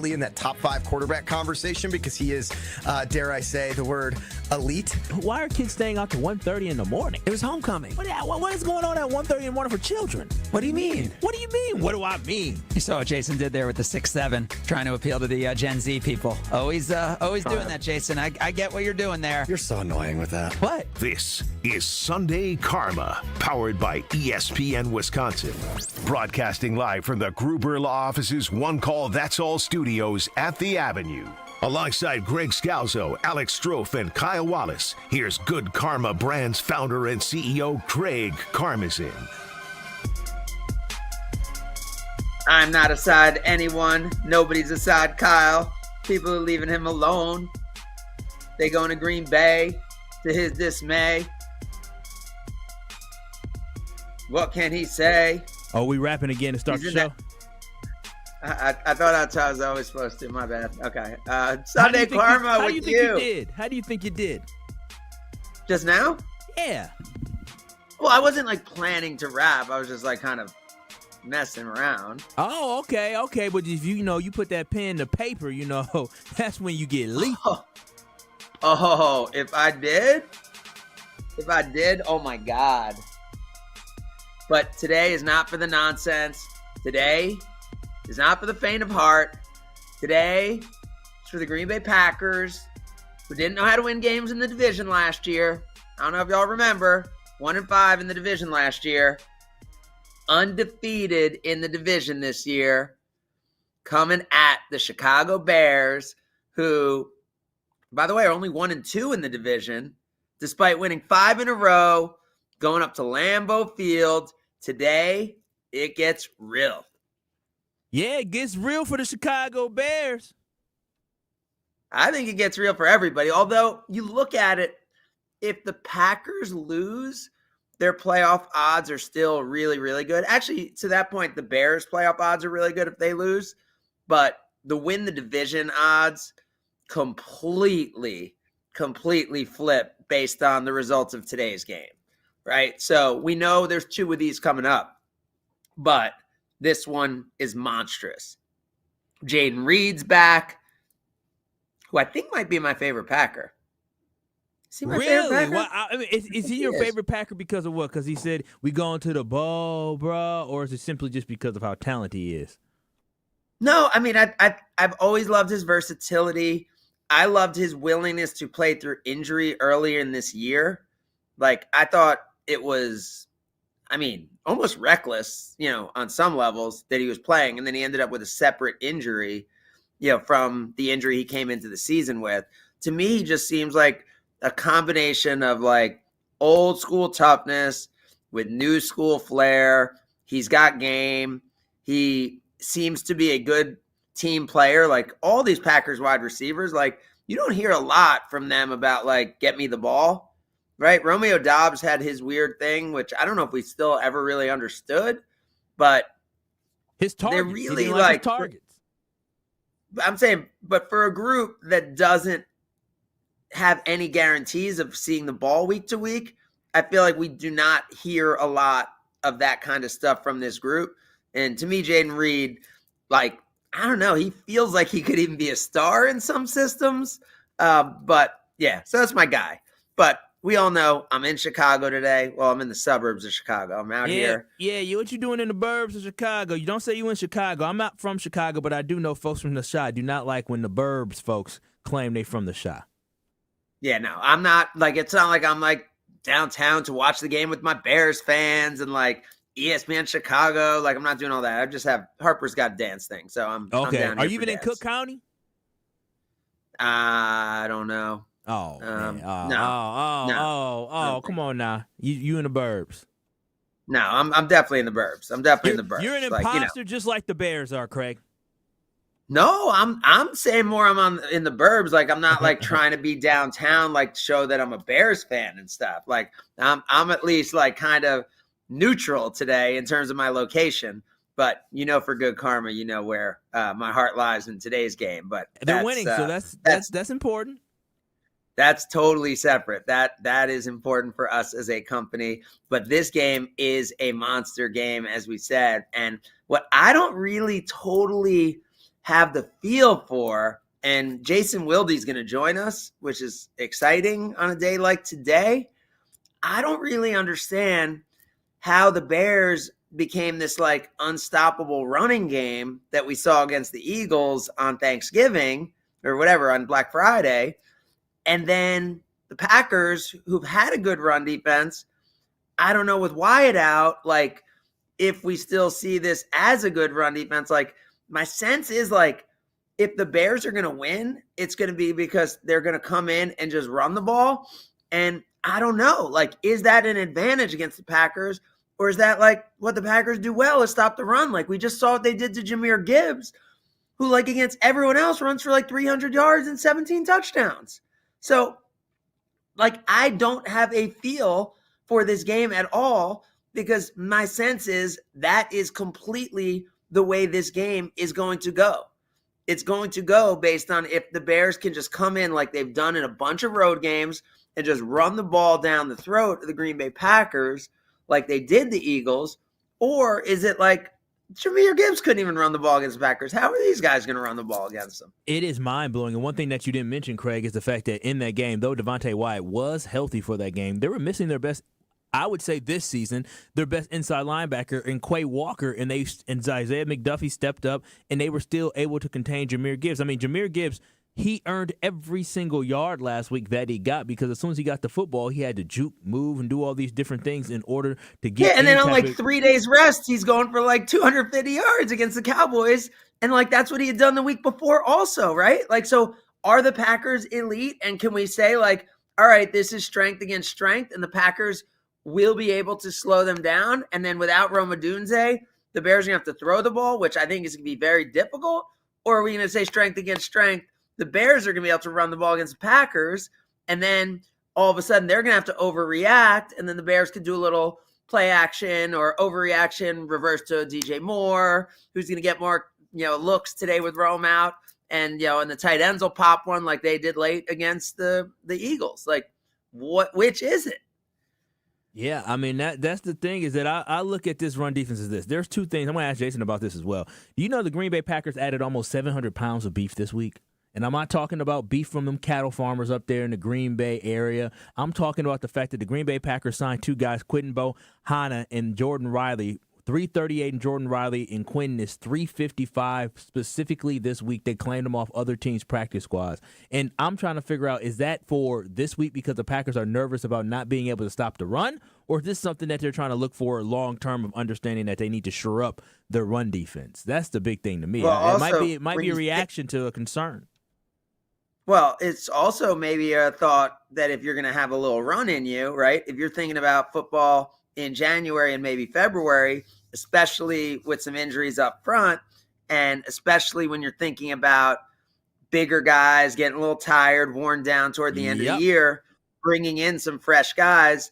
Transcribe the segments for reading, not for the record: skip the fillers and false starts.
definitely in that top 5 quarterback conversation because he is, dare I say, the word elite. Why are kids staying out to 1:30 in the morning? It was homecoming. What is going on at 1:30 in the morning for children? What do you mean? What do you mean? What do I mean? You saw what Jason did there with the 6'7", trying to appeal to the Gen Z people. Always doing that, Jason. I get what you're doing there. You're so annoying with that. What? This is Sunday Karma, powered by ESPN Wisconsin. Broadcasting live from the Gruber Law Office's One Call That's All studios at the Avenue. Alongside Greg Scalzo, Alex Strouf, and Kyle Wallace, here's Good Karma Brands founder and CEO Craig Karmazin. I'm not aside anyone. Nobody's aside Kyle. People are leaving him alone. They going to Green Bay to his dismay. What can he say? Oh, we rapping again to start the show? I thought that's how I was always supposed to. My bad. Okay. Sunday Karma with you. How do you think you did? Just now? Yeah. Well, I wasn't like planning to rap. I was just like kind of messing around. Oh, okay. But if you put that pen to paper, that's when you get lethal. Oh, if I did, oh my God. But today is not for the nonsense. Today is not for the faint of heart. Today is for the Green Bay Packers, who didn't know how to win games in the division last year. I don't know if y'all remember. 1-5 in the division last year. Undefeated in the division this year. Coming at the Chicago Bears, who, by the way, are only 1-2 in the division, despite winning 5 in a row, going up to Lambeau Field. Today, it gets real. Yeah, it gets real for the Chicago Bears. I think it gets real for everybody. Although, you look at it, if the Packers lose, their playoff odds are still really, really good. Actually, to that point, the Bears' playoff odds are really good if they lose. But the win the division odds completely flip based on the results of today's game, right? So we know there's 2 of these coming up, but this one is monstrous. Jaden Reed's back, who I think might be my favorite Packer. Is he my favorite Packer? Well, is he your favorite Packer because of what? Because he said, we going to the bowl, bro? Or is it simply just because of how talented he is? No, I mean, I've always loved his versatility. I loved his willingness to play through injury earlier in this year. Like, I thought it was, almost reckless, on some levels that he was playing. And then he ended up with a separate injury, from the injury he came into the season with. To me, he just seems like a combination of like old school toughness with new school flair. He's got game. He seems to be a good team player. Like all these Packers wide receivers, like you don't hear a lot from them about like, get me the ball, right? Romeo Doubs had his weird thing, which I don't know if we still ever really understood, but his targets, they're really like his targets. I'm saying, but for a group that doesn't have any guarantees of seeing the ball week to week, I feel like we do not hear a lot of that kind of stuff from this group. And to me, Jaden Reed, like, I don't know, he feels like he could even be a star in some systems. But yeah, so that's my guy. But we all know I'm in Chicago today. Well, I'm in the suburbs of Chicago. I'm out here. Yeah, what you doing in the burbs of Chicago? You don't say you in Chicago. I'm not from Chicago, but I do know folks from the Chi do not like when the burbs folks claim they from the Chi. Yeah, no, I'm not like, it's not like I'm like downtown to watch the game with my Bears fans and like ESPN Chicago. Like I'm not doing all that. I just have Harper's Got Dance thing. So I'm okay. I'm down Are here you even in dance. Cook County? I don't know. Oh, man. No. Come on now. You in the burbs. No, I'm definitely in the burbs. I'm definitely in the burbs. You're an imposter just like the Bears are, Craig. No, I'm saying more I'm in the burbs. Like I'm not like trying to be downtown, like show that I'm a Bears fan and stuff. Like I'm at least like kind of neutral today in terms of my location. But for Good Karma, where my heart lies in today's game. But they're winning, so that's important. That's totally separate. That is important for us as a company. But this game is a monster game, as we said. And what I don't really totally have the feel for, and Jason Wilde is going to join us, which is exciting on a day like today. I don't really understand how the Bears became this like unstoppable running game that we saw against the Eagles on Thanksgiving or whatever on Black Friday. And then the Packers, who've had a good run defense, I don't know, with Wyatt out, like if we still see this as a good run defense, like my sense is like if the Bears are going to win, it's going to be because they're going to come in and just run the ball. And I don't know, like, is that an advantage against the Packers? Or is that like what the Packers do well is stop the run? Like we just saw what they did to Jahmyr Gibbs, who like against everyone else runs for like 300 yards and 17 touchdowns. So like I don't have a feel for this game at all because my sense is that is completely the way this game is going to go. It's going to go based on if the Bears can just come in like they've done in a bunch of road games and just run the ball down the throat of the Green Bay Packers like they did the Eagles, or is it like Jahmyr Gibbs couldn't even run the ball against the Packers? How are these guys going to run the ball against them? It is mind-blowing. And one thing that you didn't mention, Craig, is the fact that in that game, though Devontae Wyatt was healthy for that game, they were missing their best, I would say this season, their best inside linebacker in Quay Walker, and Isaiah McDuffie stepped up, and they were still able to contain Jahmyr Gibbs. I mean, Jahmyr Gibbs, he earned every single yard last week that he got because as soon as he got the football, he had to juke, move, and do all these different things in order to get. Yeah, and then on like 3 days rest, he's going for like 250 yards against the Cowboys, and like that's what he had done the week before also, right? Like, so are the Packers elite? And can we say like, all right, this is strength against strength, and the Packers will be able to slow them down? And then without Rome Odunze, the Bears are going to have to throw the ball, which I think is going to be very difficult. Or are we going to say strength against strength? The Bears are going to be able to run the ball against the Packers, and then all of a sudden they're going to have to overreact, and then the Bears could do a little play action or overreaction, reverse to DJ Moore, who's going to get more, looks today with Rome out, and and the tight ends will pop one like they did late against the Eagles. Like, which is it? Yeah, I mean, that's the thing is that I look at this run defense as this. There's two things. I'm going to ask Jason about this as well. Do you know the Green Bay Packers added almost 700 pounds of beef this week? And I'm not talking about beef from them cattle farmers up there in the Green Bay area. I'm talking about the fact that the Green Bay Packers signed two guys, Quinton Bohanna and Jordan Riley. 338 in Jordan Riley, and Quinton is 355 specifically this week. They claimed them off other teams' practice squads. And I'm trying to figure out, is that for this week because the Packers are nervous about not being able to stop the run? Or is this something that they're trying to look for long-term of understanding that they need to shore up their run defense? That's the big thing to me. Well, it might be a reaction to a concern. Well, it's also maybe a thought that if you're going to have a little run in you, right? If you're thinking about football in January and maybe February, especially with some injuries up front, and especially when you're thinking about bigger guys getting a little tired, worn down toward the end of the year, bringing in some fresh guys,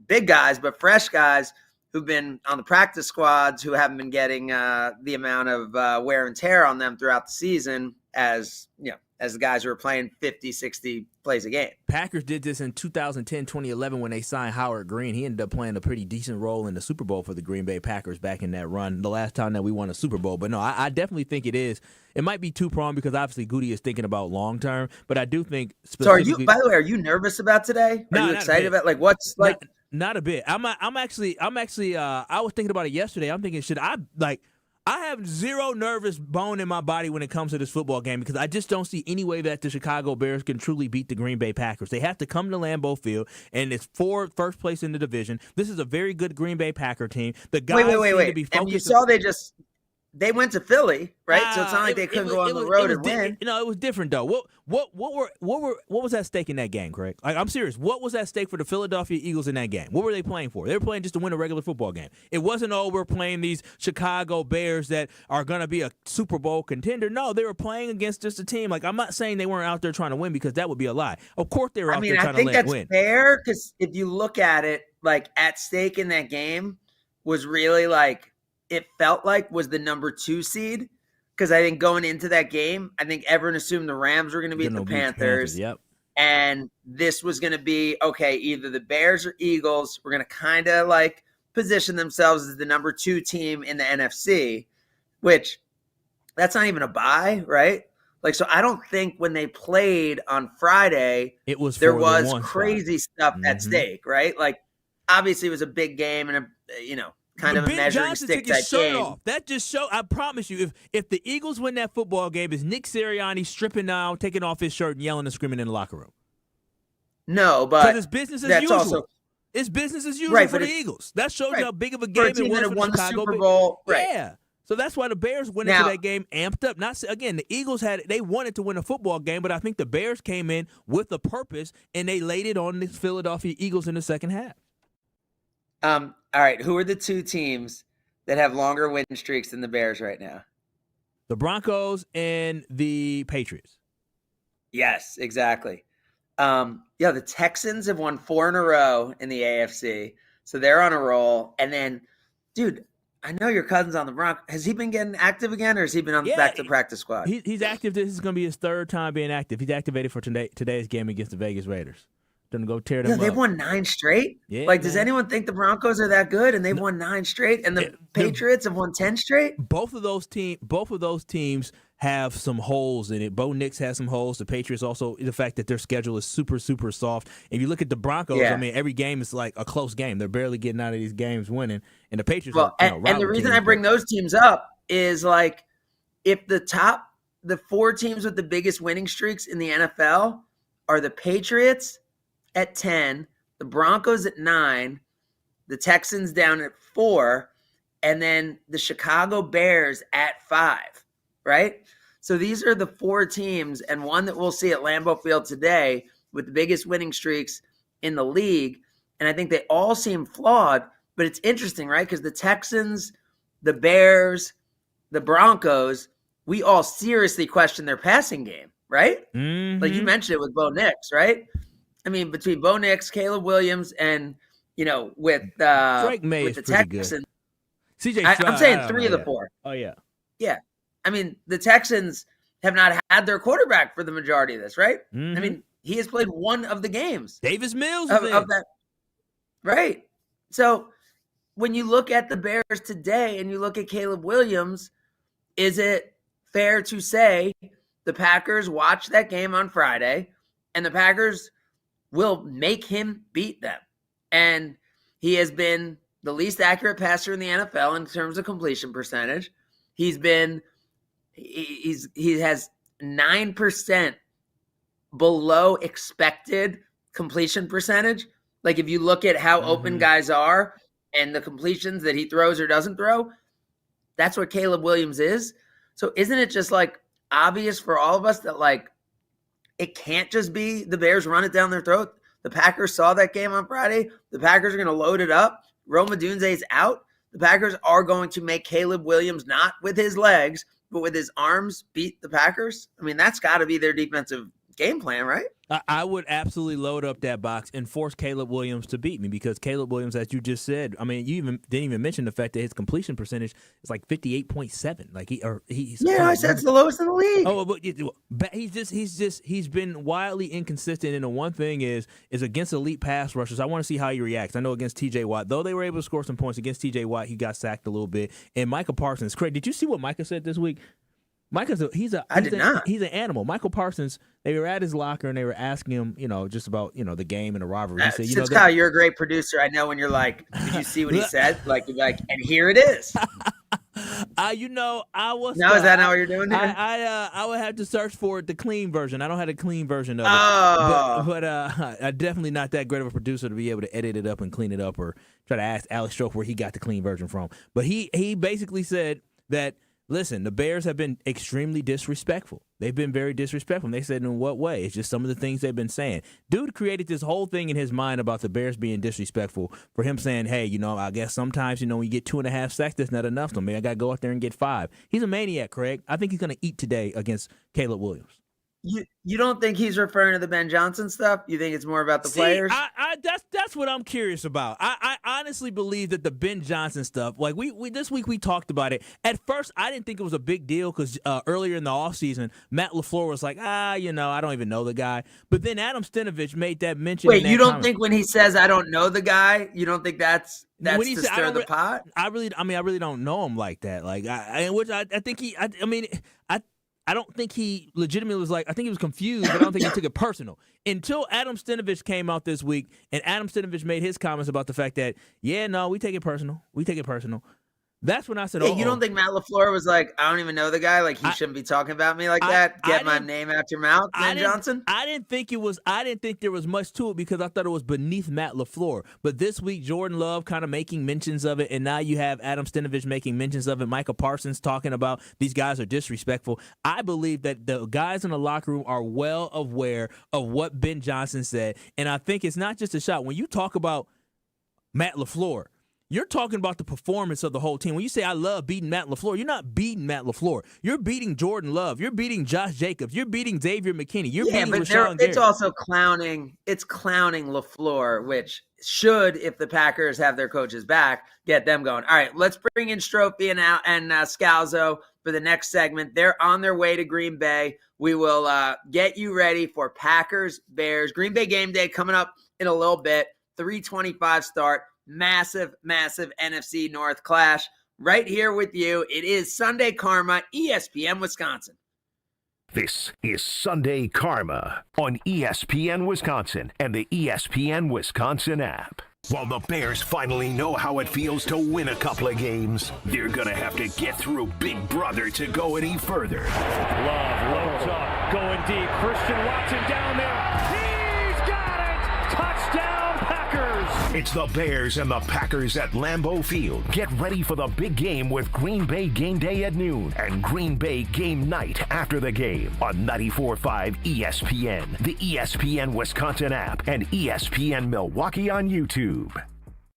big guys, but fresh guys who've been on the practice squads who haven't been getting the amount of wear and tear on them throughout the season as the guys who are playing 50, 60 plays a game. Packers did this in 2010, 2011 when they signed Howard Green. He ended up playing a pretty decent role in the Super Bowl for the Green Bay Packers back in that run, the last time that we won a Super Bowl. But no, I definitely think it is. It might be two-pronged because obviously Goody is thinking about long-term, but I do think specifically. So by the way, are you nervous about today? Are you excited about what's like? Not a bit. I'm actually I was thinking about it yesterday. I'm thinking, I have zero nervous bone in my body when it comes to this football game because I just don't see any way that the Chicago Bears can truly beat the Green Bay Packers. They have to come to Lambeau Field, and it's for first place in the division. This is a very good Green Bay Packer team. The guys seem to be focused. And you saw they went to Philly, right? So it's not like they couldn't go on the road and win. It was different though. What was at stake in that game, Craig? Like, I'm serious. What was at stake for the Philadelphia Eagles in that game? What were they playing for? They were playing just to win a regular football game. It wasn't, we're playing these Chicago Bears that are going to be a Super Bowl contender. No, they were playing against just a team. Like, I'm not saying they weren't out there trying to win because that would be a lie. Of course they were out there trying to win. I think that's fair because if you look at it, like at stake in that game was really like, it felt like was the number 2 seed because I think going into that game, I think everyone assumed the Rams were going to beat the Panthers. Yep. And this was going to be, okay, either the Bears or Eagles were going to kind of like position themselves as the number 2 team in the NFC, which that's not even a bye, right? Like, so I don't think when they played on Friday, there was crazy stuff at stake, right? Like, obviously it was a big game and kind of a measuring stick type game. Off. That just show. I promise you, if the Eagles win that football game, is Nick Sirianni stripping down, taking off his shirt, and yelling and screaming in the locker room? No, but it's business as usual. It's business as usual for the Eagles. That shows you how big of a game it was for the Chicago Super Bowl. Right. Yeah. So that's why the Bears went into that game amped up. The Eagles they wanted to win a football game, but I think the Bears came in with a purpose and they laid it on the Philadelphia Eagles in the second half. All right, who are the two teams that have longer win streaks than the Bears right now? The Broncos and the Patriots. Yes, exactly. The Texans have won 4 in a row in the AFC, so they're on a roll. And then, dude, I know your cousin's on the Broncos. Has he been getting active again, or has he been on back to practice squad? He's active. This is going to be his third time being active. He's activated for today's game against the Vegas Raiders. Gonna go tear them up. They've won 9 straight. Yeah, like, does anyone think the Broncos are that good? And they've won 9 straight, and the Patriots have won 10 straight. Both of those teams have some holes in it. Bo Nix has some holes. The Patriots also, the fact that their schedule is super, super soft. If you look at the Broncos, I mean, every game is like a close game. They're barely getting out of these games winning. And the Patriots and the reason I bring those teams up is, like, if the 4 teams with the biggest winning streaks in the NFL are the Patriots at 10, the Broncos at 9, the Texans down at 4, and then the Chicago Bears at 5, right? So these are the 4 teams, and one that we'll see at Lambeau Field today with the biggest winning streaks in the league. And I think they all seem flawed, but it's interesting, right? Because the Texans, the Bears, the Broncos, we all seriously question their passing game, right? Mm-hmm. Like you mentioned it with Bo Nix, right? I mean, between Bo Nix, Caleb Williams, and, with Drake May with is the pretty Texans. good. I'm saying 3 of the 4. Oh, yeah. Yeah. I mean, the Texans have not had their quarterback for the majority of this, right? Mm-hmm. I mean, he has played one of the games. Davis Mills of that. Right. So when you look at the Bears today and you look at Caleb Williams, is it fair to say the Packers watched that game on Friday and the Packers will make him beat them? And he has been the least accurate passer in the NFL in terms of completion percentage. He has 9% below expected completion percentage. Like, if you look at how open guys are and the completions that he throws or doesn't throw, that's what Caleb Williams is. So isn't it just, like, obvious for all of us that, like, it can't just be the Bears run it down their throat? The Packers saw that game on Friday. The Packers are going to load it up. Rome Odunze's out. The Packers are going to make Caleb Williams, not with his legs, but with his arms, beat the Packers. I mean, that's got to be their defensive game plan, right? I would absolutely load up that box and force Caleb Williams to beat me, because Caleb Williams, as you just said, I mean, you didn't even mention the fact that his completion percentage is like 58.7. Like he's I said it's the lowest in the league. Oh, but he's been wildly inconsistent. And the one thing is against elite pass rushers, I want to see how he reacts. I know against T.J. Watt, though they were able to score some points against T.J. Watt, he got sacked a little bit. And Micah Parsons, Craig, did you see what Micah said this week? He's an animal. Michael Parsons, they were at his locker and they were asking him, just about, the game and the rivalry. He said, Kyle, you're a great producer. I know when you're like, did you see what he said? Like, you're like, and here it is. I was. Now, is that not what you're doing here? I would have to search for the clean version. I don't have a clean version of it. Oh. But I'm definitely not that great of a producer to be able to edit it up and clean it up or try to ask Alex Strouf where he got the clean version from. But he basically said that, listen, the Bears have been extremely disrespectful. They've been very disrespectful. And they said, in what way? It's just some of the things they've been saying. Dude created this whole thing in his mind about the Bears being disrespectful for him saying, hey, I guess sometimes, when you get 2.5 sacks, that's not enough. So maybe I got to go out there and get 5. He's a maniac, Craig. I think he's going to eat today against Caleb Williams. You don't think he's referring to the Ben Johnson stuff? You think it's more about the players? That's what I'm curious about. I honestly believe that the Ben Johnson stuff, like we this week we talked about it. At first, I didn't think it was a big deal because earlier in the offseason, Matt LaFleur was like, I don't even know the guy. But then Adam Stenavich made that mention. Wait, you don't think when he says I don't know the guy, you don't think that's That's when he to said, stir the pot? I really don't know him like that. Like, I don't think he legitimately was like, I think he was confused, but I don't think he took it personal. Until Adam Stenavich came out this week, and Adam Stenavich made his comments about the fact that, we take it personal. We take it personal. That's when I said, you don't think Matt LaFleur was like, I don't even know the guy, like he shouldn't be talking about me like that? Get my name out your mouth, Ben Johnson? I didn't think there was much to it because I thought it was beneath Matt LaFleur. But this week, Jordan Love kind of making mentions of it, and now you have Adam Stenavich making mentions of it. Micah Parsons talking about these guys are disrespectful. I believe that the guys in the locker room are well aware of what Ben Johnson said, and I think it's not just a shot. When you talk about Matt LaFleur, you're talking about the performance of the whole team. When you say, I love beating Matt LaFleur, you're not beating Matt LaFleur. You're beating Jordan Love. You're beating Josh Jacobs. You're beating Xavier McKinney. You're beating Rashawn Gary. It's also clowning. It's clowning LaFleur, which should, if the Packers have their coaches back, get them going. All right, let's bring in Strouf and Scalzo for the next segment. They're on their way to Green Bay. We will get you ready for Packers-Bears. Green Bay game day coming up in a little bit. 3:25 start. Massive NFC North clash right here with you. It is Sunday Karma, ESPN Wisconsin. This is Sunday Karma on ESPN Wisconsin and the ESPN Wisconsin app. While the Bears finally know how it feels to win a couple of games, they're going to have to get through Big Brother to go any further. Love, loads up, going deep. Christian Watson down there. He's got it! Touchdown, Packers! It's the Bears and the Packers at Lambeau Field. Get ready for the big game with Green Bay game day at noon and Green Bay game night after the game on 94.5 ESPN, the ESPN Wisconsin app, and ESPN Milwaukee on YouTube.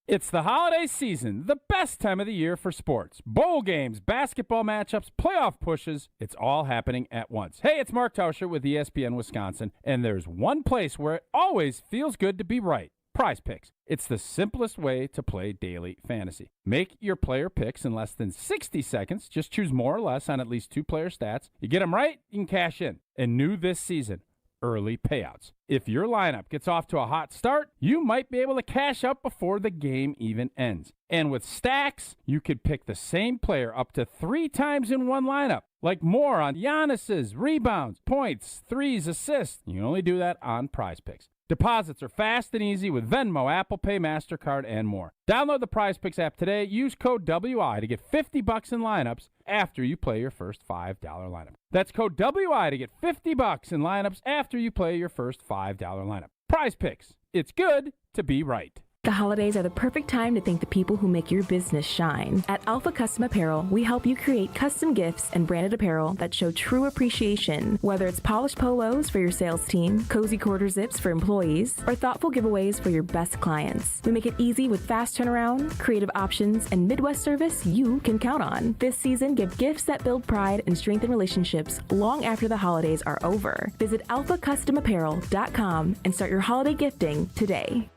It's the holiday season, the best time of the year for sports. Bowl games, basketball matchups, playoff pushes, it's all happening at once. Hey, it's Mark Tauscher with ESPN Wisconsin, and there's one place where it always feels good to be right. Prize Picks. It's the simplest way to play daily fantasy. Make your player picks in less than 60 seconds. Just choose more or less on at least 2 player stats. You get them right, you can cash in. And new this season, early payouts. If your lineup gets off to a hot start, you might be able to cash out before the game even ends. And with stacks, you could pick the same player up to 3 times in one lineup. Like more on Giannis's rebounds, points, threes, assists. You can only do that on Prize Picks. Deposits are fast and easy with Venmo, Apple Pay, MasterCard, and more. Download the Prize Picks app today. Use code WI to get $50 in lineups after you play your first $5 lineup. That's code WI to get $50 in lineups after you play your first $5 lineup. Prize Picks. It's good to be right. The holidays are the perfect time to thank the people who make your business shine. At Alpha Custom Apparel, we help you create custom gifts and branded apparel that show true appreciation. Whether it's polished polos for your sales team, cozy quarter zips for employees, or thoughtful giveaways for your best clients. We make it easy with fast turnaround, creative options, and Midwest service you can count on. This season, give gifts that build pride and strengthen relationships long after the holidays are over. Visit alphacustomapparel.com and start your holiday gifting today.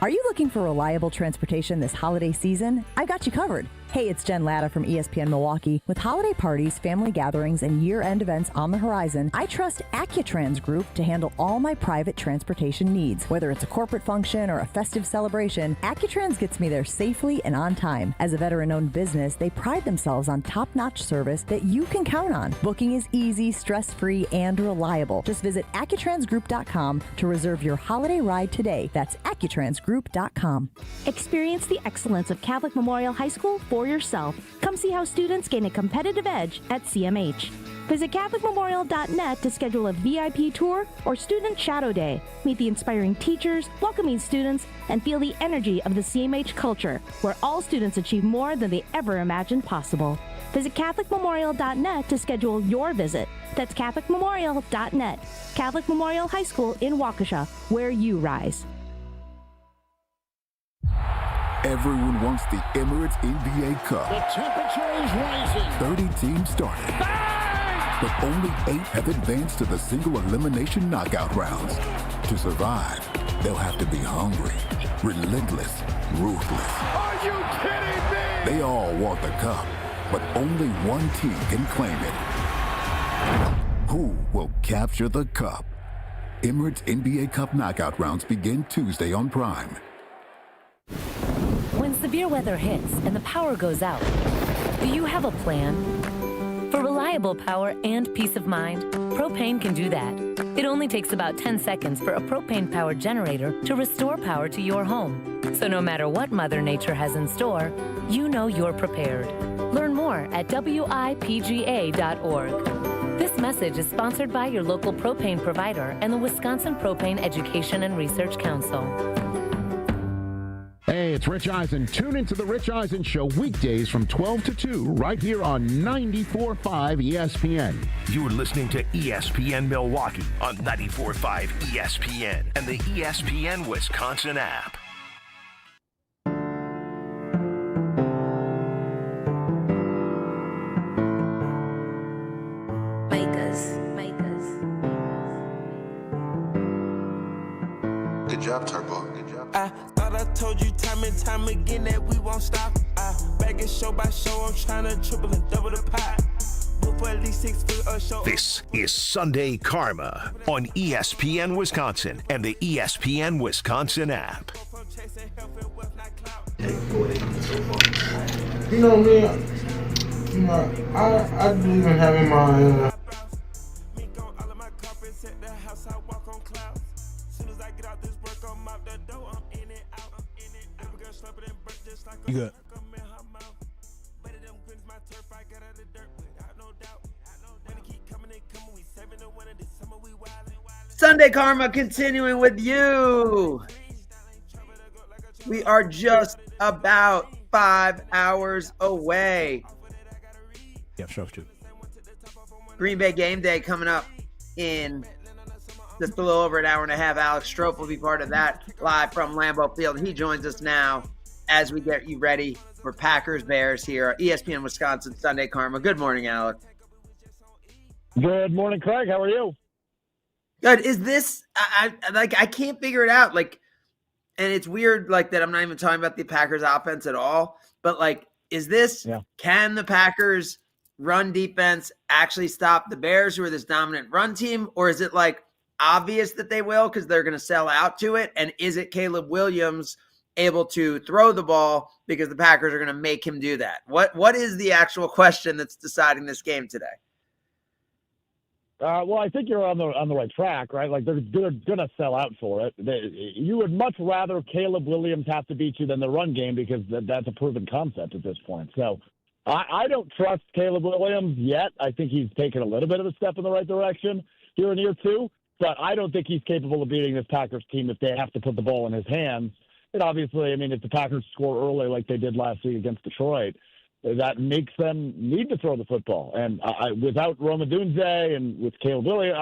Are you looking for reliable transportation this holiday season? I got you covered. Hey, it's Jen Latta from ESPN Milwaukee. With holiday parties, family gatherings, and year-end events on the horizon, I trust Accutrans Group to handle all my private transportation needs. Whether it's a corporate function or a festive celebration, Accutrans gets me there safely and on time. As a veteran-owned business, they pride themselves on top-notch service that you can count on. Booking is easy, stress-free, and reliable. Just visit AccuTransGroup.com to reserve your holiday ride today. That's AccuTransGroup.com. Experience the excellence of Catholic Memorial High School for yourself. Come see how students gain a competitive edge at CMH. Visit CatholicMemorial.net to schedule a VIP tour or Student Shadow Day. Meet the inspiring teachers, welcoming students, and feel the energy of the CMH culture, where all students achieve more than they ever imagined possible. Visit CatholicMemorial.net to schedule your visit. That's CatholicMemorial.net. Catholic Memorial High School in Waukesha, where you rise. Everyone wants the Emirates NBA Cup. The temperature is rising. 30 teams started. Bang! But only 8 have advanced to the single elimination knockout rounds. To survive, they'll have to be hungry, relentless, ruthless. Are you kidding me? They all want the cup, but only one team can claim it. Who will capture the cup? Emirates NBA Cup knockout rounds begin Tuesday on Prime. severe weather hits and the power goes out, do you have a plan? For reliable power and peace of mind, propane can do that. It only takes about 10 seconds for a propane-powered generator to restore power to your home. So no matter what Mother Nature has in store, you know you're prepared. Learn more at WIPGA.org. This message is sponsored by your local propane provider and the Wisconsin Propane Education and Research Council. Hey, it's Rich Eisen. Tune into The Rich Eisen Show weekdays from 12 to 2 right here on 94.5 ESPN. You're listening to ESPN Milwaukee on 94.5 ESPN and the ESPN Wisconsin app. Good job, Turbo. Good job. I thought I told you time and time again that we won't stop. Back it show by show, I'm trying to triple and double the pot. At least 6 foot a show. This is Sunday Karma on ESPN Wisconsin and the ESPN Wisconsin app. You know me, I believe in having my You good? Sunday Karma continuing with you. We are just about 5 hours away. Yeah, Strouf too. Green Bay game day coming up in just a little over an hour and a half. Alex Strouf will be part of that live from Lambeau Field. He joins us now as we get you ready for Packers Bears here, ESPN Wisconsin Sunday Karma. Good morning, Alex. Good morning, Craig. How are you? Good. Is this I can't figure it out. Like, and it's weird like that I'm not even talking about the Packers offense at all, but like, is this can the Packers run defense actually stop the Bears, who are this dominant run team, or is it like obvious that they will because they're going to sell out to it? And is it Caleb Williams able to throw the ball because the Packers are going to make him do that? What is the actual question that's deciding this game today? Well, I think you're on the right track, right? Like they're going to sell out for it. You would much rather Caleb Williams have to beat you than the run game because that's a proven concept at this point. So I don't trust Caleb Williams yet. I think he's taken a little bit of a step in the right direction here in year two, but I don't think he's capable of beating this Packers team if they have to put the ball in his hands. And obviously, I mean, if the Packers score early like they did last week against Detroit, that makes them need to throw the football. And without Roma Dunze and with Caleb Williams,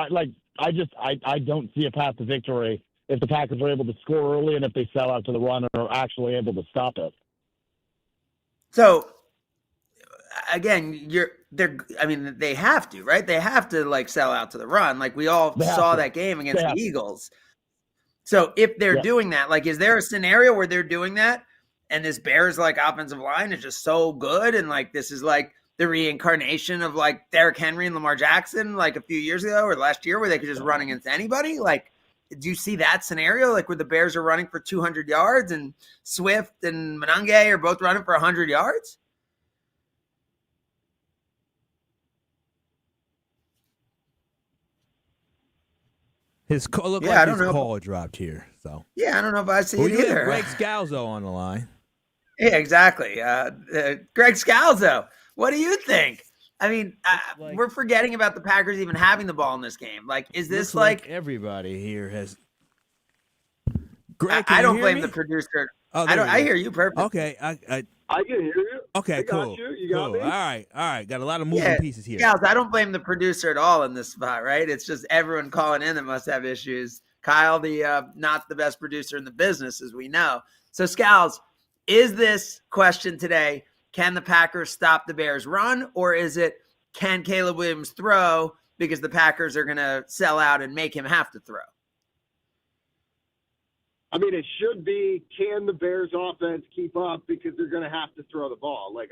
I don't see a path to victory if the Packers are able to score early and if they sell out to the run and are actually able to stop it. So, again, they have to, right? They have to like sell out to the run. Like we all saw that game against the Eagles. So if they're doing that, like, is there a scenario where they're doing that and this Bears like offensive line is just so good and like this is like the reincarnation of like Derrick Henry and Lamar Jackson like a few years ago or last year where they could just run against anybody? Like, do you see that scenario like where the Bears are running for 200 yards and Swift and Monange are both running for 100 yards? His call call dropped here. So I don't know if I see it either. Greg Scalzo on the line. Yeah, exactly. Greg Scalzo, what do you think? I mean, we're forgetting about the Packers even having the ball in this game. Like, is this like everybody here has? Greg, I don't blame the producer. Oh, I hear you perfectly. Okay, I can hear you. Okay, I got cool. You got me. All right. Got a lot of moving pieces here. Scalzo, I don't blame the producer at all in this spot, right? It's just everyone calling in that must have issues. Kyle, the not the best producer in the business, as we know. So, Scalzo, is this question today, can the Packers stop the Bears' run, or is it, can Caleb Williams throw because the Packers are going to sell out and make him have to throw? I mean, it should be, can the Bears offense keep up because they're going to have to throw the ball. Like,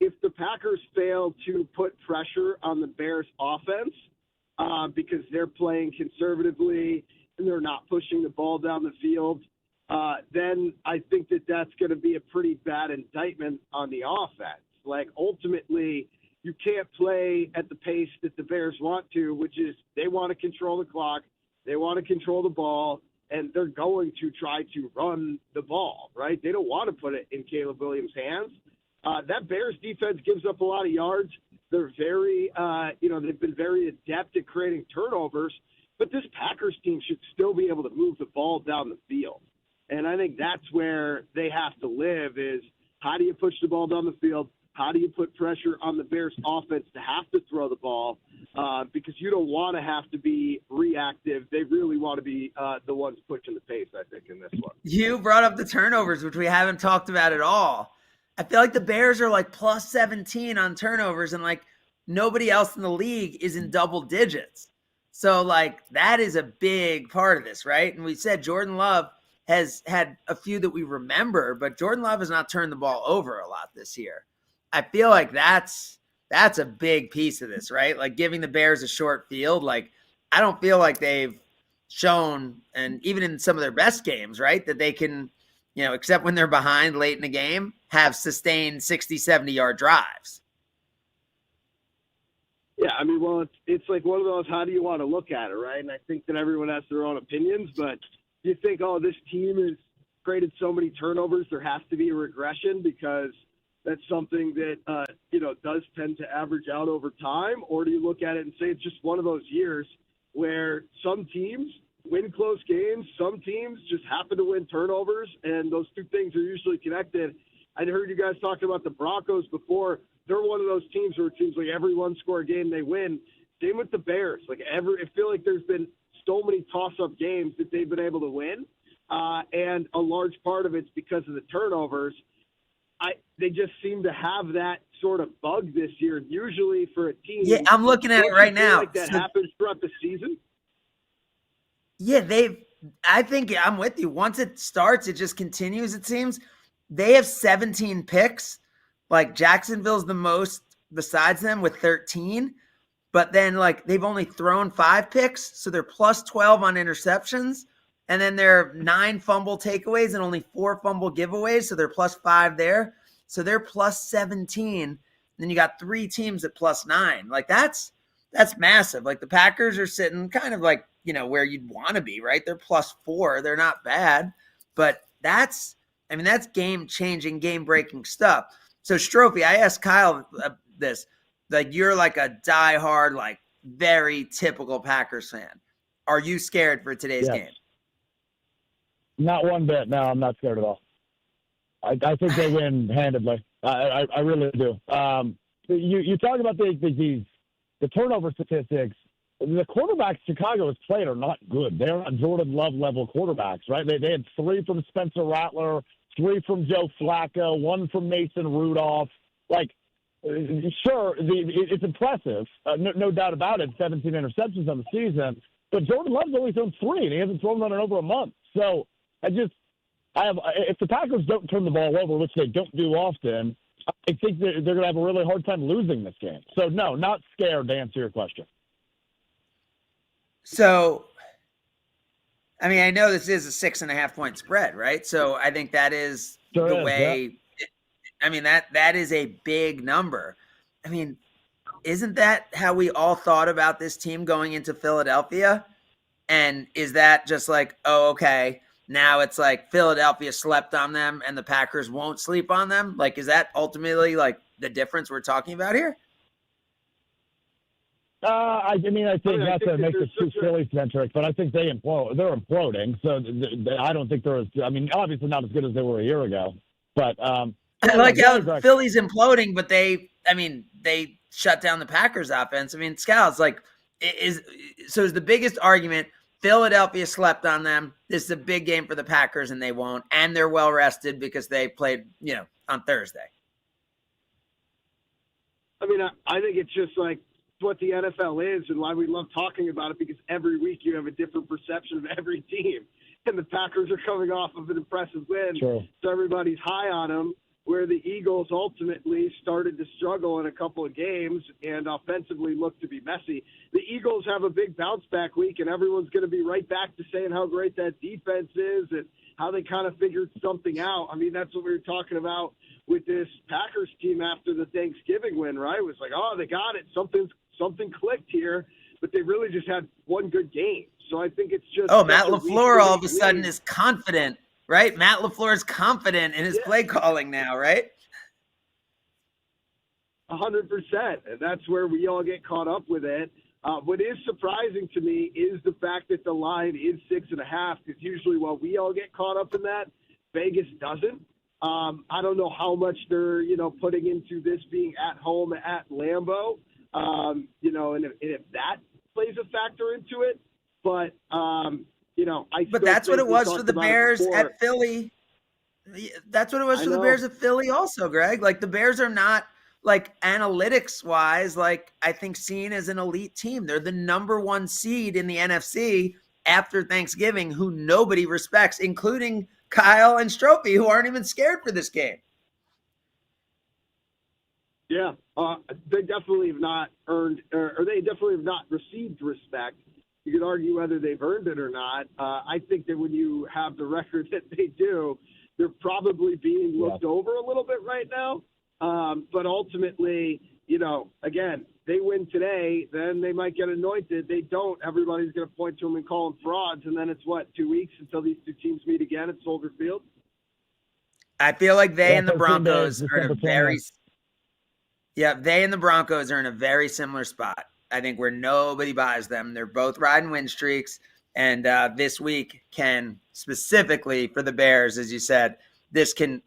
if the Packers fail to put pressure on the Bears offense because they're playing conservatively and they're not pushing the ball down the field, then I think that's going to be a pretty bad indictment on the offense. Like, ultimately, you can't play at the pace that the Bears want to, which is they want to control the clock, they want to control the ball, and they're going to try to run the ball, right? They don't want to put it in Caleb Williams' hands. That Bears defense gives up a lot of yards. They're very, they've been very adept at creating turnovers, but this Packers team should still be able to move the ball down the field. And I think that's where they have to live is how do you push the ball down the field? How do you put pressure on the Bears offense to have to throw the ball? Because you don't want to have to be reactive. They really want to be the ones pushing the pace, I think, in this one. You brought up the turnovers, which we haven't talked about at all. I feel like the Bears are like plus 17 on turnovers, and like nobody else in the league is in double digits. So like that is a big part of this, right? And we said Jordan Love has had a few that we remember, but Jordan Love has not turned the ball over a lot this year. I feel like that's a big piece of this, right? Like giving the Bears a short field. Like I don't feel like they've shown, and even in some of their best games, right, that they can, except when they're behind late in the game, have sustained 60, 70-yard drives. Yeah, I mean, well, it's like one of those, how do you want to look at it, right? And I think that everyone has their own opinions, but you think, oh, this team has created so many turnovers, there has to be a regression because that's something that, does tend to average out over time? Or do you look at it and say it's just one of those years where some teams win close games, some teams just happen to win turnovers, and those two things are usually connected. I heard you guys talking about the Broncos before. They're one of those teams where it seems like every one-score game they win. Same with the Bears. I feel like there's been so many toss-up games that they've been able to win, and a large part of it's because of the turnovers. They just seem to have that sort of bug this year. Usually for a team, yeah, I'm looking at it right now. Like that happens throughout the season. Yeah, I think I'm with you. Once it starts, it just continues. It seems they have 17 picks. Like Jacksonville's the most besides them with 13. But then like they've only thrown 5 picks, so they're plus 12 on interceptions. And then they're 9 fumble takeaways and only 4 fumble giveaways. So they're plus 5 there. So they're plus 17. And then you got 3 teams at plus 9. Like that's massive. Like the Packers are sitting kind of like, where you'd want to be, right? They're plus 4. They're not bad. But that's game-changing, game-breaking stuff. So Strouf, I asked Kyle this. Like you're like a diehard, like very typical Packers fan. Are you scared for today's game? Not one bit. No, I'm not scared at all. I think they win handedly. I really do. You talk about the turnover statistics. The quarterbacks Chicago has played are not good. They're not Jordan Love level quarterbacks, right? They had 3 from Spencer Rattler, 3 from Joe Flacco, 1 from Mason Rudolph. Like, sure, it's impressive, no doubt about it. 17 interceptions on the season, but Jordan Love's only thrown 3, and he hasn't thrown one in over a month. So if the Packers don't turn the ball over, which they don't do often, I think they're going to have a really hard time losing this game. So no, not scared to answer your question. So, I mean, I know this is a 6.5 point spread, right? So I think that is the way. Yeah. That is a big number. I mean, isn't that how we all thought about this team going into Philadelphia? And is that just like, oh, okay, now it's like Philadelphia slept on them and the Packers won't sleep on them? Like, is that ultimately like the difference we're talking about here? I think not to make it too Philly-centric, but I think they're imploding. So I don't think they're obviously not as good as they were a year ago. But I like how Philly's imploding, but they shut down the Packers offense. I mean, Scalzo, like, is the biggest argument Philadelphia slept on them. This is a big game for the Packers, and they won't. And they're well rested because they played, on Thursday. I mean, I think it's just like what the NFL is and why we love talking about it, because every week you have a different perception of every team. And the Packers are coming off of an impressive win, True. So everybody's high on them, where the Eagles ultimately started to struggle in a couple of games and offensively looked to be messy. The Eagles have a big bounce-back week, and everyone's going to be right back to saying how great that defense is and how they kind of figured something out. I mean, that's what we were talking about with this Packers team after the Thanksgiving win, right? It was like, oh, they got it. Something clicked here, but they really just had one good game. So I think it's just Matt LaFleur all of a sudden is confident, right? Matt LaFleur is confident in his play calling now, right? 100%. And that's where we all get caught up with it. What is surprising to me is the fact that the line is 6.5, because usually while we all get caught up in that, Vegas doesn't. I don't know how much they're, putting into this being at home at Lambeau, and if that plays a factor into it. But, But that's what it was for the Bears at Philly. That's what it was for the Bears at Philly also, Greg. Like, the Bears are not, like, analytics-wise, like, I think seen as an elite team. They're the number 1 seed in the NFC after Thanksgiving, who nobody respects, including Kyle and Strouf, who aren't even scared for this game. Yeah, they definitely have not earned, or they definitely have not received respect. You could argue whether they've earned it or not. I think that when you have the record that they do, they're probably being looked over a little bit right now. But ultimately, again, they win today, then they might get anointed. They don't, everybody's going to point to them and call them frauds. And then it's 2 weeks until these two teams meet again at Soldier Field? I feel like they and the Broncos are in a they and the Broncos are in a very similar spot. I think where nobody buys them. They're both riding win streaks. And this week can specifically for the Bears, as you said, this can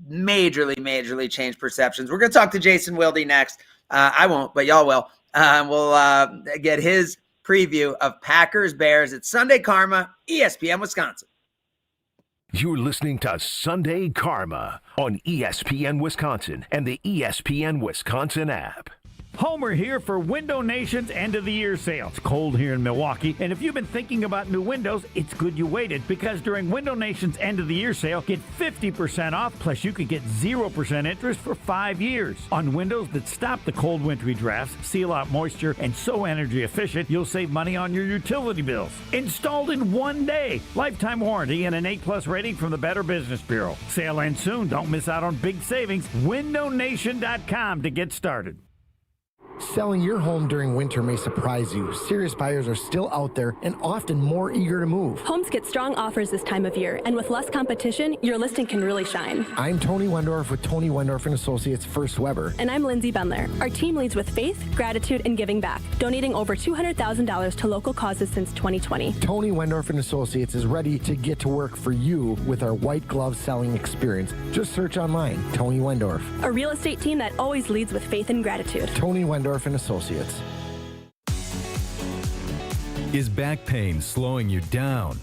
majorly change perceptions. We're going to talk to Jason Wilde next. I won't, but y'all will. We'll get his preview of Packers Bears at Sunday Karma, ESPN Wisconsin. You're listening to Sunday Karma on ESPN Wisconsin and the ESPN Wisconsin app. Homer here for Window Nation's end of the year sale. It's cold here in Milwaukee, and if you've been thinking about new windows, it's good you waited, because during Window Nation's end of the year sale, get 50% off, plus you could get 0% interest for 5 years. On windows that stop the cold wintry drafts, seal out moisture, and so energy efficient, you'll save money on your utility bills. Installed in 1 day. Lifetime warranty and an A+ rating from the Better Business Bureau. Sale ends soon. Don't miss out on big savings. WindowNation.com to get started. Selling your home during winter may surprise you. Serious buyers are still out there and often more eager to move. Homes get strong offers this time of year, and with less competition, your listing can really shine. I'm Tony Wendorf with Tony Wendorf & Associates First Weber. And I'm Lindsay Bendler. Our team leads with faith, gratitude, and giving back, donating over $200,000 to local causes since 2020. Tony Wendorf & Associates is ready to get to work for you with our white glove selling experience. Just search online, Tony Wendorf. A real estate team that always leads with faith and gratitude. Tony Wendorf & Associates. Is back pain slowing you down?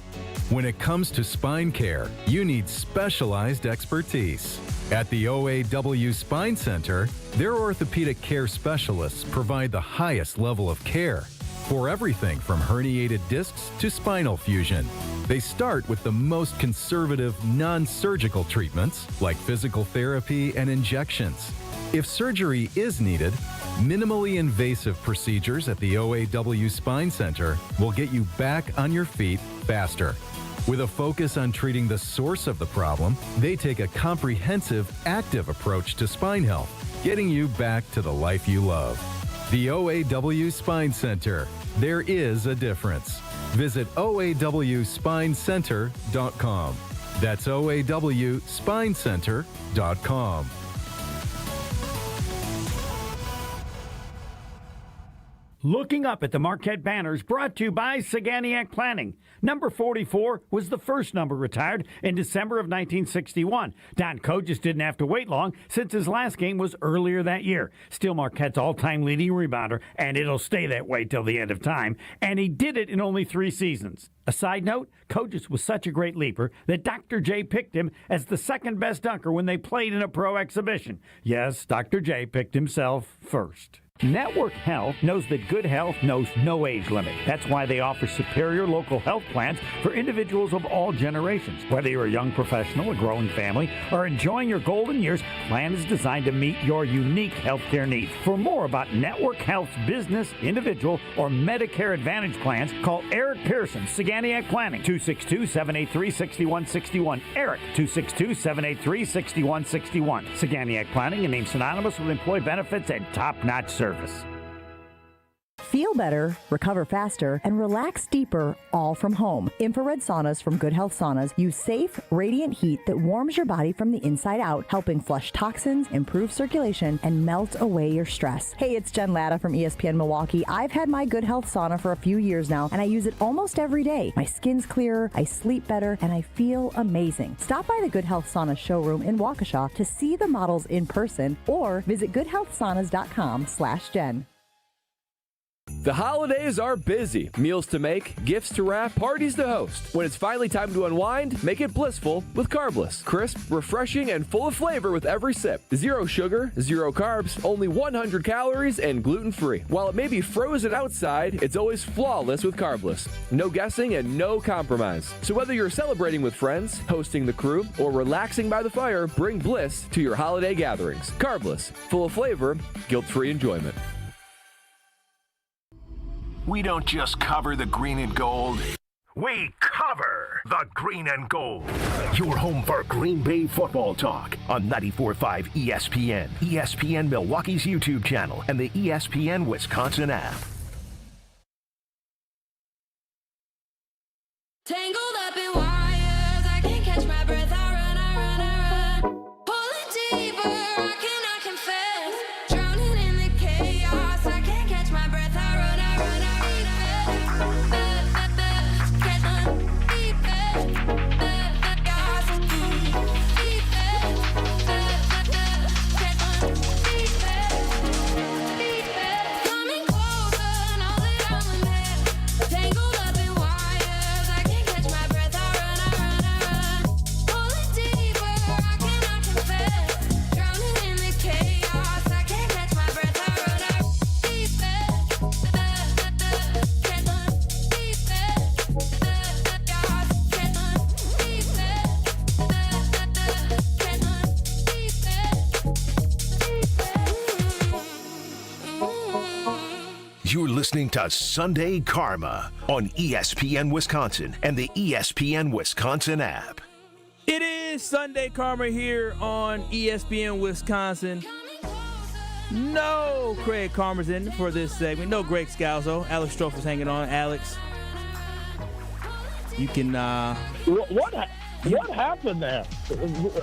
When it comes to spine care, you need specialized expertise. At the OAW Spine Center, their orthopedic care specialists provide the highest level of care for everything from herniated discs to spinal fusion. They start with the most conservative, non-surgical treatments like physical therapy and injections. If surgery is needed, minimally invasive procedures at the OAW Spine Center will get you back on your feet faster. With a focus on treating the source of the problem, they take a comprehensive, active approach to spine health, getting you back to the life you love. The OAW Spine Center. There is a difference. Visit OAWSpineCenter.com. That's OAWSpineCenter.com. Looking up at the Marquette banners, brought to you by Saganiac Planning. Number 44 was the first number retired in December of 1961. Don Kojus didn't have to wait long since his last game was earlier that year. Still Marquette's all-time leading rebounder, and it'll stay that way till the end of time. And he did it in only 3 seasons. A side note, Kojus was such a great leaper that Dr. J picked him as the second best dunker when they played in a pro exhibition. Yes, Dr. J picked himself first. Network Health knows that good health knows no age limit. That's why they offer superior local health plans for individuals of all generations. Whether you're a young professional, a growing family, or enjoying your golden years, plan is designed to meet your unique healthcare needs. For more about Network Health's business, individual, or Medicare Advantage plans, call Eric Pearson, Saganiac Planning, 262-783-6161. Eric, 262-783-6161. Saganiac Planning, a name synonymous with employee benefits and top-notch service. Feel better, recover faster, and relax deeper, all from home. Infrared saunas from Good Health Saunas use safe, radiant heat that warms your body from the inside out, helping flush toxins, improve circulation, and melt away your stress. Hey, it's Jen Latta from ESPN Milwaukee. I've had my Good Health sauna for a few years now, and I use it almost every day. My skin's clearer, I sleep better, and I feel amazing. Stop by the Good Health Sauna showroom in Waukesha to see the models in person, or visit goodhealthsaunas.com/Jen. The holidays are busy. Meals to make, gifts to wrap, parties to host. When it's finally time to unwind, make it blissful with Carbless. Crisp, refreshing, and full of flavor with every sip. Zero sugar, zero carbs, only 100 calories, and gluten-free. While it may be frozen outside, it's always flawless with Carbless. No guessing and no compromise. So whether you're celebrating with friends, hosting the crew, or relaxing by the fire, bring bliss to your holiday gatherings. Carbless, full of flavor, guilt-free enjoyment. We don't just cover the green and gold. We cover the green and gold. Your home for Green Bay football talk on 94.5 ESPN, ESPN Milwaukee's YouTube channel, and the ESPN Wisconsin app. Tangled up in wires, I can't catch my breath. I run, I run, I run. Pulling deeper, I cannot confess. Drowning in the chaos, I can't catch my breath. I run, I run, I run. You're listening to Sunday Karma on ESPN Wisconsin and the ESPN Wisconsin app. It is Sunday Karma here on ESPN Wisconsin. No Craig Karmazin for this segment. No Greg Scalzo. Alex Strouf is hanging on. Alex, you can... What happened there?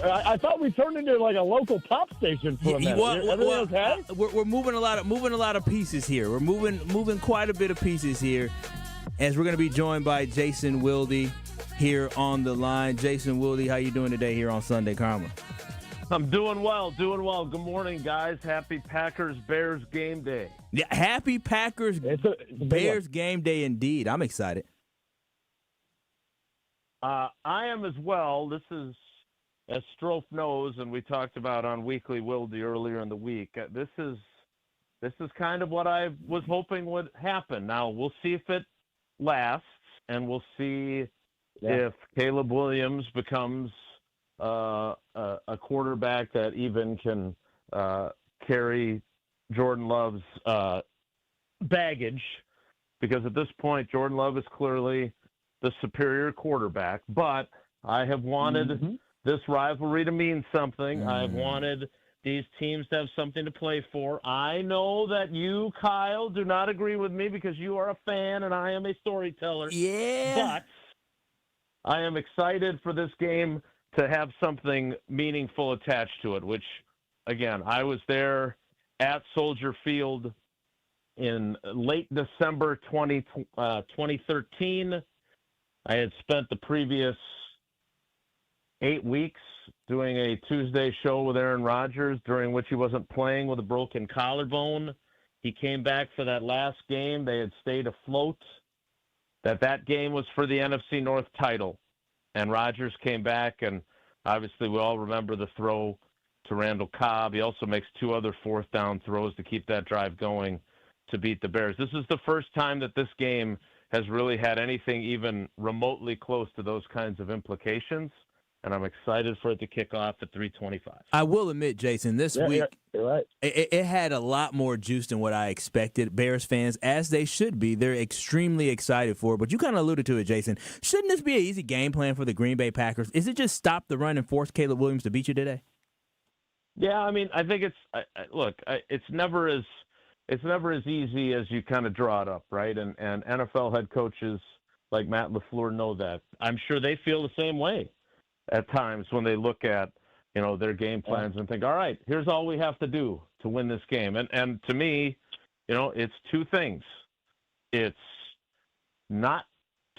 I thought we turned into like a local pop station for a minute. Everything okay? We're moving a lot of pieces here. We're moving quite a bit of pieces here, as we're going to be joined by Jason Wilde here on the line. Jason Wilde, how you doing today here on Sunday Karma? I'm doing well. Good morning, guys. Happy Packers-Bears game day. Yeah, happy Packers-Bears game day indeed. I'm excited. I am as well. This is, as Strouf knows, and we talked about on Weekly Wilde earlier in the week, this is kind of what I was hoping would happen. Now, we'll see if it lasts, and we'll see if Caleb Williams becomes a quarterback that even can carry Jordan Love's baggage, because at this point, Jordan Love is clearly the superior quarterback, but I have wanted this rivalry to mean something. I've wanted these teams to have something to play for. I know that you, Kyle, do not agree with me because you are a fan and I am a storyteller. Yeah. But I am excited for this game to have something meaningful attached to it, which, again, I was there at Soldier Field in late December 2013. I had spent the previous 8 weeks doing a Tuesday show with Aaron Rodgers, during which he wasn't playing with a broken collarbone. He came back for that last game. They had stayed afloat. That game was for the NFC North title. And Rodgers came back, and obviously we all remember the throw to Randall Cobb. He also makes 2 other fourth down throws to keep that drive going to beat the Bears. This is the first time that this game has really had anything even remotely close to those kinds of implications, and I'm excited for it to kick off at 3:25. I will admit, Jason, this week you're right. It had a lot more juice than what I expected. Bears fans, as they should be, they're extremely excited for it. But you kind of alluded to it, Jason. Shouldn't this be an easy game plan for the Green Bay Packers? Is it just stop the run and force Caleb Williams to beat you today? Yeah, I mean, I think it's never as easy as you kind of draw it up, right? And NFL head coaches like Matt LaFleur know that. I'm sure they feel the same way at times when they look at, their game plans and think, all right, here's all we have to do to win this game. And to me, it's 2 things. It's not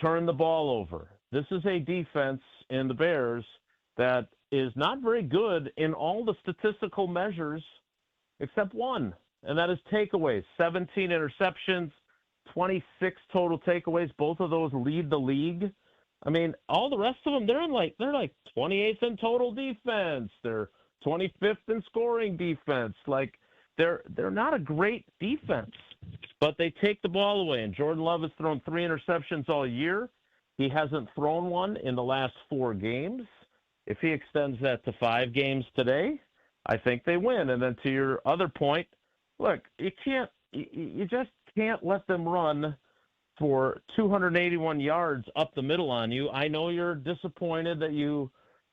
turn the ball over. This is a defense in the Bears that is not very good in all the statistical measures except one, and that is takeaways. 17 interceptions, 26 total takeaways. Both of those lead the league. I mean, all the rest of them, they're like 28th in total defense. They're 25th in scoring defense. Like they're not a great defense, but they take the ball away. And Jordan Love has thrown 3 interceptions all year. He hasn't thrown one in the last 4 games. If he extends that to 5 games today, I think they win. And then to your other point, look, you just can't let them run for 281 yards up the middle on you. I know you're disappointed that you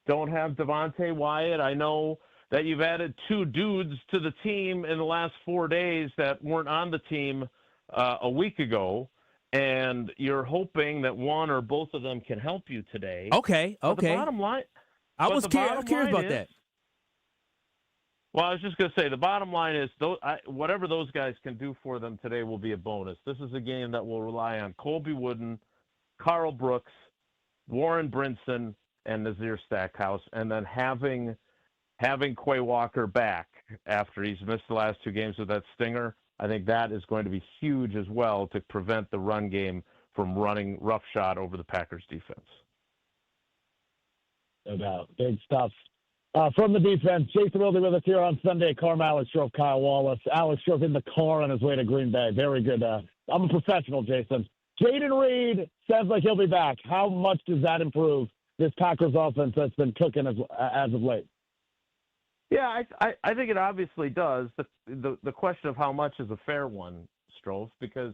don't have Devontae Wyatt. I know that you've added 2 dudes to the team in the last 4 days that weren't on the team a week ago, and you're hoping that one or both of them can help you today. Okay. But the bottom line, I was curious about that. Well, I was just going to say, the bottom line is whatever those guys can do for them today will be a bonus. This is a game that will rely on Colby Wooden, Carl Brooks, Warren Brinson, and Nazir Stackhouse, and then having Quay Walker back after he's missed the last 2 games with that stinger. I think that is going to be huge as well to prevent the run game from running roughshod over the Packers defense. No doubt. Big stuff. From the defense, Jason Wilde with us here on Sunday. Alex Strouf, Kyle Wallace. Alex Strouf in the car on his way to Green Bay. Very good. I'm a professional, Jason. Jayden Reed sounds like he'll be back. How much does that improve this Packers offense that's been cooking as of late? Yeah, I think it obviously does. The question of how much is a fair one, Strouf, because,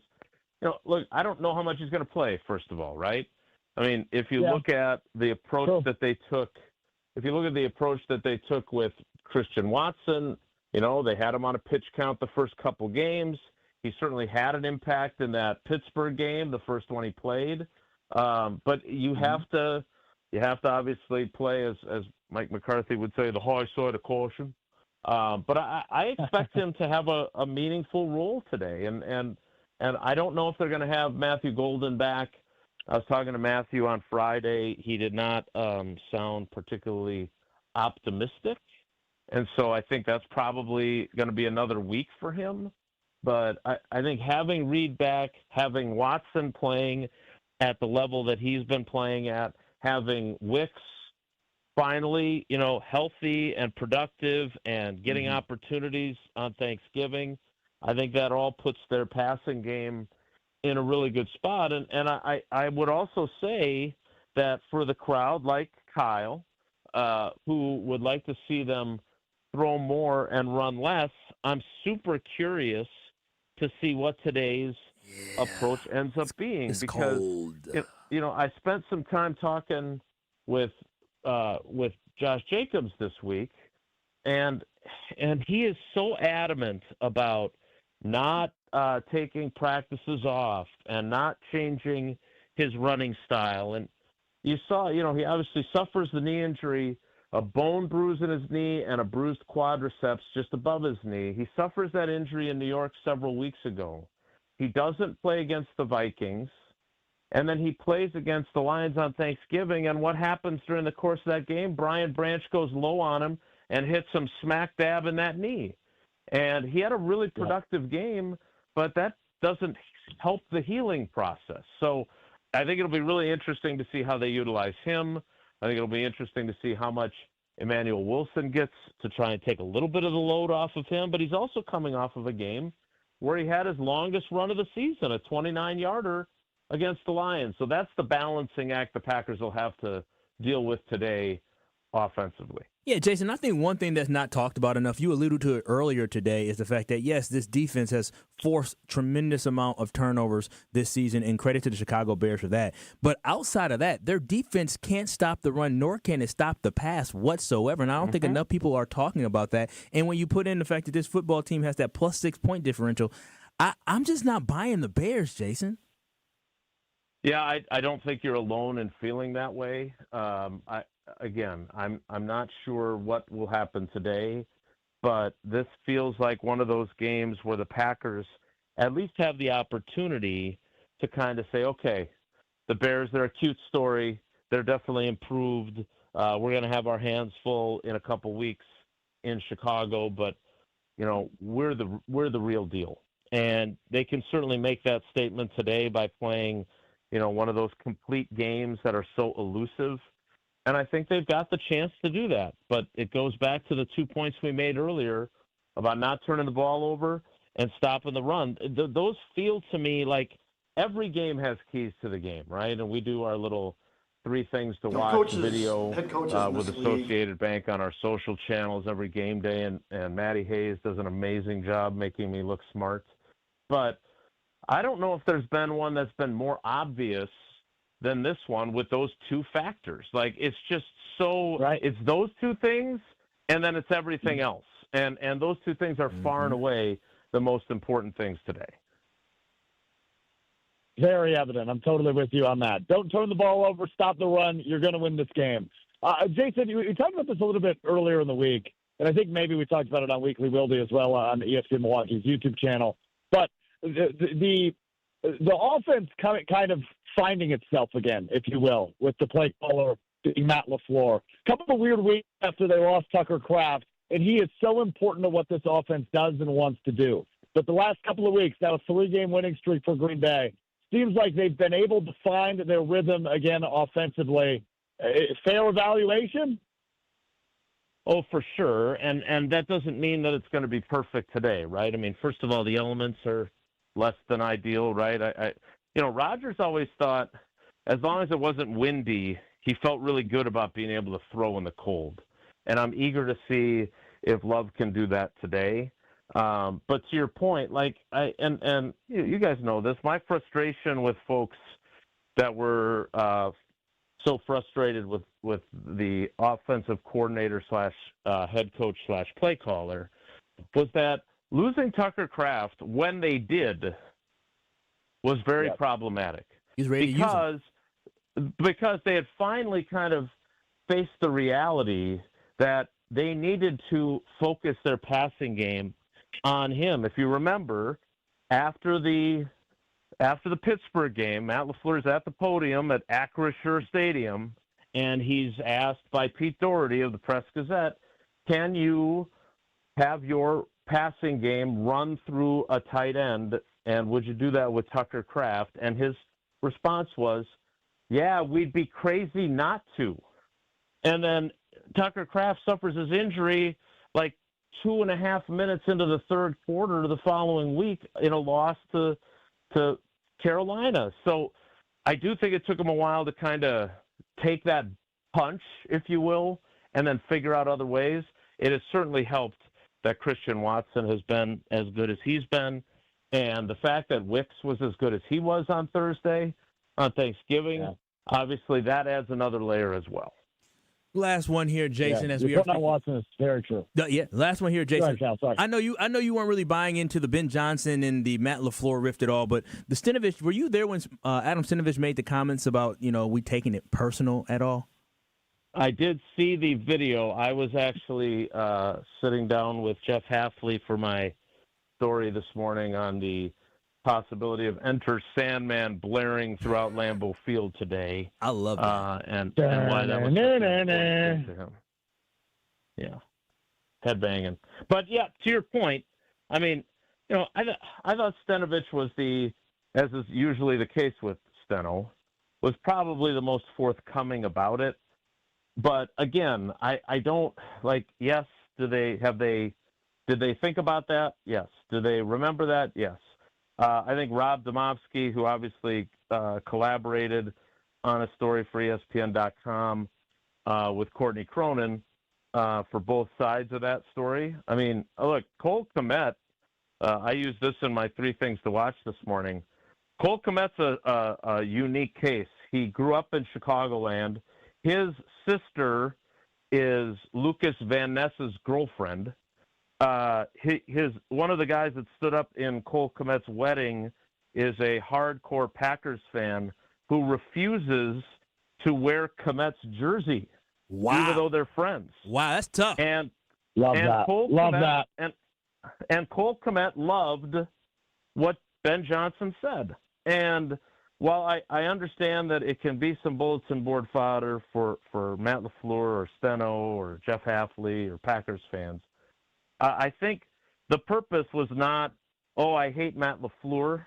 look, I don't know how much he's going to play, first of all, right? I mean, if you look at the approach that they took, with Christian Watson, they had him on a pitch count the first couple games. He certainly had an impact in that Pittsburgh game, the first one he played. But you have to obviously play, as Mike McCarthy would say, the high side of caution. But I expect him to have a meaningful role today. And I don't know if they're going to have Matthew Golden back. I was talking to Matthew on Friday. He did not sound particularly optimistic. And so I think that's probably going to be another week for him. But I think having Reed back, having Watson playing at the level that he's been playing at, having Wicks finally, healthy and productive and getting opportunities on Thanksgiving, I think that all puts their passing game in a really good spot. And I would also say that for the crowd like Kyle, who would like to see them throw more and run less, I'm super curious to see what today's approach ends up being. It's because cold. I spent some time talking with Josh Jacobs this week, and he is so adamant about not taking practices off and not changing his running style. And you saw, he obviously suffers the knee injury, a bone bruise in his knee and a bruised quadriceps just above his knee. He suffers that injury in New York several weeks ago. He doesn't play against the Vikings. And then he plays against the Lions on Thanksgiving. And what happens during the course of that game? Brian Branch goes low on him and hits him smack dab in that knee. And he had a really productive game, but that doesn't help the healing process. So I think it'll be really interesting to see how they utilize him. I think it'll be interesting to see how much Emmanuel Wilson gets to try and take a little bit of the load off of him, but he's also coming off of a game where he had his longest run of the season, a 29-yarder against the Lions. So that's the balancing act the Packers will have to deal with today offensively. Yeah, Jason, I think one thing that's not talked about enough, you alluded to it earlier today, is the fact that, yes, this defense has forced tremendous amount of turnovers this season, and credit to the Chicago Bears for that. But outside of that, their defense can't stop the run, nor can it stop the pass whatsoever. And I don't think enough people are talking about that. And when you put in the fact that this football team has that plus 6 point differential, I'm just not buying the Bears, Jason. Yeah, I don't think you're alone in feeling that way. I'm not sure what will happen today, but this feels like one of those games where the Packers at least have the opportunity to kind of say, okay, the Bears, they're a cute story. They're definitely improved. We're going to have our hands full in a couple weeks in Chicago, but we're the real deal. And they can certainly make that statement today by playing, one of those complete games that are so elusive. And I think they've got the chance to do that. But it goes back to the 2 points we made earlier about not turning the ball over and stopping the run. Those feel to me like every game has keys to the game, right? And we do our little 3 things to watch video with Associated Bank on our social channels every game day. And Matty Hayes does an amazing job making me look smart. But I don't know if there's been one that's been more obvious than this one with those 2 factors. Like, it's just so it's those 2 things, and then it's everything else. And those 2 things are far and away the most important things today. Very evident. I'm totally with you on that. Don't turn the ball over, stop the run. You're going to win this game. Jason, you talked about this a little bit earlier in the week, and I think maybe we talked about it on Weekly Wilde as well on ESPN Milwaukee's YouTube channel. But the offense kind of finding itself again, if you will, with the play caller being Matt LaFleur. A couple of weird weeks after they lost Tucker Kraft, and he is so important to what this offense does and wants to do. But the last couple of weeks, that was 3-game winning streak for Green Bay. Seems like they've been able to find their rhythm again offensively. Fair evaluation? Oh, for sure. And that doesn't mean that it's going to be perfect today, right? I mean, first of all, the elements are less than ideal, right? Rodgers always thought as long as it wasn't windy, he felt really good about being able to throw in the cold. And I'm eager to see if Love can do that today. But to your point, you guys know this, my frustration with folks that were so frustrated with the offensive coordinator / head coach / play caller was that losing Tucker Kraft when they did was very problematic. He's ready to use him. Because they had finally kind of faced the reality that they needed to focus their passing game on him. If you remember, after the Pittsburgh game, Matt LaFleur's at the podium at Acrisure Stadium, and he's asked by Pete Doherty of the Press-Gazette, can you have your passing game run through a tight end, and would you do that with Tucker Kraft? And his response was, yeah, we'd be crazy not to. And then Tucker Kraft suffers his injury like 2.5 minutes into the third quarter the following week in a loss to Carolina. So I do think it took him a while to kind of take that punch, if you will, and then figure out other ways. It has certainly helped that Christian Watson has been as good as he's been. And the fact that Wicks was as good as he was on Thursday, on Thanksgiving, obviously that adds another layer as well. Last one here, Jason. Yeah, as we are on Watson is very true. Last one here, Jason. Sorry. I know you weren't really buying into the Ben Johnson and the Matt LaFleur rift at all, but the Stenavich, were you there when Adam Stenavich made the comments about we taking it personal at all? I did see the video. I was actually sitting down with Jeff Hafley for my story this morning on the possibility of Enter Sandman blaring throughout Lambeau Field today. I love that. And why that was to him. Yeah. Headbanging. But, yeah, to your point, I mean, I thought Stenavich was as is usually the case with Steno, was probably the most forthcoming about it. But again, I don't like. Yes, did they think about that? Yes. Do they remember that? Yes. I think Rob Domofsky, who obviously collaborated on a story for ESPN.com with Courtney Cronin for both sides of that story. I mean, look, Cole Kmet. I used this in my 3 things to watch this morning. Cole Kmet's a unique case. He grew up in Chicagoland. His sister is Lucas Van Ness's girlfriend. One of the guys that stood up in Cole Kmet's wedding is a hardcore Packers fan who refuses to wear Kmet's jersey, even though they're friends. Wow, that's tough. And love that. Love that. And Cole Kmet loved what Ben Johnson said. And while I understand that it can be some bulletin board fodder for Matt LaFleur or Steno or Jeff Hafley or Packers fans, I think the purpose was not, oh, I hate Matt LaFleur.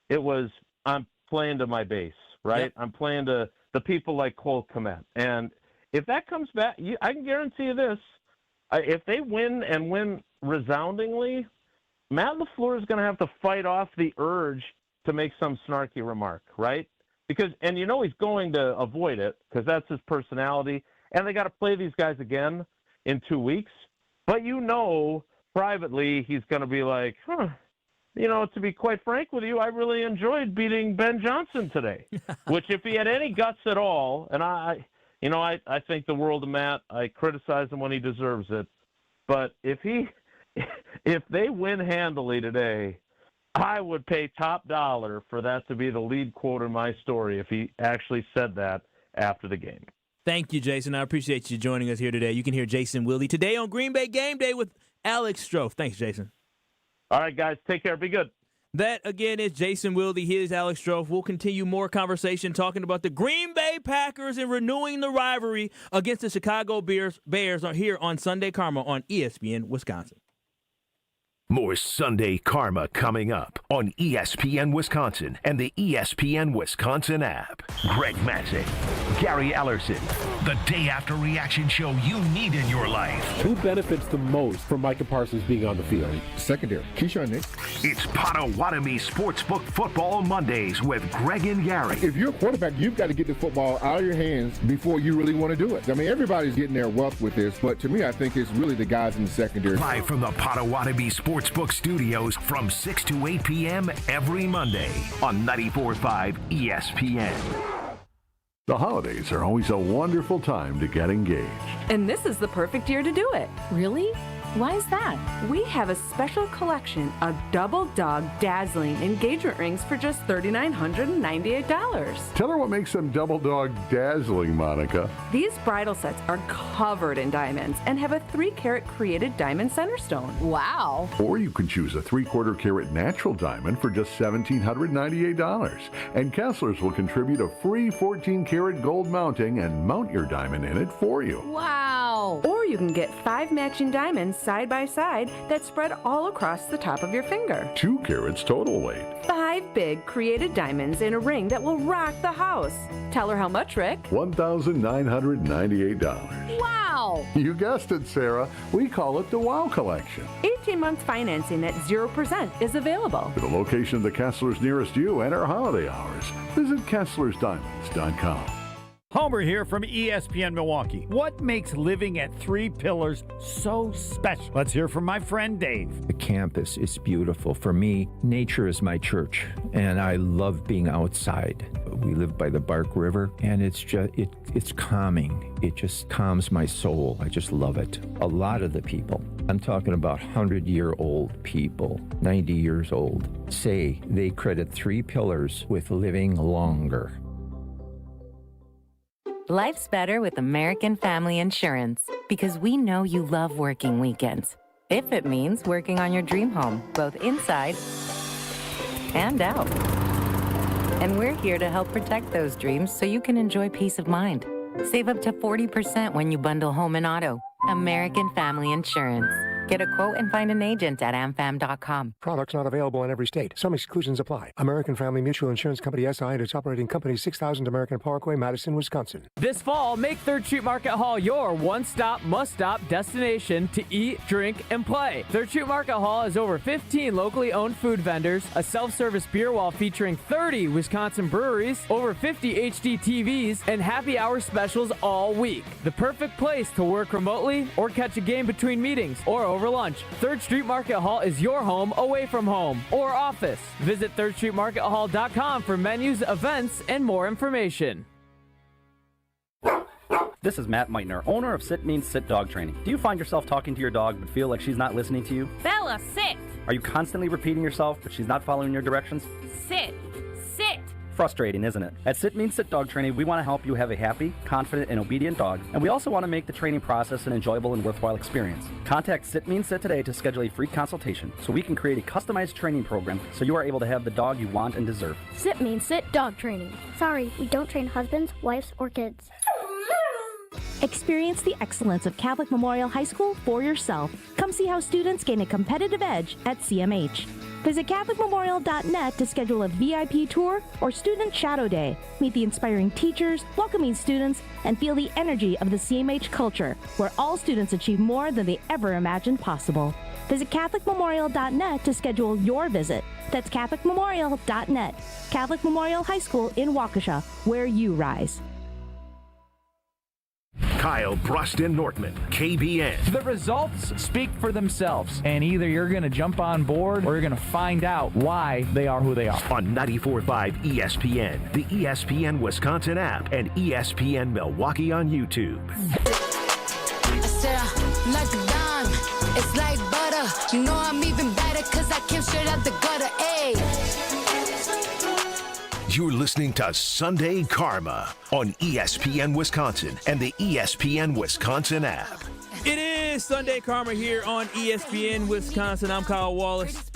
It was, I'm playing to my base, right? Yep. I'm playing to the people like Cole Kmet. And if that comes back, I can guarantee you this. If they win and win resoundingly, Matt LaFleur is going to have to fight off the urge to make some snarky remark, right? Because, and you know he's going to avoid it because that's his personality. And they got to play these guys again in 2 weeks. But you know, privately, he's going to be like, you know, to be quite frank with you, I really enjoyed beating Ben Johnson today. Which if he had any guts at all, and I think the world of Matt, I criticize him when he deserves it. But if they win handily today, I would pay top dollar for that to be the lead quote in my story if he actually said that after the game. Thank you, Jason. I appreciate you joining us here today. You can hear Jason Wilde today on Green Bay Game Day with Alex Strouf. Thanks, Jason. All right, guys. Take care. Be good. That, again, is Jason Wilde. Here's Alex Strouf. We'll continue more conversation talking about the Green Bay Packers and renewing the rivalry against the Chicago Bears here on Sunday Karma on ESPN Wisconsin. More Sunday Karma coming up on ESPN Wisconsin and the ESPN Wisconsin app. Greg Matzek, Gary Ellerson, the day after reaction show you need in your life. Who benefits the most from Micah Parsons being on the field? Secondary. Keyshawn Nix. It's Potawatomi Sportsbook Football Mondays with Greg and Gary. If you're a quarterback, you've got to get the football out of your hands before you really want to do it. I mean, everybody's getting their wealth with this, but to me, I think it's really the guys in the secondary. Live from the Potawatomi Sportsbook Studios from 6 to 8 p.m. every Monday on 94.5 ESPN. The holidays are always a wonderful time to get engaged. And this is the perfect year to do it. Really? Why is that? We have a special collection of Double Dog dazzling engagement rings for just $3,998. Tell her what makes them Double Dog dazzling, Monica. These bridal sets are covered in diamonds and have a 3-carat created diamond center stone. Wow. Or you can choose a 3/4 carat natural diamond for just $1,798. And Kessler's will contribute a free 14-carat gold mounting and mount your diamond in it for you. Wow. Or you can get 5 matching diamonds side by side that spread all across the top of your finger. 2 carats total weight. 5 big created diamonds in a ring that will rock the house. Tell her how much, Rick? $1,998. Wow. You guessed it, Sarah. We call it the Wow Collection. 18-month financing at 0% is available. For the location of the Kessler's nearest you and our holiday hours, visit KesslersDiamonds.com. Homer here from ESPN Milwaukee. What makes living at Three Pillars so special? Let's hear from my friend Dave. The campus is beautiful. For me, nature is my church, and I love being outside. We live by the Bark River, and it's just it's calming. It just calms my soul. I just love it. A lot of the people, I'm talking about 100-year-old people, 90 years old, say they credit Three Pillars with living longer. Life's better with American Family Insurance because we know you love working weekends. If it means working on your dream home, both inside and out. And we're here to help protect those dreams so you can enjoy peace of mind. Save up to 40% when you bundle home and auto. American Family Insurance. Get a quote and find an agent at amfam.com. Products not available in every state. Some exclusions apply. American Family Mutual Insurance Company SI and its operating company 6000 American Parkway, Madison, Wisconsin. This fall, make 3rd Street Market Hall your one-stop, must-stop destination to eat, drink, and play. 3rd Street Market Hall has over 15 locally owned food vendors, a self-service beer wall featuring 30 Wisconsin breweries, over 50 HD TVs, and happy hour specials all week. The perfect place to work remotely or catch a game between meetings or over lunch. 3rd Street Market Hall is your home away from home or office. Visit 3rdstreetmarkethall.com for menus, events, and more information. This is Matt Meitner, owner of Sit Means Sit Dog Training. Do you find yourself talking to your dog but feel like she's not listening to you? Bella, sit! Are you constantly repeating yourself but she's not following your directions? Sit! Sit! Frustrating, isn't it? At Sit Means Sit Dog Training, we want to help you have a happy, confident, and obedient dog, and we also want to make the training process an enjoyable and worthwhile experience. Contact Sit Means Sit today to schedule a free consultation so we can create a customized training program so you are able to have the dog you want and deserve. Sit Means Sit Dog Training. Sorry, we don't train husbands, wives, or kids. Experience the excellence of Catholic Memorial High School for yourself. Come see how students gain a competitive edge at CMH. Visit CatholicMemorial.net to schedule a VIP tour or Student Shadow Day. Meet the inspiring teachers, welcoming students, and feel the energy of the CMH culture, where all students achieve more than they ever imagined possible. Visit CatholicMemorial.net to schedule your visit. That's CatholicMemorial.net. Catholic Memorial High School in Waukesha, where you rise. Kyle Broston Nortman, KBN. The results speak for themselves, and either you're going to jump on board or you're going to find out why they are who they are. On 94.5 ESPN, the ESPN Wisconsin app, and ESPN Milwaukee on YouTube. I said, like a dime, it's like butter. You know I'm even better because I came straight out the gutter, ayy. You're listening to Sunday Karma on ESPN Wisconsin and the ESPN Wisconsin app. It is Sunday Karma here on ESPN Wisconsin. I'm Kyle Wallace.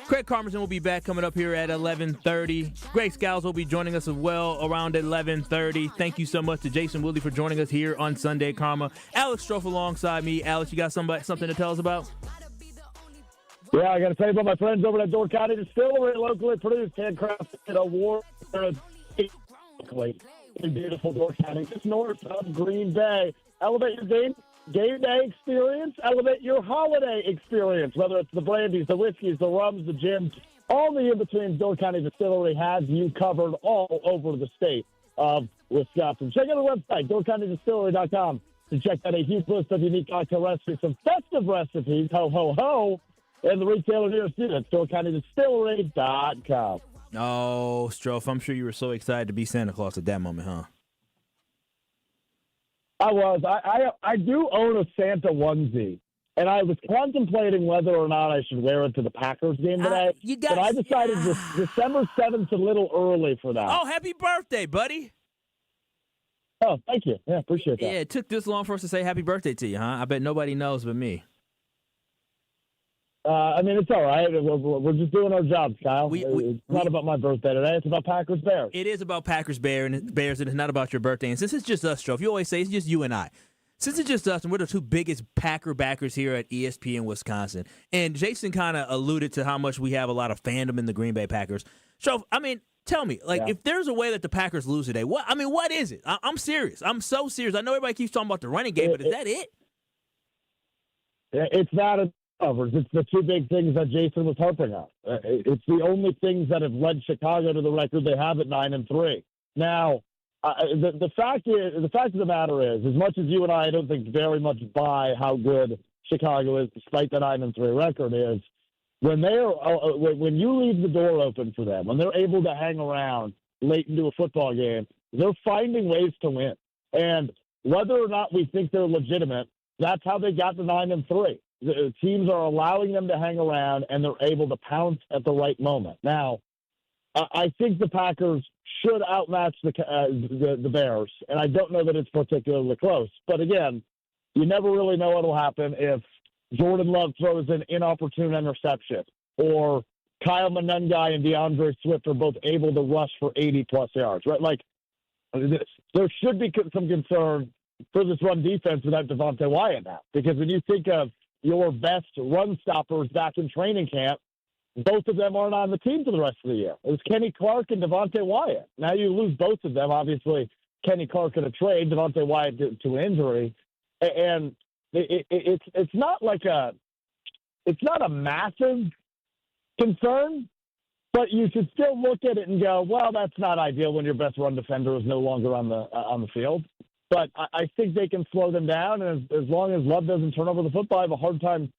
Craig Karmazin will be back coming up here at 11:30. Greg Scalzo will be joining us as well around 11:30. Thank you so much to Jason Wilde for joining us here on Sunday Karma. Alex Strouf alongside me. Alex, you got something to tell us about? Yeah, I got to tell you about my friends over at Door County Distillery, locally produced, handcrafted, award locally in beautiful Door County, just north of Green Bay. Elevate your game day experience. Elevate your holiday experience, whether it's the brandies, the whiskeys, the rums, the gins, all the in-betweens. Door County Distillery has you covered all over the state of Wisconsin. Check out the website, doorcountydistillery.com, to check out a huge list of unique cocktail recipes, some festive recipes, ho, ho, ho, and the retailer nearest you at doorcountydistillery.com. Oh, Strouf, I'm sure you were so excited to be Santa Claus at that moment, huh? I was. I do own a Santa onesie, and I was contemplating whether or not I should wear it to the Packers game today. But I decided December 7th's a little early for that. Oh, happy birthday, buddy. Oh, thank you. Yeah, appreciate that. Yeah, it took this long for us to say happy birthday to you, huh? I bet nobody knows but me. I mean, it's all right. We're just doing our jobs, Kyle. It's not about my birthday today. It's about Packers-Bears. It is about Packers-Bears, and it's not about your birthday. And since it's just us, Strouf, you always say it's just you and I. Since it's just us, and we're the two biggest Packer backers here at ESPN Wisconsin, and Jason kind of alluded to how much we have a lot of fandom in the Green Bay Packers. Strouf, I mean, tell me, if there's a way that the Packers lose today, what is it? I'm serious. I'm so serious. I know everybody keeps talking about the running game, but is that it? It's not a covers. It's the two big things that Jason was harping on. It's the only things that have led Chicago to the record they have at 9-3. Now, the fact of the matter is, as much as you and I don't think very much buy how good Chicago is, despite the 9-3 record, is when you leave the door open for them, when they're able to hang around late into a football game, they're finding ways to win. And whether or not we think they're legitimate, that's how they got to 9-3. The teams are allowing them to hang around, and they're able to pounce at the right moment. Now, I think the Packers should outmatch the Bears, and I don't know that it's particularly close. But again, you never really know what will happen if Jordan Love throws an inopportune interception, or Kyle Monengai and DeAndre Swift are both able to rush for 80-plus yards, right? Like, there should be some concern for this run defense without Devontae Wyatt now, because when you think of your best run stoppers back in training camp. Both of them aren't on the team for the rest of the year. It was Kenny Clark and Devontae Wyatt. Now you lose both of them. Obviously, Kenny Clark in a trade, Devontae Wyatt to an injury. And it's not it's not a massive concern, but you should still look at it and go, well, that's not ideal when your best run defender is no longer on the field. But I think they can slow them down, and as long as Love doesn't turn over the football, I have a hard time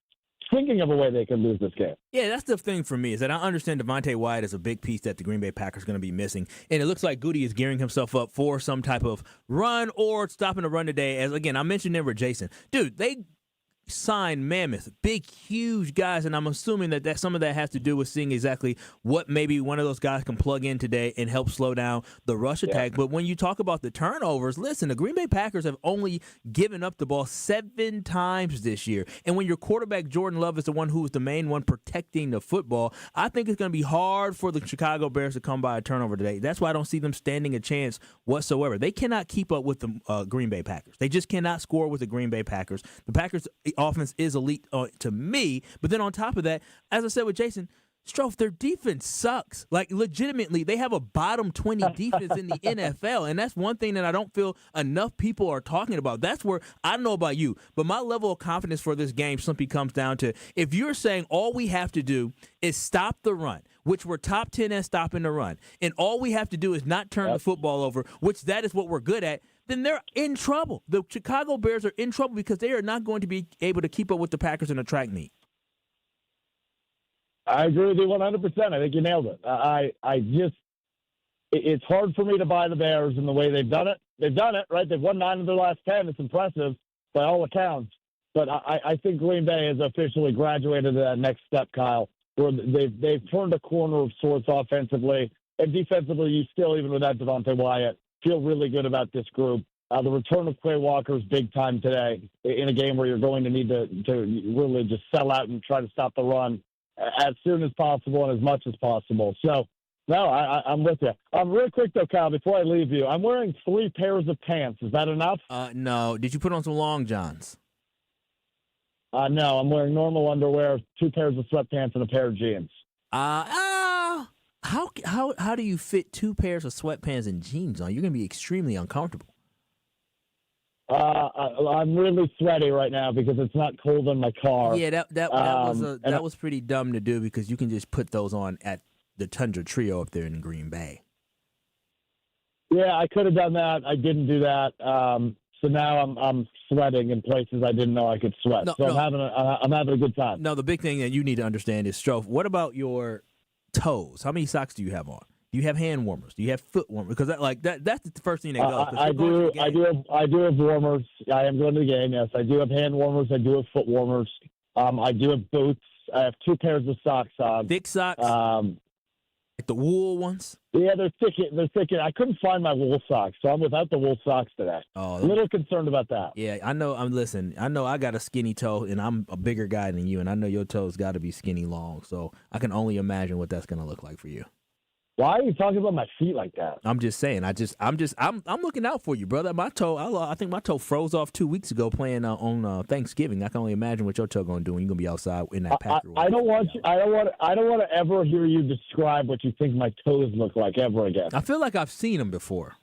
thinking of a way they can lose this game. Yeah, that's the thing for me is that I understand Devontae Wyatt is a big piece that the Green Bay Packers are going to be missing. And it looks like Goody is gearing himself up for some type of run or stopping a run today. As, again, I mentioned it with Jason. Dude, they signed mammoth, big, huge guys, and I'm assuming that some of that has to do with seeing exactly what maybe one of those guys can plug in today and help slow down the rush attack. But when you talk about the turnovers, listen, the Green Bay Packers have only given up the ball 7 times this year. And when your quarterback, Jordan Love, is the one who is the main one protecting the football, I think it's going to be hard for the Chicago Bears to come by a turnover today. That's why I don't see them standing a chance whatsoever. They cannot keep up with the Green Bay Packers. They just cannot score with the Green Bay Packers. The Packers' offense is elite to me, but then on top of that, as I said with Jason, Strouf, their defense sucks. Like, legitimately, they have a bottom 20 defense in the NFL, and that's one thing that I don't feel enough people are talking about. That's where, I don't know about you, but my level of confidence for this game simply comes down to, if you're saying all we have to do is stop the run, which we're top 10 at stopping the run, and all we have to do is not turn the football over, which that is what we're good at, then they're in trouble. The Chicago Bears are in trouble because they are not going to be able to keep up with the Packers in a track meet. I agree with you 100%. I think you nailed it. It's hard for me to buy the Bears in the way they've done it. They've done it, right? They've won 9 of their last 10. It's impressive by all accounts. But I think Green Bay has officially graduated to that next step, Kyle, where they've turned a corner of sorts offensively. And defensively, you still, even without Devontae Wyatt, feel really good about this group. The return of Quay Walker is big time today in a game where you're going to need to really just sell out and try to stop the run as soon as possible and as much as possible. So, no, I'm with you. Real quick, though, Kyle, before I leave you, I'm wearing 3 pairs of pants. Is that enough? No. Did you put on some long johns? No, I'm wearing normal underwear, 2 pairs of sweatpants, and a pair of jeans. How do you fit 2 pairs of sweatpants and jeans on? You're going to be extremely uncomfortable. I'm really sweaty right now because it's not cold in my car. Yeah, that was pretty dumb to do because you can just put those on at the Tundra Trio up there in Green Bay. Yeah, I could have done that. I didn't do that. So now I'm sweating in places I didn't know I could sweat. I'm having a good time. No, the big thing that you need to understand is, Strouf, what about your toes? How many socks do you have on? Do you have hand warmers? Do you have foot warmers? Because that's the first thing that goes. I do have warmers. I am going to the game, yes. I do have hand warmers. I do have foot warmers. I do have boots. I have 2 pairs of socks on. Thick socks? Like the wool ones? Yeah, they're thick. I couldn't find my wool socks, so I'm without the wool socks today. Oh, a little concerned about that. Yeah, I know. I know I got a skinny toe, and I'm a bigger guy than you, and I know your toes got to be skinny long, so I can only imagine what that's going to look like for you. Why are you talking about my feet like that? I'm just saying. I'm looking out for you, brother. My toe. I think my toe froze off 2 weeks ago playing on Thanksgiving. I can only imagine what your toe going to do when you're going to be outside in that Packer. I don't want to ever hear you describe what you think my toes look like ever again. I feel like I've seen them before.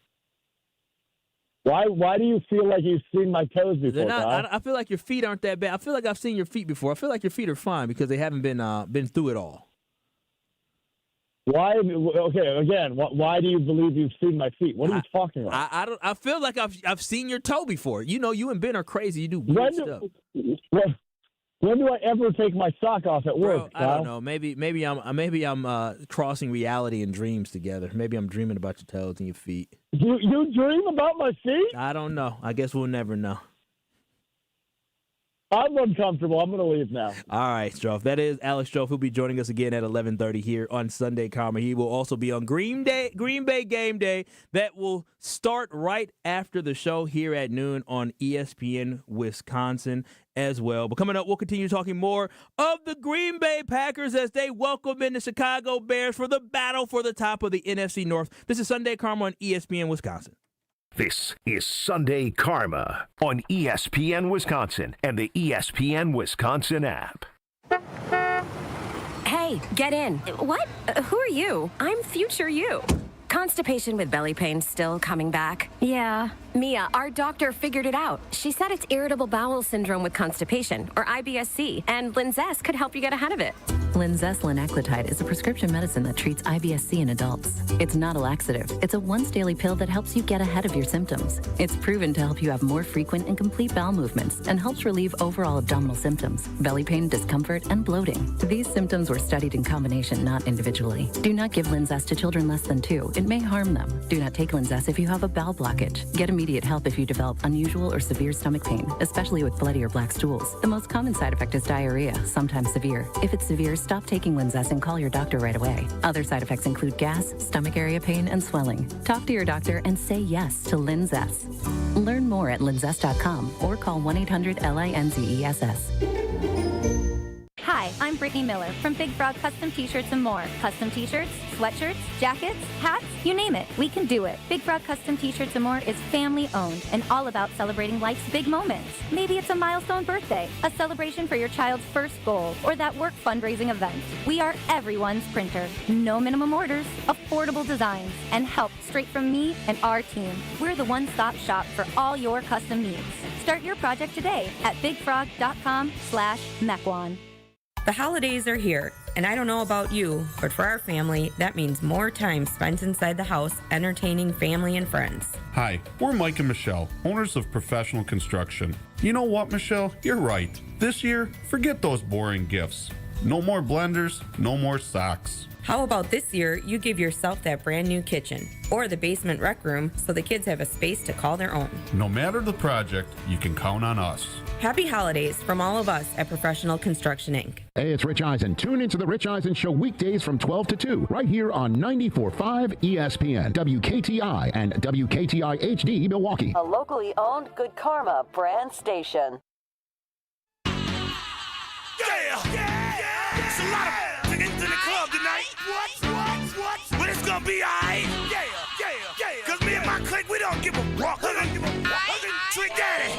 Why do you feel like you've seen my toes before? I feel like your feet aren't that bad. I feel like I've seen your feet before. I feel like your feet are fine because they haven't been through it all. Why? Okay, again, why do you believe you've seen my feet? What are you talking about? I feel like I've seen your toe before. You know, you and Ben are crazy. You do weird stuff. When do I ever take my sock off at work? I don't know. Maybe I'm crossing reality and dreams together. Maybe I'm dreaming about your toes and your feet. You dream about my feet? I don't know. I guess we'll never know. I'm uncomfortable. I'm going to leave now. All right, Strouf. That is Alex Strouf, who'll be joining us again at 11:30 here on Sunday Karma. He will also be on Green Bay Game Day. That will start right after the show here at noon on ESPN Wisconsin as well. But coming up, we'll continue talking more of the Green Bay Packers as they welcome in the Chicago Bears for the battle for the top of the NFC North. This is Sunday Karma on ESPN Wisconsin. This is Sunday Karma on ESPN Wisconsin and the ESPN Wisconsin app. Hey, get in. What? Who are you? I'm future you. Constipation with belly pain still coming back? Yeah. Mia, our doctor figured it out. She said it's irritable bowel syndrome with constipation, or IBS-C, and Linzess could help you get ahead of it. Linzess linaclotide is a prescription medicine that treats IBS-C in adults. It's not a laxative. It's a once-daily pill that helps you get ahead of your symptoms. It's proven to help you have more frequent and complete bowel movements and helps relieve overall abdominal symptoms, belly pain, discomfort, and bloating. These symptoms were studied in combination, not individually. Do not give Linzess to children less than 2. It may harm them. Do not take Linzess if you have a bowel blockage. Get immediate help if you develop unusual or severe stomach pain, especially with bloody or black stools. The most common side effect is diarrhea, sometimes severe. If it's severe, stop taking Linzess and call your doctor right away. Other side effects include gas, stomach area pain, and swelling. Talk to your doctor and say yes to Linzess. Learn more at linzess.com or call 1-800-LINZESS. Hi, I'm Brittany Miller from Big Frog Custom T-Shirts and more. Custom T-shirts, sweatshirts, jackets, hats, you name it, we can do it. Big Frog Custom T-Shirts and more is family owned and all about celebrating life's big moments. Maybe it's a milestone birthday, a celebration for your child's first goal, or that work fundraising event. We are everyone's printer. No minimum orders, affordable designs, and help straight from me and our team. We're the one-stop shop for all your custom needs. Start your project today at bigfrog.com/Mequon. The holidays are here, and I don't know about you, but for our family, that means more time spent inside the house entertaining family and friends. Hi, we're Mike and Michelle, owners of Professional Construction. You know what, Michelle? You're right. This year, forget those boring gifts. No more blenders, no more socks. How about this year, you give yourself that brand new kitchen or the basement rec room so the kids have a space to call their own. No matter the project, you can count on us. Happy holidays from all of us at Professional Construction, Inc. Hey, it's Rich Eisen. Tune into the Rich Eisen Show weekdays from 12 to 2, right here on 94.5 ESPN, WKTI, and WKTI HD Milwaukee. A locally owned Good Karma brand station. It's a lot of tickets in the club tonight. What? But it's gonna be alright. Yeah. Cause me and my clique, we don't give a rock. Trick Daddy.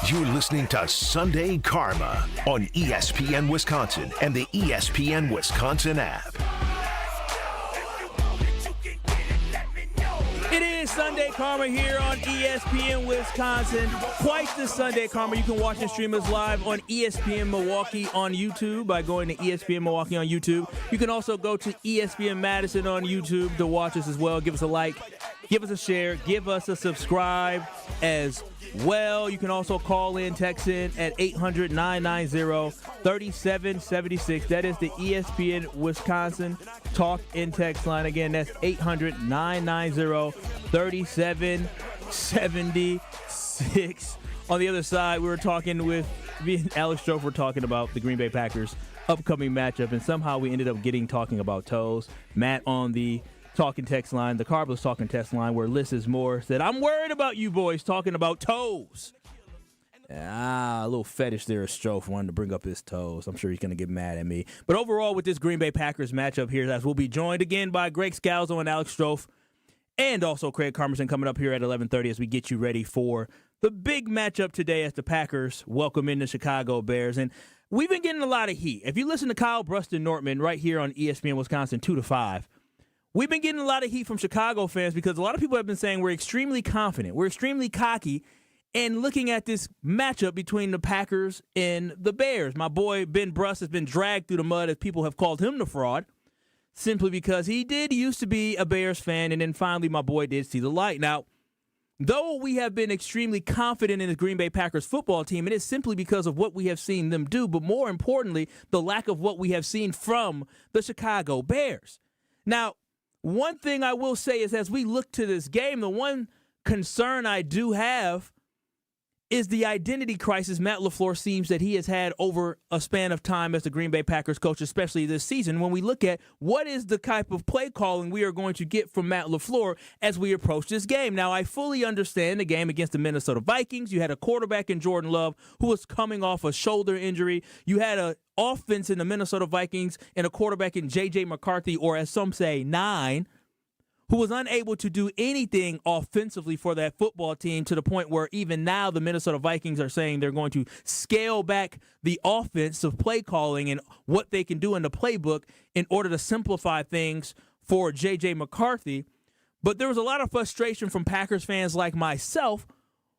You're listening to Sunday Karma on ESPN Wisconsin and the ESPN Wisconsin app. It is Sunday Karma here on ESPN Wisconsin. Quite the Sunday Karma. You can watch and stream us live on ESPN Milwaukee on YouTube by going to ESPN Milwaukee on YouTube. You can also go to ESPN Madison on YouTube to watch us as well. Give us a like, give us a share, give us a subscribe as well. You can also call in, text in at 800-990-3776. That is the ESPN Wisconsin talk and text line. Again, that's 800-990-3776. On the other side, we were talking with me and Alex Strouf. We're talking about the Green Bay Packers upcoming matchup, and somehow we ended up talking about toes. Matt on the talking text line, the Carbless talking text line, where Liz is more said, I'm worried about you boys talking about toes. A little fetish there. Strouf wanted to bring up his toes. I'm sure he's going to get mad at me. But overall, with this Green Bay Packers matchup here, as we'll be joined again by Greg Scalzo and Alex Strouf, and also Craig Karmazin coming up here at 11:30 as we get you ready for the big matchup today as the Packers welcome in the Chicago Bears. And we've been getting a lot of heat. If you listen to Kyle Bruston Nortman right here on ESPN Wisconsin 2 to 5, we've been getting a lot of heat from Chicago fans because a lot of people have been saying we're extremely confident, we're extremely cocky, and looking at this matchup between the Packers and the Bears. My boy Ben Bruss has been dragged through the mud as people have called him the fraud, simply because he did used to be a Bears fan, and then finally my boy did see the light. Now, though we have been extremely confident in the Green Bay Packers football team, it is simply because of what we have seen them do, but more importantly, the lack of what we have seen from the Chicago Bears. Now, one thing I will say is as we look to this game, the one concern I do have is the identity crisis Matt LaFleur seems that he has had over a span of time as the Green Bay Packers coach, especially this season, when we look at what is the type of play calling we are going to get from Matt LaFleur as we approach this game. Now, I fully understand the game against the Minnesota Vikings. You had a quarterback in Jordan Love who was coming off a shoulder injury. You had an offense in the Minnesota Vikings and a quarterback in J.J. McCarthy, or as some say, 9, who was unable to do anything offensively for that football team, to the point where even now the Minnesota Vikings are saying they're going to scale back the offensive play calling and what they can do in the playbook in order to simplify things for J.J. McCarthy. But there was a lot of frustration from Packers fans like myself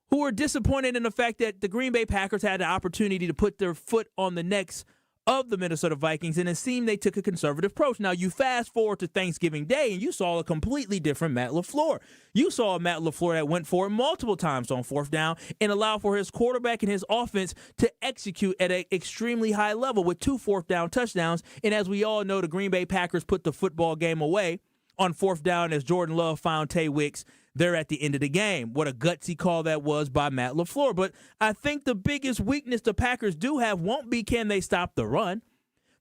who were disappointed in the fact that the Green Bay Packers had the opportunity to put their foot on the necks of the Minnesota Vikings, and it seemed they took a conservative approach. Now, you fast forward to Thanksgiving Day, and you saw a completely different Matt LaFleur. You saw a Matt LaFleur that went for it multiple times on fourth down and allowed for his quarterback and his offense to execute at an extremely high level with 2 fourth-down touchdowns. And as we all know, the Green Bay Packers put the football game away on fourth down as Jordan Love found Tay Wicks there at the end of the game. What a gutsy call that was by Matt LaFleur. But I think the biggest weakness the Packers do have won't be can they stop the run.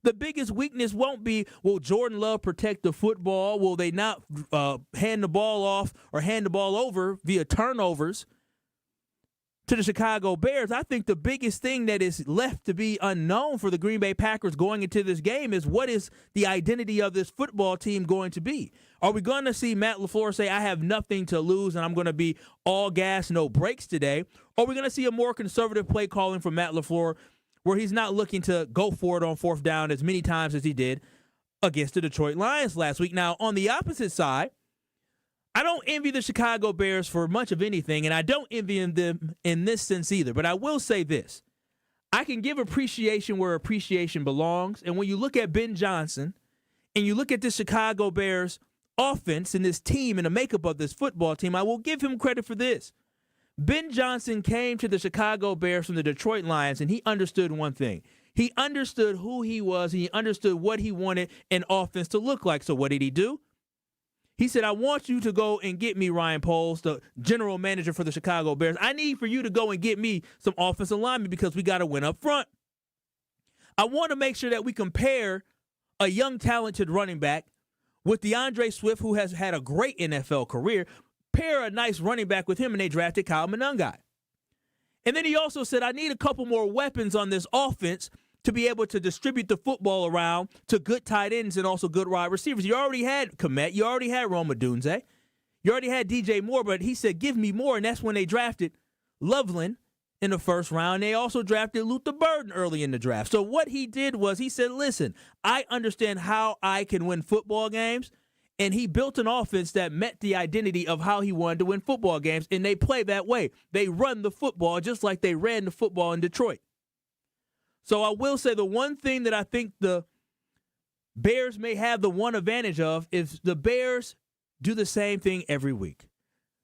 The biggest weakness won't be, will Jordan Love protect the football? Will they not hand the ball off or hand the ball over via turnovers to the Chicago Bears? I think the biggest thing that is left to be unknown for the Green Bay Packers going into this game is, what is the identity of this football team going to be? Are we going to see Matt LaFleur say, I have nothing to lose and I'm going to be all gas, no brakes today? Or are we going to see a more conservative play calling from Matt LaFleur where he's not looking to go for it on fourth down as many times as he did against the Detroit Lions last week? Now, on the opposite side, I don't envy the Chicago Bears for much of anything, and I don't envy them in this sense either. But I will say this. I can give appreciation where appreciation belongs. And when you look at Ben Johnson and you look at the Chicago Bears offense and this team and the makeup of this football team, I will give him credit for this. Ben Johnson came to the Chicago Bears from the Detroit Lions, and he understood one thing. He understood who he was, and he understood what he wanted an offense to look like. So what did he do? He said, I want you to go and get me Ryan Poles, the general manager for the Chicago Bears. I need for you to go and get me some offensive linemen because we got to win up front. I want to make sure that we compare a young, talented running back with DeAndre Swift, who has had a great NFL career, pair a nice running back with him, and they drafted Kyle Wallace. And then he also said, I need a couple more weapons on this offense to be able to distribute the football around to good tight ends and also good wide receivers. You already had Komet. You already had Rome Odunze. You already had DJ Moore, but he said, give me more, and that's when they drafted Loveland in the first round. They also drafted Luther Burden early in the draft. So what he did was he said, listen, I understand how I can win football games, and he built an offense that met the identity of how he wanted to win football games, and they play that way. They run the football just like they ran the football in Detroit. So I will say the one thing that I think the Bears may have the one advantage of is the Bears do the same thing every week.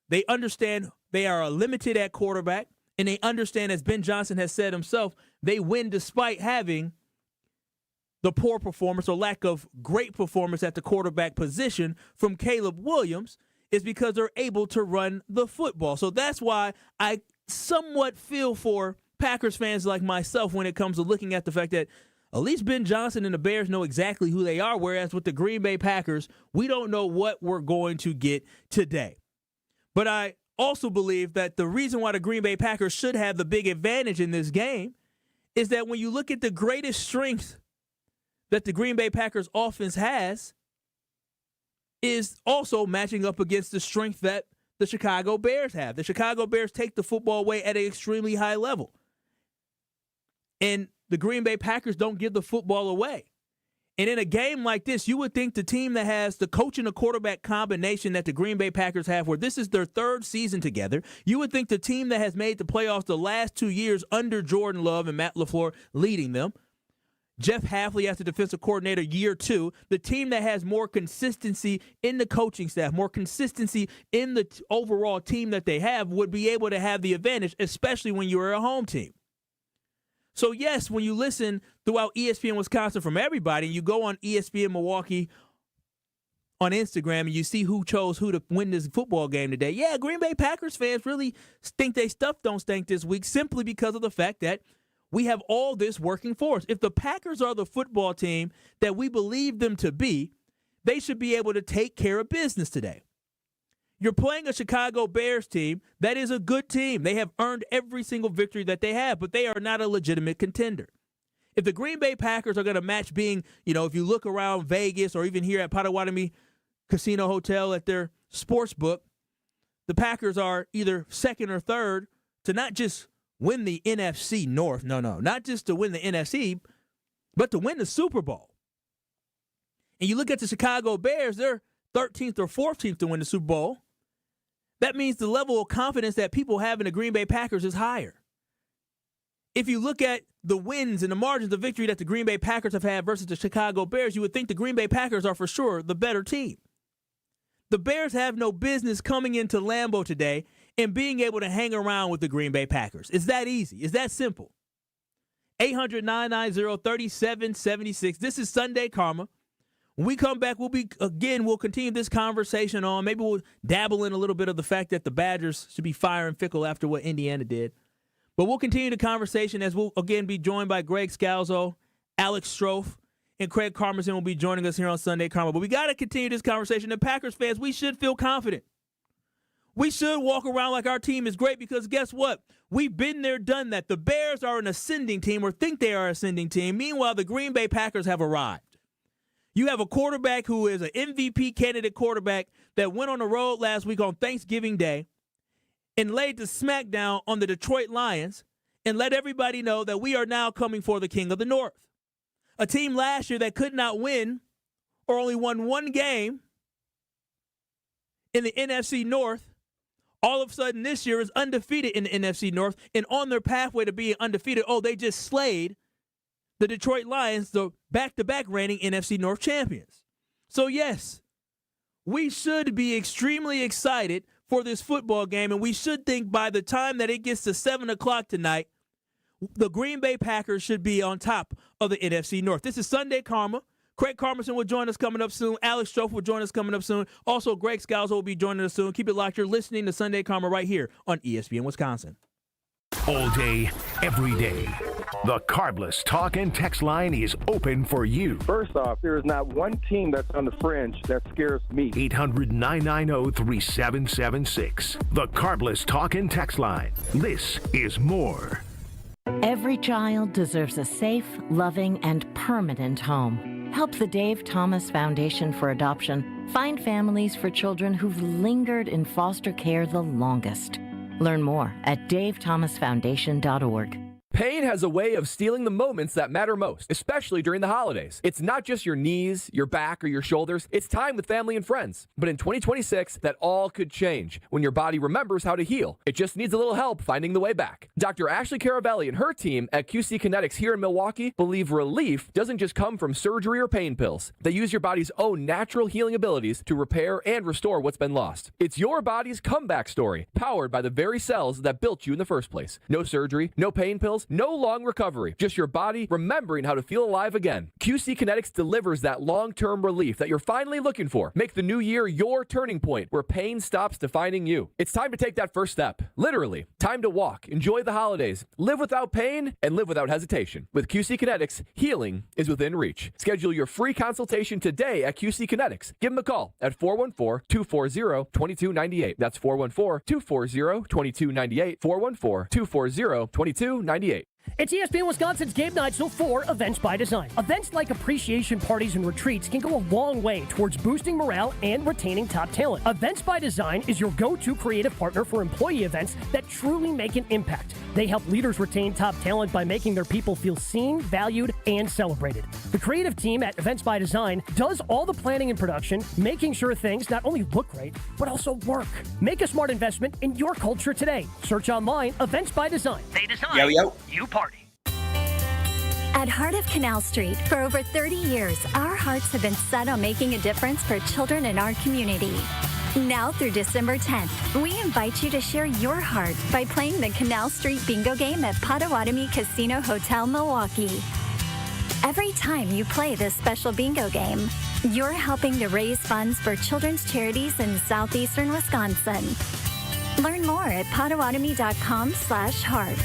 They understand they are limited at quarterback, and they understand, as Ben Johnson has said himself, they win despite having the poor performance or lack of great performance at the quarterback position from Caleb Williams, is because they're able to run the football. So that's why I somewhat feel for Packers fans like myself when it comes to looking at the fact that at least Ben Johnson and the Bears know exactly who they are, whereas with the Green Bay Packers, we don't know what we're going to get today. But I also believe that the reason why the Green Bay Packers should have the big advantage in this game is that when you look at the greatest strength that the Green Bay Packers offense has, is also matching up against the strength that the Chicago Bears have. The Chicago Bears take the football away at an extremely high level. And the Green Bay Packers don't give the football away. And in a game like this, you would think the team that has the coach and the quarterback combination that the Green Bay Packers have, where this is their third season together, you would think the team that has made the playoffs the last 2 years under Jordan Love and Matt LaFleur leading them, Jeff Hafley as the defensive coordinator year 2, the team that has more consistency in the coaching staff, more consistency in the overall team that they have, would be able to have the advantage, especially when you're a home team. So, yes, when you listen throughout ESPN Wisconsin from everybody, and you go on ESPN Milwaukee on Instagram and you see who chose who to win this football game today, yeah, Green Bay Packers fans really think they stuff don't stink this week simply because of the fact that we have all this working for us. If the Packers are the football team that we believe them to be, they should be able to take care of business today. You're playing a Chicago Bears team that is a good team. They have earned every single victory that they have, but they are not a legitimate contender. If the Green Bay Packers are going to match being, if you look around Vegas or even here at Potawatomi casino hotel at their sports book, the Packers are either second or third to not just win the NFC North. No, not just to win the NFC, but to win the Super Bowl. And you look at the Chicago Bears, they're 13th or 14th to win the Super Bowl. That means the level of confidence that people have in the Green Bay Packers is higher. If you look at the wins and the margins of victory that the Green Bay Packers have had versus the Chicago Bears, you would think the Green Bay Packers are for sure the better team. The Bears have no business coming into Lambeau today and being able to hang around with the Green Bay Packers. It's that easy. It's that simple. 800-990-3776. This is Sunday Karma. When we come back, we'll continue this conversation on. Maybe we'll dabble in a little bit of the fact that the Badgers should be fire and fickle after what Indiana did. But we'll continue the conversation as we'll, again, be joined by Greg Scalzo, Alex Strouf, and Craig Karmazin will be joining us here on Sunday Karma. But we got to continue this conversation. And Packers fans, we should feel confident. We should walk around like our team is great because guess what? We've been there, done that. The Bears are an ascending team or think they are an ascending team. Meanwhile, the Green Bay Packers have arrived. You have a quarterback who is an MVP candidate quarterback that went on the road last week on Thanksgiving Day and laid the smackdown on the Detroit Lions and let everybody know that we are now coming for the King of the North. A team last year that could not win or only won one game in the NFC North, all of a sudden this year is undefeated in the NFC North and on their pathway to being undefeated. Oh, they just slayed the Detroit Lions, the back-to-back reigning NFC North champions. So, yes, we should be extremely excited for this football game, and we should think by the time that it gets to 7 o'clock tonight, the Green Bay Packers should be on top of the NFC North. This is Sunday Karma. Craig Karmazin will join us coming up soon. Alex Strouf will join us coming up soon. Also, Greg Scalzo will be joining us soon. Keep it locked. You're listening to Sunday Karma right here on ESPN Wisconsin. All day, every day. The Carbless talk and text line is open for you. First off, there is not one team that's on the fringe that scares me. 800-990-3776. The Carbless talk and text line. This is more. Every child deserves a safe, loving, and permanent home. Help the Dave Thomas Foundation for Adoption find families for children who've lingered in foster care the longest. Learn more at davethomasfoundation.org. Pain has a way of stealing the moments that matter most, especially during the holidays. It's not just your knees, your back, or your shoulders. It's time with family and friends. But in 2026, that all could change when your body remembers how to heal. It just needs a little help finding the way back. Dr. Ashley Caravelli and her team at QC Kinetics here in Milwaukee believe relief doesn't just come from surgery or pain pills. They use your body's own natural healing abilities to repair and restore what's been lost. It's your body's comeback story, powered by the very cells that built you in the first place. No surgery, no pain pills, no long recovery, just your body remembering how to feel alive again. QC Kinetics delivers that long-term relief that you're finally looking for. Make the new year your turning point where pain stops defining you. It's time to take that first step. Literally, time to walk, enjoy the holidays, live without pain, and live without hesitation. With QC Kinetics, healing is within reach. Schedule your free consultation today at QC Kinetics. Give them a call at 414-240-2298. That's 414-240-2298. 414-240-2298. It's ESPN Wisconsin's Game Night, so for Events by Design. Events like appreciation parties and retreats can go a long way towards boosting morale and retaining top talent. Events by Design is your go-to creative partner for employee events that truly make an impact. They help leaders retain top talent by making their people feel seen, valued, and celebrated. The creative team at Events by Design does all the planning and production, making sure things not only look great, but also work. Make a smart investment in your culture today. Search online, Events by Design. They design, you party. At Heart of Canal Street, for over 30 years, our hearts have been set on making a difference for children in our community. Now through December 10th, we invite you to share your heart by playing the Canal Street Bingo game at Potawatomi Casino Hotel, Milwaukee. Every time you play this special bingo game, you're helping to raise funds for children's charities in southeastern Wisconsin. Learn more at potawatomi.com/heart.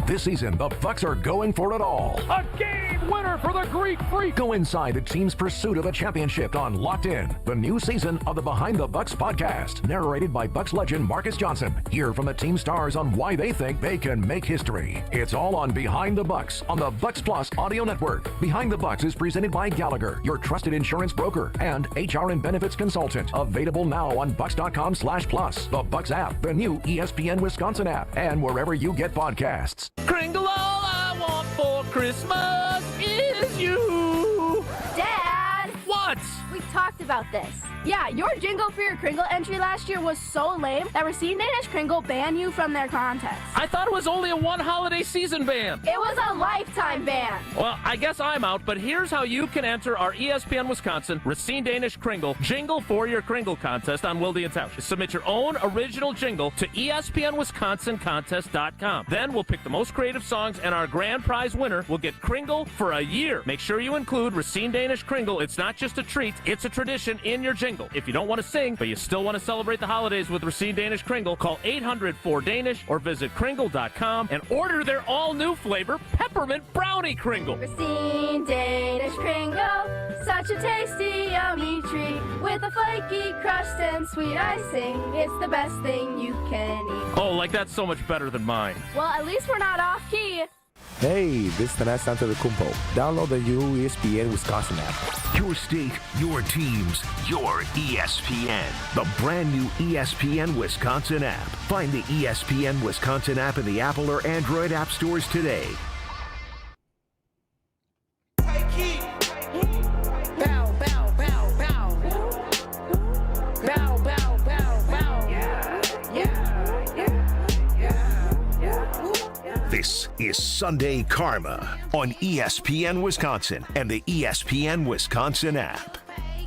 This season, the Bucks are going for it all. A game winner for the Greek Freak. Go inside the team's pursuit of a championship on Locked In, the new season of the Behind the Bucks podcast, narrated by Bucks legend Marcus Johnson. Hear from the team stars on why they think they can make history. It's all on Behind the Bucks on the Bucks Plus audio network. Behind the Bucks is presented by Gallagher, your trusted insurance broker and HR and benefits consultant. Available now on bucks.com/plus, the Bucks app, the new ESPN Wisconsin app, and wherever you get podcasts. Kringle, all I want for Christmas is you. Dad! What? We talked about this. Yeah, your jingle for your Kringle entry last year was so lame that Racine Danish Kringle banned you from their contest. I thought it was only a one holiday season ban. It was a lifetime ban. Well, I guess I'm out, but here's how you can enter our ESPN Wisconsin Racine Danish Kringle Jingle for Your Kringle contest on Wilde and Tausch. Submit your own original jingle to ESPNWisconsinContest.com. Then we'll pick the most creative songs, and our grand prize winner will get Kringle for a year. Make sure you include Racine Danish Kringle. It's not just a treat, it's a tradition in your jingle. If you don't want to sing, but you still want to celebrate the holidays with Racine Danish Kringle, call 800-4DANISH or visit Kringle.com and order their all-new flavor, Peppermint Brownie Kringle. Racine Danish Kringle, such a tasty, yummy treat with a flaky crust and sweet icing. It's the best thing you can eat. Oh, like that's so much better than mine. Well, at least we're not off key. Hey, this is Tanas Antetokounmpo. Download the new ESPN Wisconsin app. Your state, your teams, your ESPN. The brand new ESPN Wisconsin app. Find the ESPN Wisconsin app in the Apple or Android app stores today. This is Sunday Karma on ESPN Wisconsin and the ESPN Wisconsin app.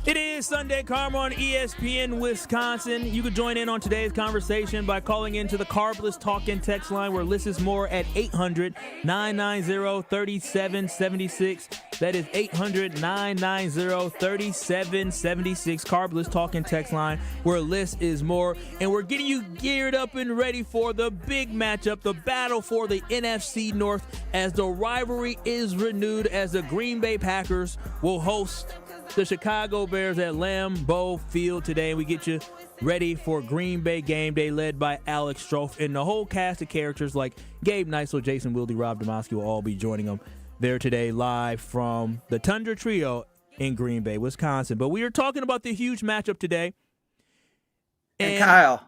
It is Sunday Karma on ESPN Wisconsin. You can join in on today's conversation by calling into the Carbless Talk and Text line, where Liz is more at 800-990-3776. That is 800-990-3776. Carbless Talk and Text line, where Liz is more. And we're getting you geared up and ready for the big matchup, the battle for the NFC North, as the rivalry is renewed, as the Green Bay Packers will host the Chicago Bears at Lambeau Field today. We get you ready for Green Bay game day, led by Alex Strouf, and the whole cast of characters like Gabe Neisel, Jason Wilde, Rob Demoski will all be joining them there today, live from the Tundra Trio in Green Bay, Wisconsin. But we are talking about the huge matchup today. And Kyle,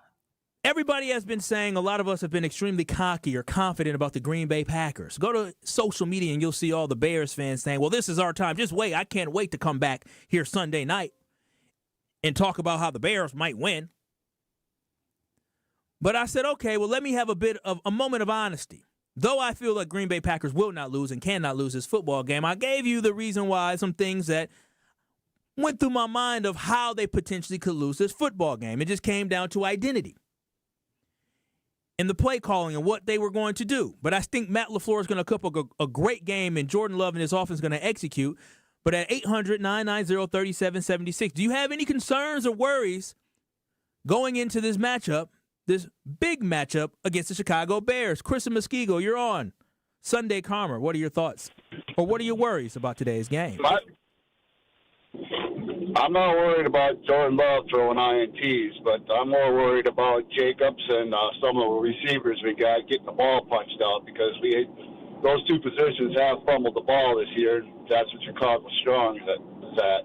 everybody has been saying, a lot of us have been extremely cocky or confident about the Green Bay Packers. Go to social media and you'll see all the Bears fans saying, well, this is our time. Just wait. I can't wait to come back here Sunday night and talk about how the Bears might win. But I said, okay, well, let me have a moment of honesty. Though I feel like Green Bay Packers will not lose and cannot lose this football game, I gave you the reason why, some things that went through my mind of how they potentially could lose this football game. It just came down to identity and the play calling and what they were going to do. But I think Matt LaFleur is going to cook a great game, and Jordan Love and his offense is going to execute. But at 800-990-3776, do you have any concerns or worries going into this matchup, this big matchup against the Chicago Bears? Chris and Muskego, you're on Sunday Karma. What are your thoughts? Or what are your worries about today's game? I'm not worried about Jordan Love throwing INTs, but I'm more worried about Jacobs and some of the receivers we got getting the ball punched out, because those two positions have fumbled the ball this year. That's what Chicago's strong is at.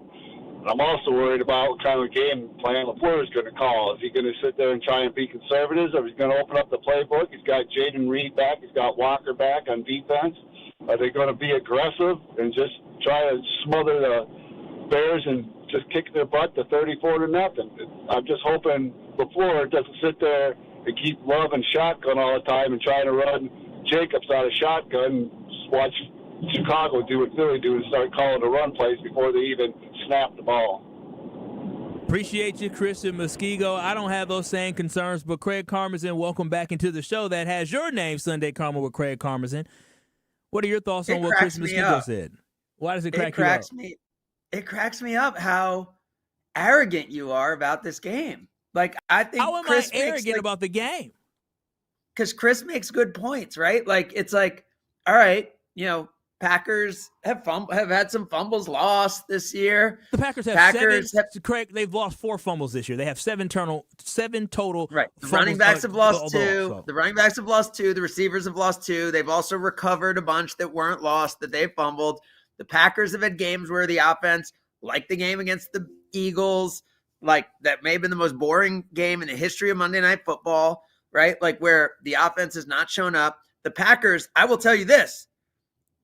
And I'm also worried about what kind of game plan LaFleur is going to call. Is he going to sit there and try and be conservative, or is he going to open up the playbook? He's got Jaden Reed back. He's got Walker back on defense. Are they going to be aggressive and just try to smother the Bears and just kick their butt to 34-0? I'm just hoping LaFleur doesn't sit there and keep Love and shotgun all the time and trying to run Jacobs out of shotgun and watch Chicago do what Philly do and start calling the run plays before they even snap the ball. Appreciate you, Chris and Muskego. I don't have those same concerns, but Craig Karmazin, welcome back into the show that has your name, Sunday Karma with Craig Karmazin. What are your thoughts on what Chris Muskego said? Why does it crack you up? It cracks me up how arrogant you are about this game. Like, I think how am Chris I arrogant about the game? Because Chris makes good points, right? Like, it's like, all right, Packers have had some fumbles lost this year. The Packers have Craig, they've lost 4 fumbles this year. They have 7 total. Right. The running backs have lost 2. The running backs have lost 2. The receivers have lost 2. They've also recovered a bunch that weren't lost that they fumbled. The Packers have had games where the offense, like the game against the Eagles, like that may have been the most boring game in the history of Monday Night Football, right? Like where the offense has not shown up. The Packers, I will tell you this.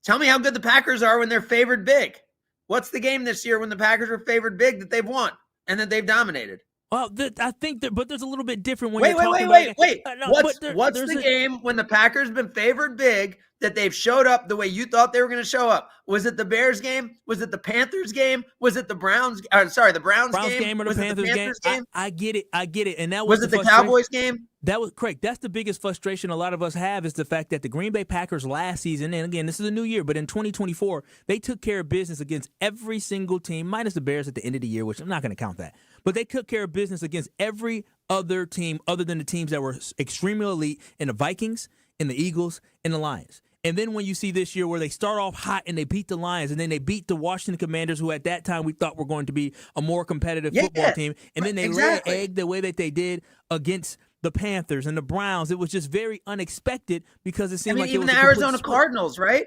Tell me how good the Packers are when they're favored big. What's the game this year when the Packers are favored big that they've won and that they've dominated? Well, I think but there's a little bit different when wait, you're wait, talking wait, about wait, wait. What's the game when the Packers been favored big that they've showed up the way you thought they were going to show up? Was it the Bears game? Was it the Panthers game? Was it the Browns? The Browns game or the Panthers game? I get it. And that was it the Cowboys game? That was Craig. That's the biggest frustration a lot of us have is the fact that the Green Bay Packers last season, and again, this is a new year, but in 2024, they took care of business against every single team, minus the Bears at the end of the year, which I'm not going to count that. But they took care of business against every other team other than the teams that were extremely elite in the Vikings, in the Eagles, and the Lions. And then when you see this year where they start off hot and they beat the Lions and then they beat the Washington Commanders, who at that time we thought were going to be a more competitive football team, and then they lay an egg the way that they did against the Panthers and the Browns, it was just very unexpected because it seemed like it was even the Arizona Cardinals, right?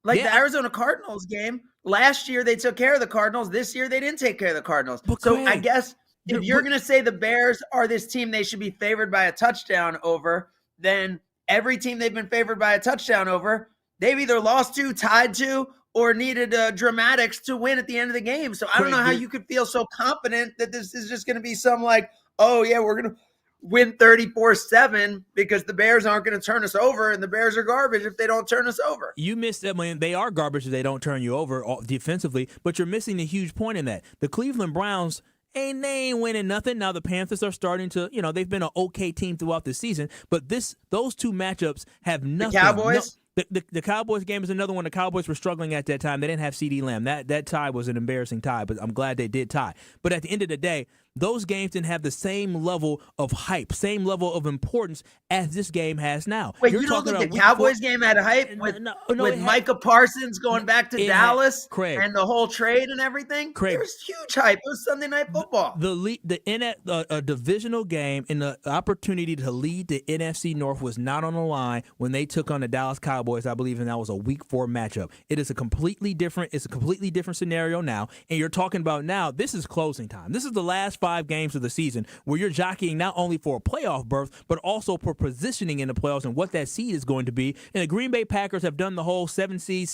Like the Arizona Cardinals game, last year they took care of the Cardinals. This year they didn't take care of the Cardinals. So I guess if you're going to say the Bears are this team they should be favored by a touchdown over, then every team they've been favored by a touchdown over, they've either lost to, tied to, or needed dramatics to win at the end of the game. So I don't know how you could feel so confident that this is just going to be some like, oh yeah, we're going to win 34-7 because the Bears aren't going to turn us over, and the Bears are garbage if they don't turn us over. You missed that. They are garbage if they don't turn you over defensively, but you're missing the huge point in that. The Cleveland Browns, they ain't winning nothing. Now the Panthers are starting to, they've been an okay team throughout the season, but those two matchups have nothing. The Cowboys? The Cowboys game is another one. The Cowboys were struggling at that time. They didn't have CeeDee Lamb. That tie was an embarrassing tie, but I'm glad they did tie. But at the end of the day, those games didn't have the same level of hype, same level of importance as this game has now. Wait, you don't think the Cowboys game had a hype with Micah Parsons going back to Dallas and the whole trade and everything? There was huge hype. It was Sunday Night Football. A divisional game and the opportunity to lead the NFC North was not on the line when they took on the Dallas Cowboys, I believe, and that was a Week 4 matchup. It's a completely different scenario now, and you're talking about now, this is closing time. This is the last 5 games of the season where you're jockeying not only for a playoff berth, but also for positioning in the playoffs and what that seed is going to be. And the Green Bay Packers have done the whole 7 seed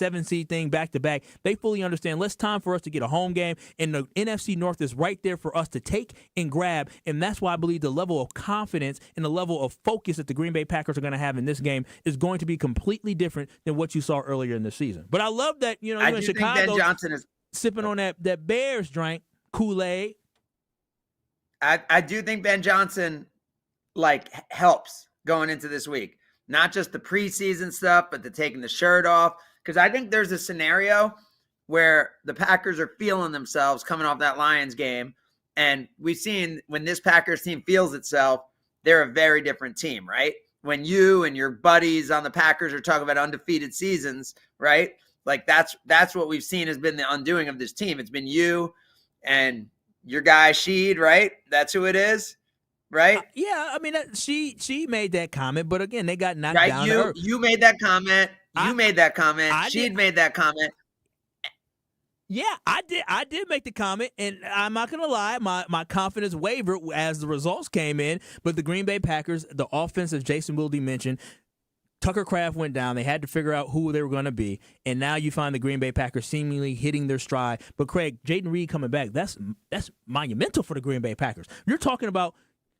thing back to back. They fully understand, it's time for us to get a home game, and the NFC North is right there for us to take and grab. And that's why I believe the level of confidence and the level of focus that the Green Bay Packers are going to have in this game is going to be completely different than what you saw earlier in the season. But I love that, you're in Chicago think Ben Johnson is sipping on that Bears drink, Kool-Aid. I do think Ben Johnson helps going into this week. Not just the preseason stuff, but the taking the shirt off. Because I think there's a scenario where the Packers are feeling themselves coming off that Lions game. And we've seen when this Packers team feels itself, they're a very different team, right? When you and your buddies on the Packers are talking about undefeated seasons, right? Like that's what we've seen has been the undoing of this team. It's been you and your guy Sheed, right? That's who it is, right? She made that comment, but again, they got knocked down. You made that comment. Made that comment. Sheed made that comment. Yeah, I did make the comment, and I'm not going to lie, my confidence wavered as the results came in, but the Green Bay Packers, the offense, as Jason Wilde mentioned, Tucker Kraft went down. They had to figure out who they were going to be, and now you find the Green Bay Packers seemingly hitting their stride. But, Craig, Jayden Reed coming back, that's monumental for the Green Bay Packers. You're talking about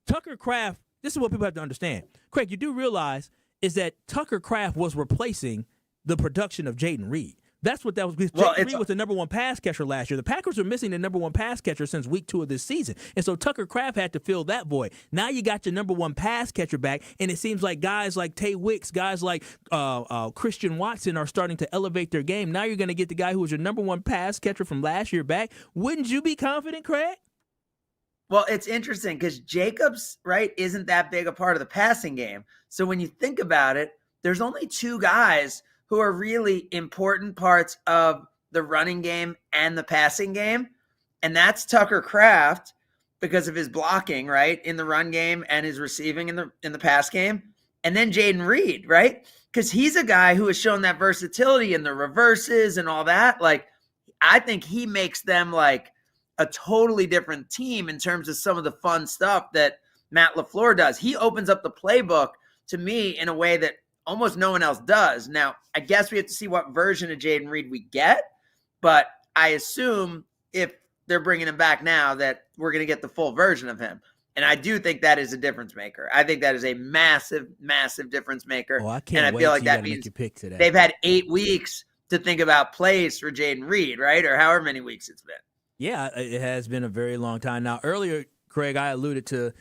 Tucker Kraft. This is what people have to understand. Craig, you do realize is that Tucker Kraft was replacing the production of Jayden Reed. That's what that was. Jayden Reed was the number 1 pass catcher last year. The Packers are missing the number 1 pass catcher since week 2 of this season. And so Tucker Kraft had to fill that void. Now you got your number 1 pass catcher back, and it seems like guys like Tay Wicks, guys like Christian Watson are starting to elevate their game. Now you're going to get the guy who was your number 1 pass catcher from last year back. Wouldn't you be confident, Craig? Well, it's interesting because Jacobs, right, isn't that big a part of the passing game. So when you think about it, there's only 2 guys who are really important parts of the running game and the passing game. And that's Tucker Kraft because of his blocking, right, in the run game and his receiving in the pass game. And then Jaden Reed, right? Because he's a guy who has shown that versatility in the reverses and all that. Like, I think he makes them like a totally different team in terms of some of the fun stuff that Matt LaFleur does. He opens up the playbook to me in a way that almost no one else does. Now, I guess we have to see what version of Jaden Reed we get, but I assume if they're bringing him back now that we're going to get the full version of him. And I do think that is a difference maker. I think that is a massive, massive difference maker. Oh, I can't and I wait feel like till that you means make your pick today. they've had 8 weeks to think about plays for Jaden Reed, right? Or however many weeks it's been. Yeah, it has been a very long time. Now, earlier, Craig, I alluded to,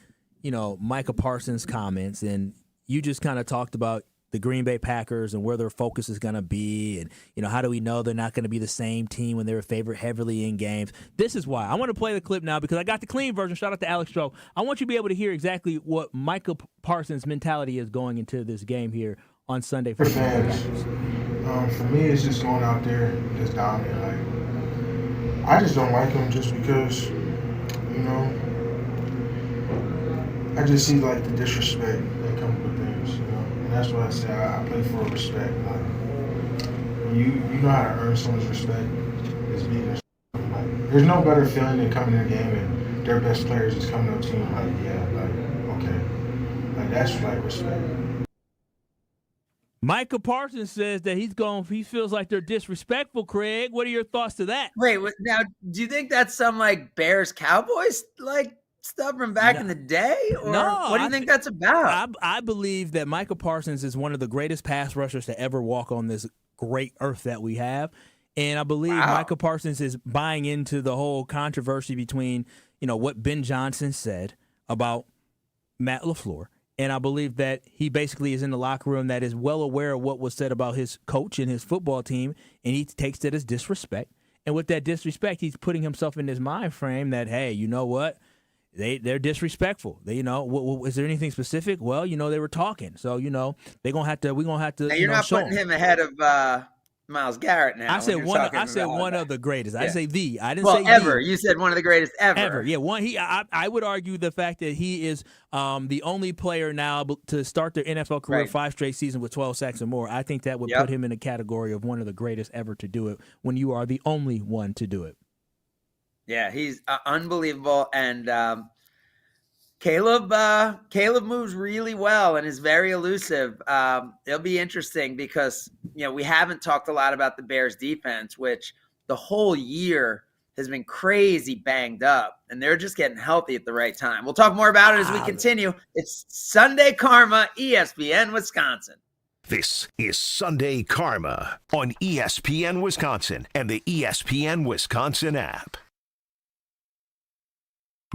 Micah Parsons' comments, and you just kind of talked about the Green Bay Packers and where their focus is going to be, and, how do we know they're not going to be the same team when they were favored heavily in games. This is why. I want to play the clip now because I got the clean version. Shout out to Alex Strouf. I want you to be able to hear exactly what Micah Parsons' mentality is going into this game here on Sunday for the Packers. For me, it's just going out there and just dominate. Like, I just don't like him just because, I just see like the disrespect that comes with things, and that's what I say. I play for respect. Like, when you know how to earn someone's respect, is being like, there's no better feeling than coming in a game and their best players just coming to a team like, okay, like that's like respect. Micah Parsons says that he feels like they're disrespectful, Craig. What are your thoughts to that? Wait, now, do you think that's some like Bears Cowboys like stuff from back in the day? Or what do you think that's about? I believe that Micah Parsons is one of the greatest pass rushers to ever walk on this great earth that we have. And I believe Micah Parsons is buying into the whole controversy between, what Ben Johnson said about Matt LaFleur. And I believe that he basically is in the locker room that is well aware of what was said about his coach and his football team, and he takes it as disrespect. And with that disrespect, he's putting himself in this mind frame that, hey, you know what? They're disrespectful. Is there anything specific? Well, they were talking. So, we're going to have to. Now, you're not putting him ahead of Myles Garrett now. I said one of the greatest. I say the. I didn't say ever. The. You said one of the greatest ever. Ever. Yeah, one. I would argue the fact that he is the only player now to start their NFL career 5 straight seasons with 12 sacks or more. I think that would put him in a category of one of the greatest ever to do it when you are the only one to do it. Yeah, he's unbelievable, and Caleb moves really well and is very elusive. It'll be interesting because we haven't talked a lot about the Bears defense, which the whole year has been crazy banged up, and they're just getting healthy at the right time. We'll talk more about it as we continue. It's Sunday Karma, ESPN Wisconsin. This is Sunday Karma on ESPN Wisconsin and the ESPN Wisconsin app.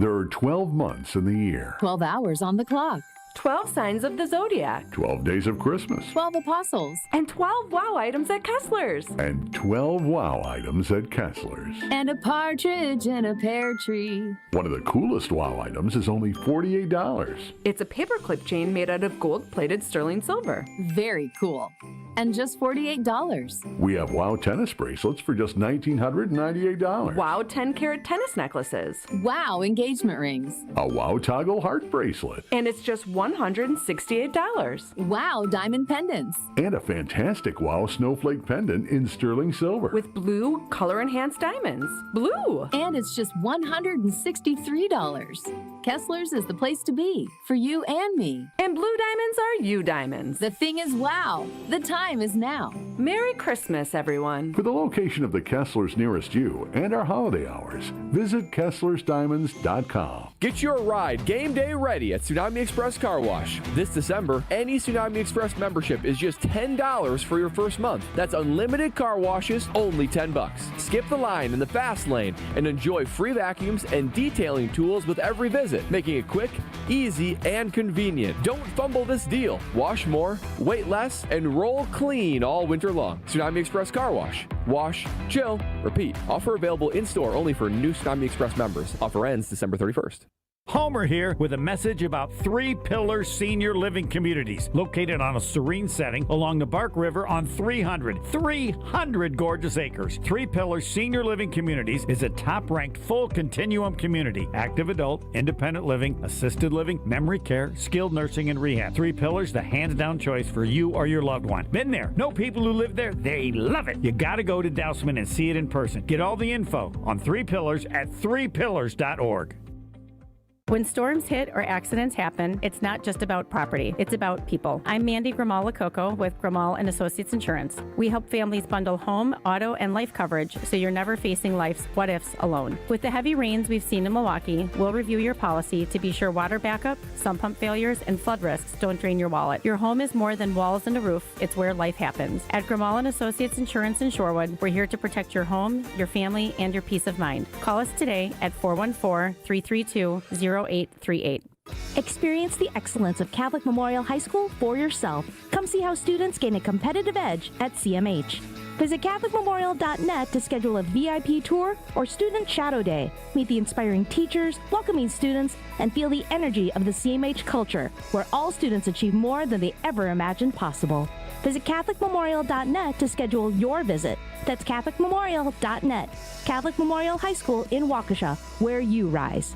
There are 12 months in the year. 12 hours on the clock. 12 signs of the zodiac. 12 days of Christmas. 12 apostles. And 12 wow items at Kessler's. And 12 wow items at Kessler's. And a partridge in a pear tree. One of the coolest wow items is only $48. It's a paperclip chain made out of gold-plated sterling silver. Very cool. And just $48. We have wow tennis bracelets for just $1,998. Wow 10-carat tennis necklaces. Wow engagement rings. A wow toggle heart bracelet. And it's just $168. Wow diamond pendants. And a fantastic wow snowflake pendant in sterling silver. With blue color-enhanced diamonds. Blue! And it's just $163. Kessler's is the place to be for you and me. And blue diamonds are you diamonds. The thing is wow. The time is now. Merry Christmas, everyone. For the location of the Kessler's nearest you and our holiday hours, visit KesslersDiamonds.com. Get your ride game day ready at Tsunami Express Car Wash. This December, any Tsunami Express membership is just $10 for your first month. That's unlimited car washes, only $10. Skip the line in the fast lane and enjoy free vacuums and detailing tools with every visit, making it quick, easy, and convenient. Don't fumble this deal. Wash more, wait less, and roll clean all winter long. Tsunami Express Car Wash. Wash, chill, repeat. Offer available in-store only for new Tsunami Express members. Offer ends December 31st. Homer here with a message about Three Pillars Senior Living Communities, located on a serene setting along the Bark River on 300 gorgeous acres. Three Pillars Senior Living Communities is a top-ranked full continuum community. Active adult, independent living, assisted living, memory care, skilled nursing, and rehab. Three Pillars, the hands-down choice for you or your loved one. Been there. Know people who live there. They love it. You gotta go to Dousman and see it in person. Get all the info on Three Pillars at threepillars.org. When storms hit or accidents happen, it's not just about property, it's about people. I'm Mandy Grimal-Lococo with Grimal & Associates Insurance. We help families bundle home, auto, and life coverage so you're never facing life's what-ifs alone. With the heavy rains we've seen in Milwaukee, we'll review your policy to be sure water backup, sump pump failures, and flood risks don't drain your wallet. Your home is more than walls and a roof, it's where life happens. At Grimal & Associates Insurance in Shorewood, we're here to protect your home, your family, and your peace of mind. Call us today at 414-332-0838. Experience the excellence of Catholic Memorial High School for yourself. Come see how students gain a competitive edge at CMH. Visit CatholicMemorial.net to schedule a VIP tour or Student Shadow Day. Meet the inspiring teachers, welcoming students, and feel the energy of the CMH culture, where all students achieve more than they ever imagined possible. Visit CatholicMemorial.net to schedule your visit. That's CatholicMemorial.net. Catholic Memorial High School in Waukesha, where you rise.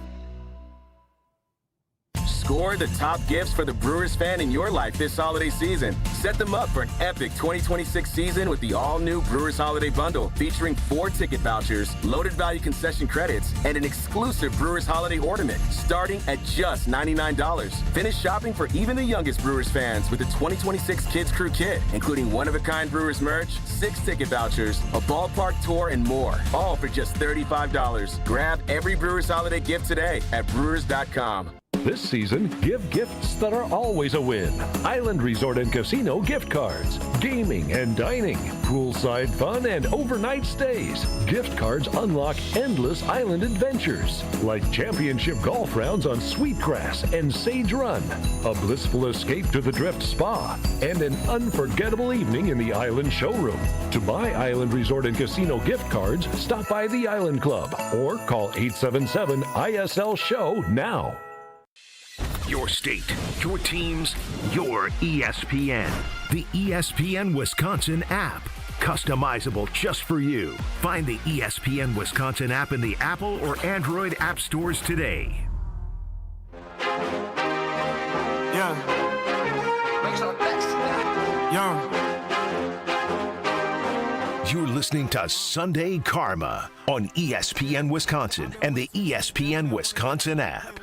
Score the top gifts for the Brewers fan in your life this holiday season. Set them up for an epic 2026 season with the all-new Brewers Holiday Bundle, featuring 4 ticket vouchers, loaded value concession credits, and an exclusive Brewers Holiday ornament, starting at just $99. Finish shopping for even the youngest Brewers fans with the 2026 Kids Crew Kit, including one-of-a-kind Brewers merch, 6 ticket vouchers, a ballpark tour, and more, all for just $35. Grab every Brewers Holiday gift today at Brewers.com. This season, give gifts that are always a win. Island Resort and Casino gift cards, gaming and dining, poolside fun, and overnight stays. Gift cards unlock endless island adventures, like championship golf rounds on Sweetgrass and Sage Run, a blissful escape to the Drift Spa, and an unforgettable evening in the Island Showroom. To buy Island Resort and Casino gift cards, stop by the Island Club or call 877-ISL-SHOW now. Your state, your teams, your ESPN. The ESPN Wisconsin app. Customizable just for you. Find the ESPN Wisconsin app in the Apple or Android app stores today. Yeah. You're listening to Sunday Karma on ESPN Wisconsin and the ESPN Wisconsin app.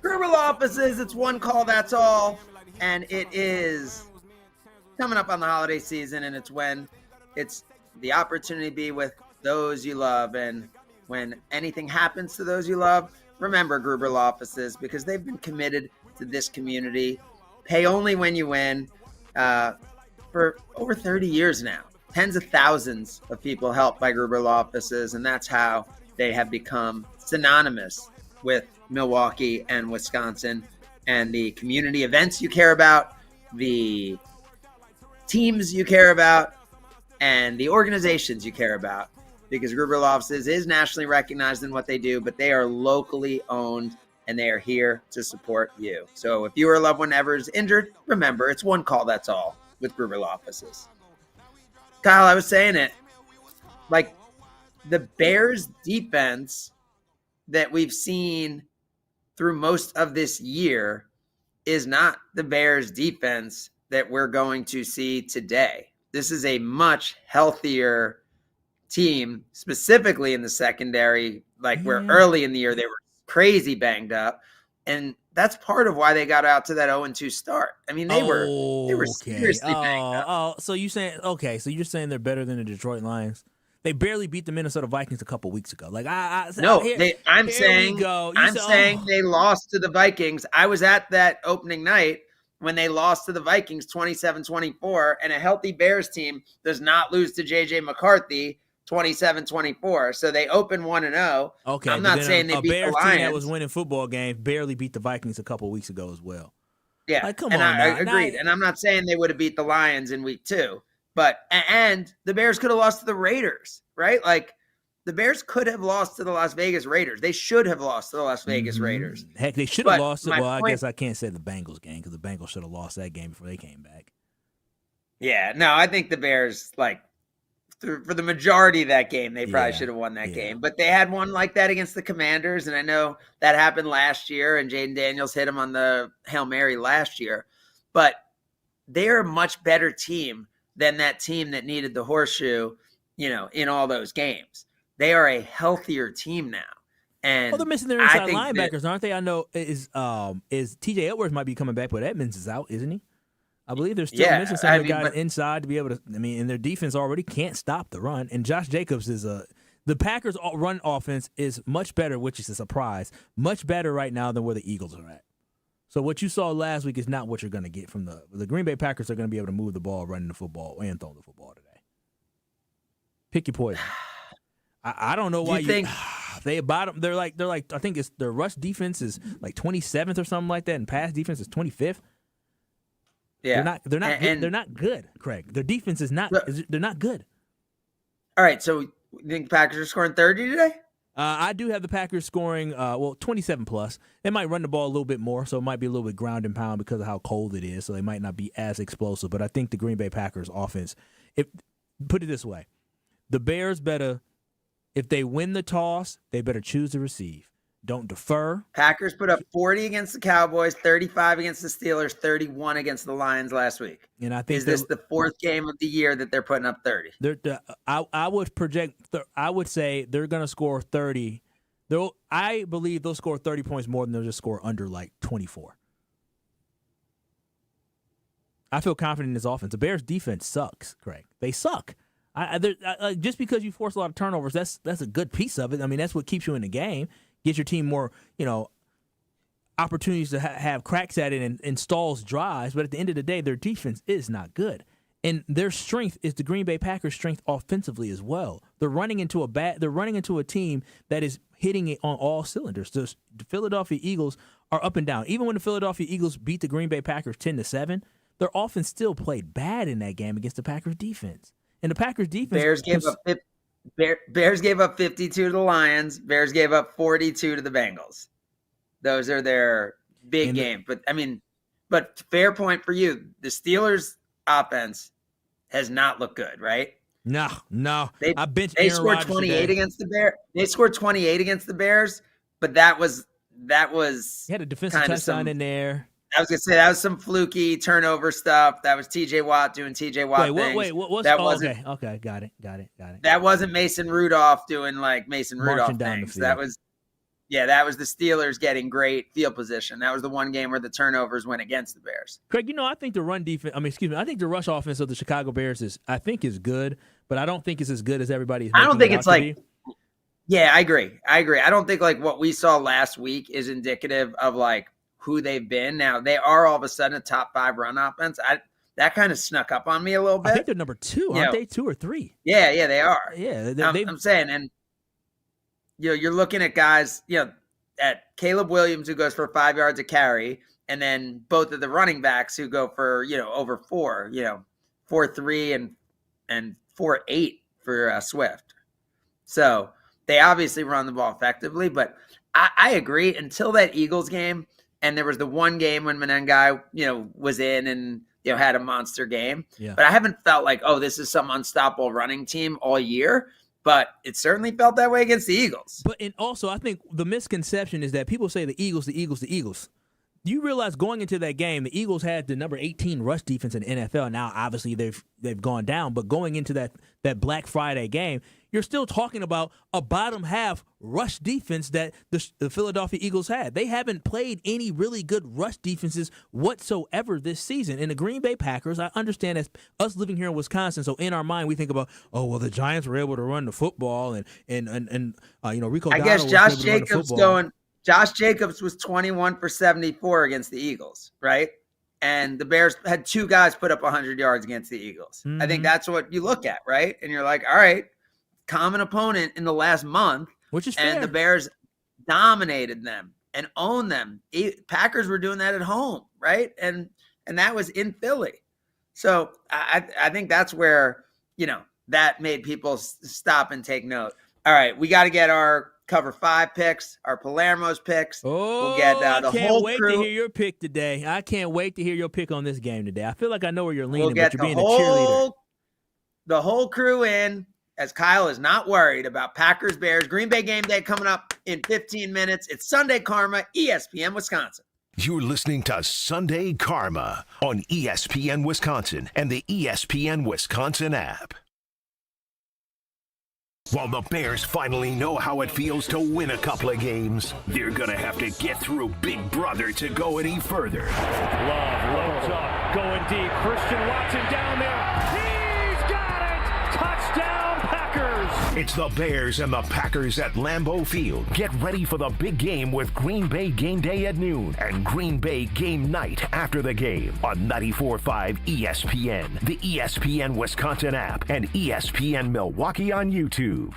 Gruber Law Offices, it's one call, that's all. And it is coming up on the holiday season, and it's when it's the opportunity to be with those you love. And when anything happens to those you love, remember Gruber Law Offices, because they've been committed to this community. Pay only when you win for over 30 years now. Tens of thousands of people helped by Gruber Law Offices, and that's how they have become synonymous with Milwaukee and Wisconsin, and the community events you care about, the teams you care about, and the organizations you care about, because Gruber Law Offices is nationally recognized in what they do, but they are locally owned, and they are here to support you. So if you or a loved one ever is injured, remember, it's one call, that's all, with Gruber Law Offices. Kyle, I was saying it, like the Bears defense that we've seen through most of this year is not the Bears defense that we're going to see today. This is a much healthier team, specifically in the secondary, like where early in the year they were crazy banged up. And that's part of why they got out to that 0-2 start. I mean, they were seriously banged up. So you're saying they're better than the Detroit Lions? They barely beat the Minnesota Vikings a couple weeks ago. I'm saying they lost to the Vikings. I was at that opening night when they lost to the Vikings 27-24, and a healthy Bears team does not lose to J.J. McCarthy 27-24. So they open 1-0. Okay, I'm not saying they beat Bears the Lions. team that was winning football games barely beat the Vikings a couple weeks ago as well. Yeah, I agreed. And I'm not saying they would have beat the Lions in week 2. And the Bears could have lost to the Raiders, right? Like the Bears could have lost to the Las Vegas Raiders. They should have lost to the Las Vegas Raiders. Heck, they should have But lost it. my Well, I point- guess I can't say the Bengals game because the Bengals should have lost that game before they came back. Yeah, no, I think the Bears, like, for the majority of that game, they probably should have won that game. But they had one like that against the Commanders, and I know that happened last year, and Jaden Daniels hit him on the Hail Mary last year. But they're a much better team than that team that needed the horseshoe, in all those games. They are a healthier team now. And Well, they're missing their inside linebackers, aren't they? I know is T.J. Edwards might be coming back, but Edmonds is out, isn't he? I believe they're still missing some of the guys inside to be able to. And their defense already can't stop the run. And Josh Jacobs is the Packers' run offense is much better, which is a surprise, much better right now than where the Eagles are at. So what you saw last week is not what you're going to get from the Green Bay Packers. Are going to be able to move the ball, running the football, and throwing the football today. Pick your poison. I don't know why you think they bottom. They're like I think it's their rush defense is like 27th or something like that, and pass defense is 25th. Yeah, they're not good, Craig. Their defense is not. They're not good. All right, so you think the Packers are scoring 30 today? I do have the Packers scoring 27 plus. They might run the ball a little bit more, so it might be a little bit ground and pound because of how cold it is. So they might not be as explosive. But I think the Green Bay Packers offense. Put it this way, the Bears better. If they win the toss, they better choose to receive. Don't defer. Packers put up 40 against the Cowboys, 35 against the Steelers, 31 against the Lions last week. And I think is this the fourth game of the year that they're putting up 30? I would project. I would say they're going to score 30. I believe they'll score 30 points more than they'll just score under like 24. I feel confident in this offense. The Bears' defense sucks, Craig. They suck. Just because you force a lot of turnovers, that's a good piece of it. I mean, that's what keeps you in the game. Get your team more, opportunities to have cracks at it and stalls drives. But at the end of the day, their defense is not good. And their strength is the Green Bay Packers' strength offensively as well. They're running into a team that is hitting it on all cylinders. The Philadelphia Eagles are up and down. Even when the Philadelphia Eagles beat the Green Bay Packers 10-7, their offense still played bad in that game against the Packers defense. And the Packers defense Bears gave up 52 to the Lions. Bears gave up 42 to the Bengals. Those are their big games. But fair point for you. The Steelers' offense has not looked good, right? No. They Aaron scored Rodgers 28 today. against the Bears. They scored 28 against the Bears, but that was He had a defensive touchdown in there. I was gonna say that was some fluky turnover stuff. That was TJ Watt doing TJ Watt things. Okay, got it. That wasn't Mason Rudolph doing like Mason Rudolph down the things. field. That was the Steelers getting great field position. That was the one game where the turnovers went against the Bears. Craig, I think the I think the rush offense of the Chicago Bears is good, but I don't think it's as good as everybody's. I don't think it's like. Yeah, I agree. I don't think like what we saw last week is indicative of like who they've been. Now they are all of a sudden a top 5 run offense. That kind of snuck up on me a little bit. I think they're number 2, aren't they? 2 or 3? Yeah, they are. Yeah, I'm saying, and you're looking at guys, at Caleb Williams who goes for 5 yards a carry, and then both of the running backs who go for over 4, 4.3 and 4.8 for Swift. So they obviously run the ball effectively, but I agree until that Eagles game. And there was the one game when Menengai, was in and, had a monster game. Yeah. But I haven't felt like, this is some unstoppable running team all year. But it certainly felt that way against the Eagles. And also, I think the misconception is that people say the Eagles. Do you realize going into that game, the Eagles had the number 18 rush defense in the NFL. Now, obviously, they've gone down. But going into that Black Friday game, you're still talking about a bottom half rush defense that the Philadelphia Eagles had. They haven't played any really good rush defenses whatsoever this season. And the Green Bay Packers, I understand as us living here in Wisconsin, so in our mind we think about, the Giants were able to run the football and Rico. I guess Josh Jacobs was 21 for 74 against the Eagles, right? And the Bears had 2 guys put up 100 yards against the Eagles. Mm-hmm. I think that's what you look at, right? And you're like, all right, common opponent in the last month. Which is and fair. The Bears dominated them and owned them. Packers were doing that at home, right? And that was in Philly. So I think that's where, that made people stop and take note. All right, we got to get our Cover 5 picks, our Palermo's picks. Oh, we'll get the I can't whole wait crew. to hear your pick today. I can't wait to hear your pick on this game today. I feel like I know where you're leaning, We'll get but you're being a cheerleader. The whole crew in, as Kyle is not worried about Packers-Bears. Green Bay game day coming up in 15 minutes. It's Sunday Karma, ESPN Wisconsin. You're listening to Sunday Karma on ESPN Wisconsin and the ESPN Wisconsin app. While the Bears finally know how it feels to win a couple of games, they're going to have to get through Big Brother to go any further. Love loads up, going deep. Christian Watson down there. He's got it! Touchdown, Packers! It's the Bears and the Packers at Lambeau Field. Get ready for the big game with Green Bay game day at noon and Green Bay game night after the game on 94.5 ESPN, the ESPN Wisconsin app, and ESPN Milwaukee on YouTube.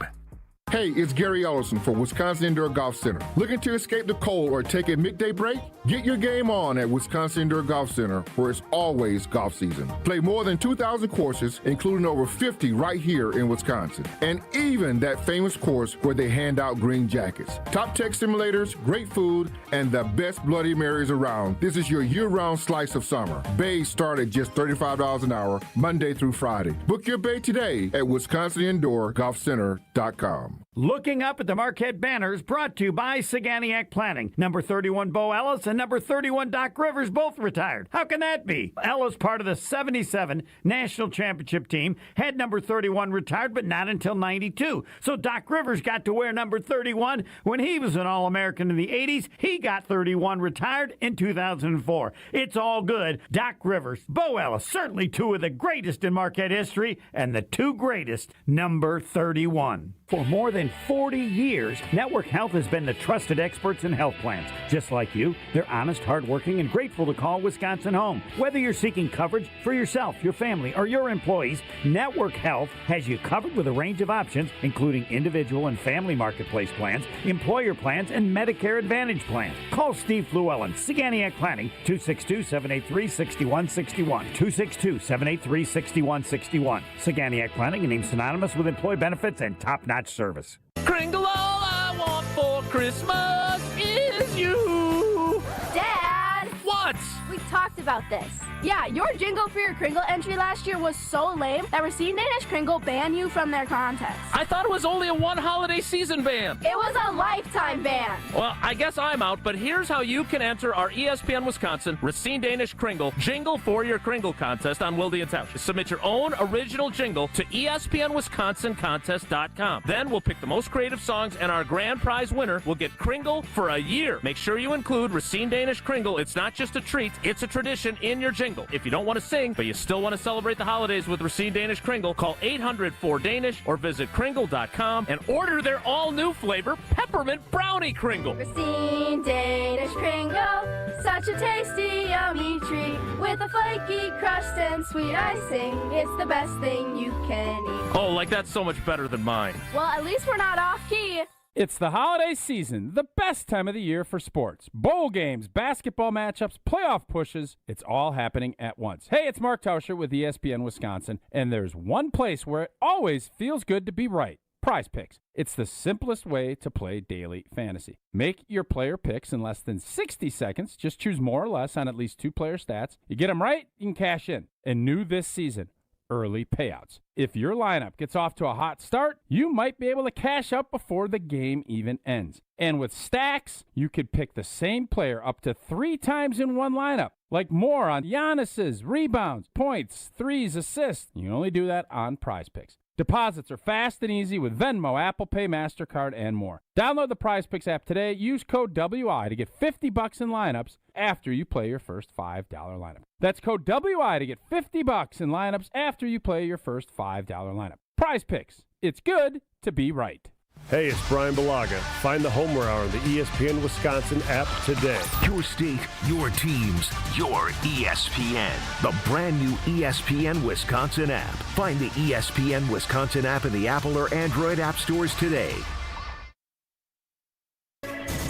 Hey, it's Gary Ellison for Wisconsin Indoor Golf Center. Looking to escape the cold or take a midday break? Get your game on at Wisconsin Indoor Golf Center, where it's always golf season. Play more than 2,000 courses, including over 50 right here in Wisconsin. And even that famous course where they hand out green jackets. Top tech simulators, great food, and the best Bloody Marys around. This is your year-round slice of summer. Bays start at just $35 an hour, Monday through Friday. Book your bay today at WisconsinIndoorGolfCenter.com. Looking up at the Marquette banners, brought to you by Saganiac Planning. Number 31, Bo Ellis, and number 31, Doc Rivers, both retired. How can that be? Ellis, part of the 77 National Championship team, had number 31 retired, but not until 92. So Doc Rivers got to wear number 31 when he was an All-American in the 80s. He got 31 retired in 2004. It's all good. Doc Rivers, Bo Ellis, certainly two of the greatest in Marquette history, and the two greatest, number 31. For more than 40 years, Network Health has been the trusted experts in health plans. Just like you, they're honest, hardworking, and grateful to call Wisconsin home. Whether you're seeking coverage for yourself, your family, or your employees, Network Health has you covered with a range of options, including individual and family marketplace plans, employer plans, and Medicare Advantage plans. Call Steve Llewellyn, Saganiac Planning, 262-783-6161. 262-783-6161. Saganiac Planning, a name synonymous with employee benefits and top-notch service. Kringle, all I want for Christmas is you. Dad! What? We talked about this. Yeah, your jingle for your Kringle entry last year was so lame that Racine Danish Kringle banned you from their contest. I thought it was only a one holiday season ban. It was a lifetime ban. Well, I guess I'm out, but here's how you can enter our ESPN Wisconsin Racine Danish Kringle Jingle for Your Kringle contest on Wilde and Tausch. Submit your own original jingle to ESPNWisconsinContest.com. Then we'll pick the most creative songs, and our grand prize winner will get Kringle for a year. Make sure you include Racine Danish Kringle. It's not just a treat, it's a tradition in your jingle. If you don't want to sing, but you still want to celebrate the holidays with Racine Danish Kringle, call 800-4DANISH or visit Kringle.com and order their all-new flavor, Peppermint Brownie Kringle. Racine Danish Kringle, such a tasty, yummy treat. With a flaky crust and sweet icing, it's the best thing you can eat. Oh, like that's so much better than mine. Well, at least we're not off key. It's the holiday season, the best time of the year for sports. Bowl games, basketball matchups, playoff pushes, it's all happening at once. Hey, it's Mark Tauscher with ESPN Wisconsin, and there's one place where it always feels good to be right. Prize Picks. It's the simplest way to play daily fantasy. Make your player picks in less than 60 seconds. Just choose more or less on at least two player stats. You get them right, you can cash in. And new this season, early payouts. If your lineup gets off to a hot start, you might be able to cash out before the game even ends. And with stacks, you could pick the same player up to 3 times in one lineup, like more on Giannis's rebounds, points, threes, assists. You can only do that on Prize Picks. Deposits are fast and easy with Venmo, Apple Pay, MasterCard, and more. Download the Prize Picks app today. Use code WI to get $50 in lineups after you play your first $5 lineup. That's code WI to get $50 in lineups after you play your first $5 lineup. Prize Picks. It's good to be right. Hey, it's Brian Balaga. Find the Homer Hour on the ESPN Wisconsin app today. Your state, your teams, your ESPN. The brand new ESPN Wisconsin app. Find the ESPN Wisconsin app in the Apple or Android app stores today.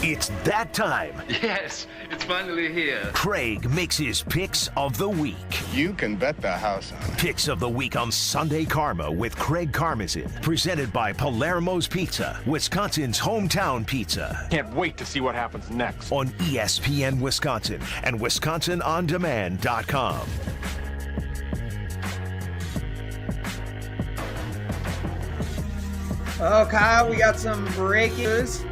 It's that time. Yes, it's finally here. Craig makes his picks of the week. You can bet the house on it. Picks of the week on Sunday Karma with Craig Karmazin. Presented by Palermo's Pizza, Wisconsin's hometown pizza. Can't wait to see what happens next. On ESPN Wisconsin and WisconsinOnDemand.com. Oh, Kyle, we got some breaking news.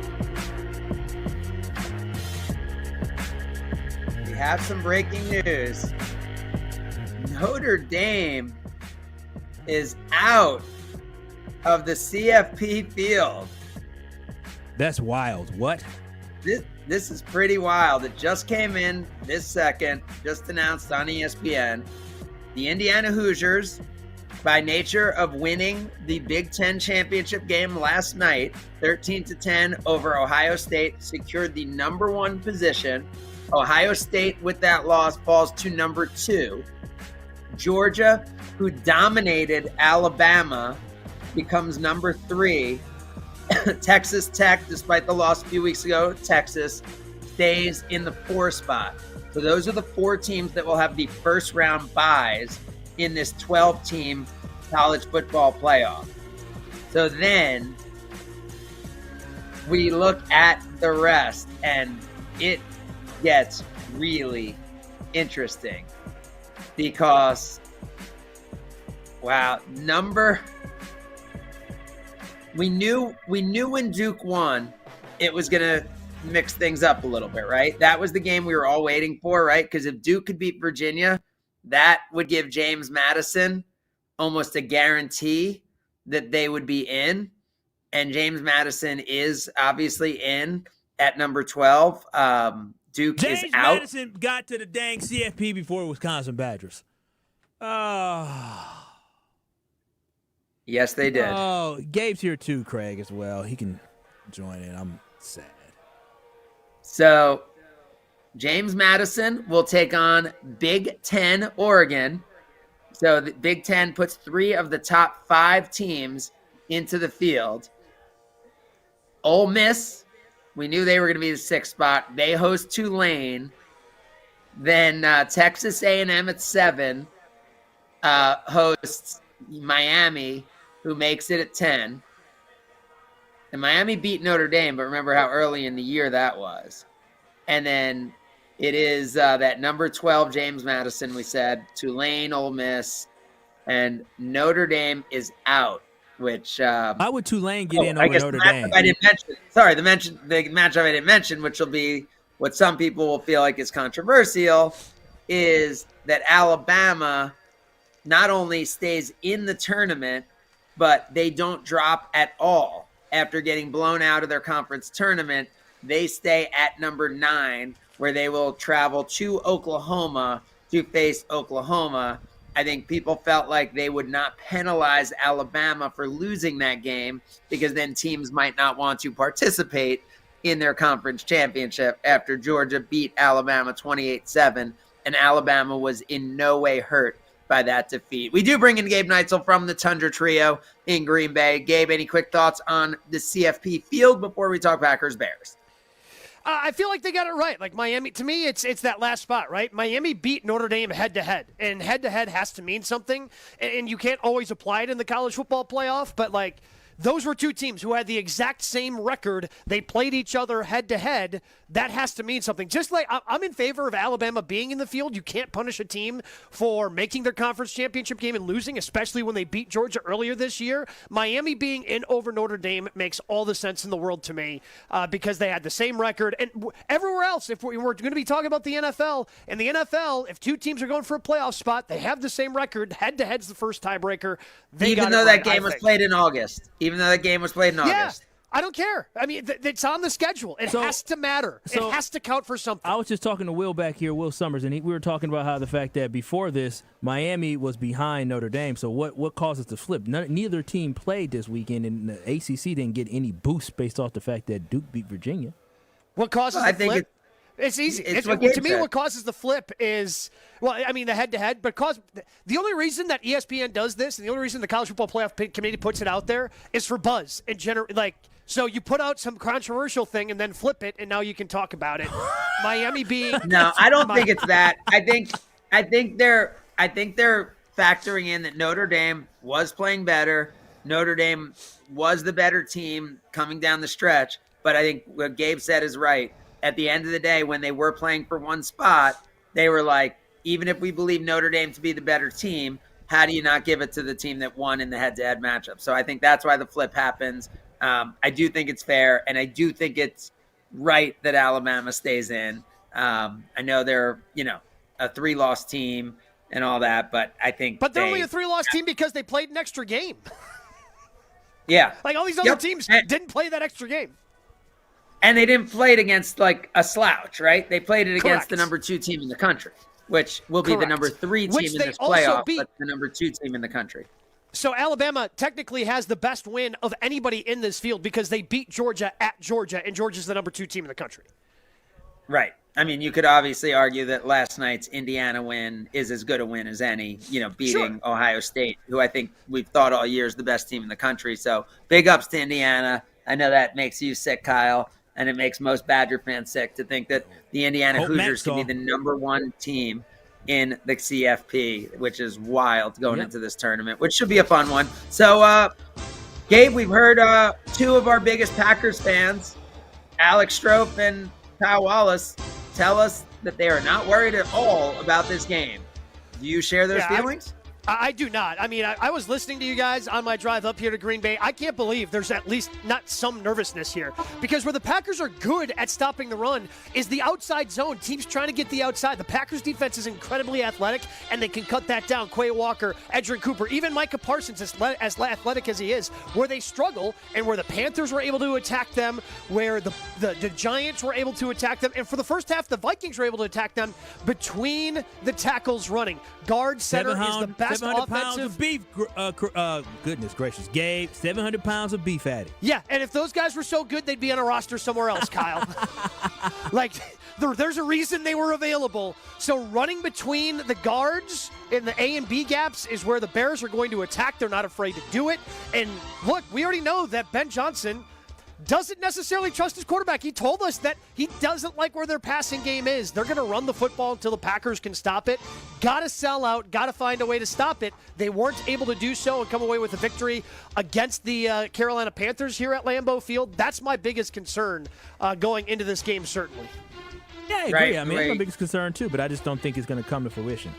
We have some breaking news. Notre Dame is out of the CFP field. That's wild. What? This is pretty wild. It just came in this second, just announced on ESPN. The Indiana Hoosiers, by nature of winning the Big Ten championship game last night, 13-10 over Ohio State, secured the number 1 position. Ohio State, with that loss, falls to number 2. Georgia, who dominated Alabama, becomes number 3. Texas Tech, despite the loss a few weeks ago, Texas stays in the 4 spot. So those are the 4 teams that will have the first round byes in this 12-team college football playoff. So then we look at the rest, and it gets really interesting because, wow, we knew when Duke won, it was going to mix things up a little bit, right? That was the game we were all waiting for, right? Because if Duke could beat Virginia, that would give James Madison almost a guarantee that they would be in. And James Madison is obviously in at number 12. Duke James is out. Madison got to the dang CFP before Wisconsin Badgers. Yes, they did. Oh, Gabe's here too, Craig, as well. He can join in. I'm sad. So James Madison will take on Big Ten Oregon. So the Big Ten puts 3 of the top 5 teams into the field. Ole Miss, we knew they were going to be the 6th spot. They host Tulane. Then Texas A&M at 7 hosts Miami, who makes it at 10. And Miami beat Notre Dame, but remember how early in the year that was. And then it is that number 12, James Madison, we said, Tulane, Ole Miss, and Notre Dame is out, which... How would Tulane get in over Notre Dame? I didn't mention. Sorry, the matchup I didn't mention, which will be what some people will feel like is controversial, is that Alabama not only stays in the tournament, but they don't drop at all after getting blown out of their conference tournament. They stay at number 9, where they will travel to Oklahoma to face Oklahoma. I think people felt like they would not penalize Alabama for losing that game because then teams might not want to participate in their conference championship after Georgia beat Alabama 28-7, and Alabama was in no way hurt by that defeat. We do bring in Gabe Neitzel from the Tundra Trio in Green Bay. Gabe, any quick thoughts on the CFP field before we talk Packers-Bears? I feel like they got it right. Like Miami, to me, it's that last spot, right? Miami beat Notre Dame head-to-head, and head-to-head has to mean something, and you can't always apply it in the college football playoff, but like those were 2 teams who had the exact same record. They played each other head-to-head. That has to mean something. Just like I'm in favor of Alabama being in the field. You can't punish a team for making their conference championship game and losing, especially when they beat Georgia earlier this year. Miami being in over Notre Dame makes all the sense in the world to me because they had the same record. And everywhere else, if we're going to be talking about the NFL, in the NFL, if 2 teams are going for a playoff spot, they have the same record. Head-to-head's the first tiebreaker. Even though that game was played in August. Yeah. I don't care. I mean, it's on the schedule. It has to matter. It has to count for something. I was just talking to Will back here, Will Summers, and we were talking about how the fact that before this, Miami was behind Notre Dame. So what caused us to flip? Neither team played this weekend, and the ACC didn't get any boost based off the fact that Duke beat Virginia. What causes the flip? It's easy. To me, what causes the flip is, the head-to-head. But the only reason that ESPN does this, and the only reason the College Football Playoff Committee puts it out there, is for buzz and So you put out some controversial thing and then flip it, and now you can talk about it. Miami being no, I don't think it's that. I think they're factoring in that Notre Dame was playing better. Notre Dame was the better team coming down the stretch. But I think what Gabe said is right. At the end of the day, when they were playing for one spot, they were like, even if we believe Notre Dame to be the better team, how do you not give it to the team that won in the head-to-head matchup? So I think that's why the flip happens. I do think it's fair, and I do think it's right that Alabama stays in. I know they're, a 3-loss team and all that, but I think But they're only a 3-loss team because they played an extra game. Yeah. Like all these other teams didn't play that extra game. And they didn't play it against like a slouch, right? They played it against the number 2 team in the country, which will be the number 3 team in this playoff, but the number 2 team in the country. So Alabama technically has the best win of anybody in this field because they beat Georgia at Georgia, and Georgia's the number 2 team in the country. Right. I mean, you could obviously argue that last night's Indiana win is as good a win as any, beating Ohio State, who I think we've thought all year is the best team in the country. So big ups to Indiana. I know that makes you sick, Kyle. And it makes most Badger fans sick to think that the Indiana Hoosiers can be the number 1 team in the CFP, which is wild going into this tournament, which should be a fun one. So, Gabe, we've heard 2 of our biggest Packers fans, Alex Strouf and Kyle Wallace, tell us that they are not worried at all about this game. Do you share those feelings? I do not. I mean, I was listening to you guys on my drive up here to Green Bay. I can't believe there's at least not some nervousness here, because where the Packers are good at stopping the run is the outside zone. Teams trying to get the outside. The Packers defense is incredibly athletic, and they can cut that down. Quay Walker, Edgerrin Cooper, even Micah Parsons, as athletic as he is, where they struggle and where the Panthers were able to attack them, where the Giants were able to attack them, and for the first half, the Vikings were able to attack them between the tackles running. Guard center is the best 700 offensive. pounds of beef, goodness gracious, Gabe, 700 pounds of beef at it. Yeah, and if those guys were so good, they'd be on a roster somewhere else, Kyle. Like, there's a reason they were available. So running between the guards in the A and B gaps is where the Bears are going to attack. They're not afraid to do it. And look, we already know that Ben Johnson doesn't necessarily trust his quarterback. He told us that he doesn't like where their passing game is. They're going to run the football until the Packers can stop it. Got to sell out. Got to find a way to stop it. They weren't able to do so and come away with a victory against the Carolina Panthers here at Lambeau Field. That's my biggest concern going into this game, certainly. Yeah, I agree. I mean, that's my biggest concern too, but I just don't think it's going to come to fruition.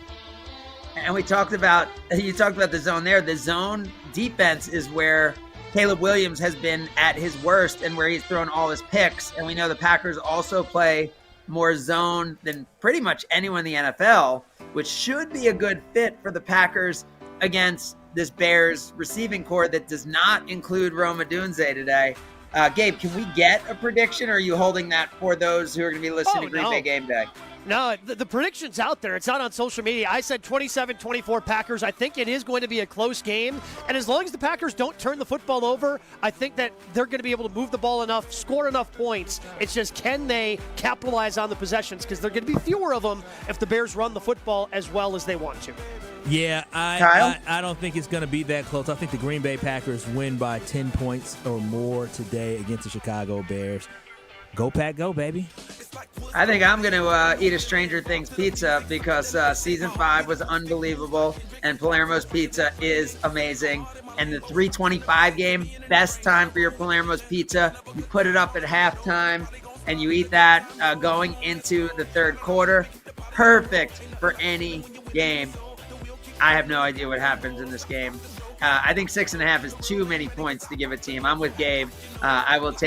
And you talked about the zone there. The zone defense is where Caleb Williams has been at his worst and where he's thrown all his picks. And we know the Packers also play more zone than pretty much anyone in the NFL, which should be a good fit for the Packers against this Bears receiving core that does not include Rome Odunze today. Gabe, can we get a prediction, or are you holding that for those who are going to be listening to Green Bay Game Day? No, the prediction's out there. It's out on social media. I said 27-24 Packers. I think it is going to be a close game. And as long as the Packers don't turn the football over, I think that they're going to be able to move the ball enough, score enough points. It's just, can they capitalize on the possessions? Because there are going to be fewer of them if the Bears run the football as well as they want to. Yeah, I don't think it's going to be that close. I think the Green Bay Packers win by 10 points or more today against the Chicago Bears. Go Pack, go, baby. I think I'm going to eat a Stranger Things pizza because Season 5 was unbelievable, and Palermo's Pizza is amazing. And the 3:25 game, best time for your Palermo's Pizza. You put it up at halftime, and you eat that going into the third quarter. Perfect for any game. I have no idea what happens in this game. I think 6.5 is too many points to give a team. I'm with Gabe. I will take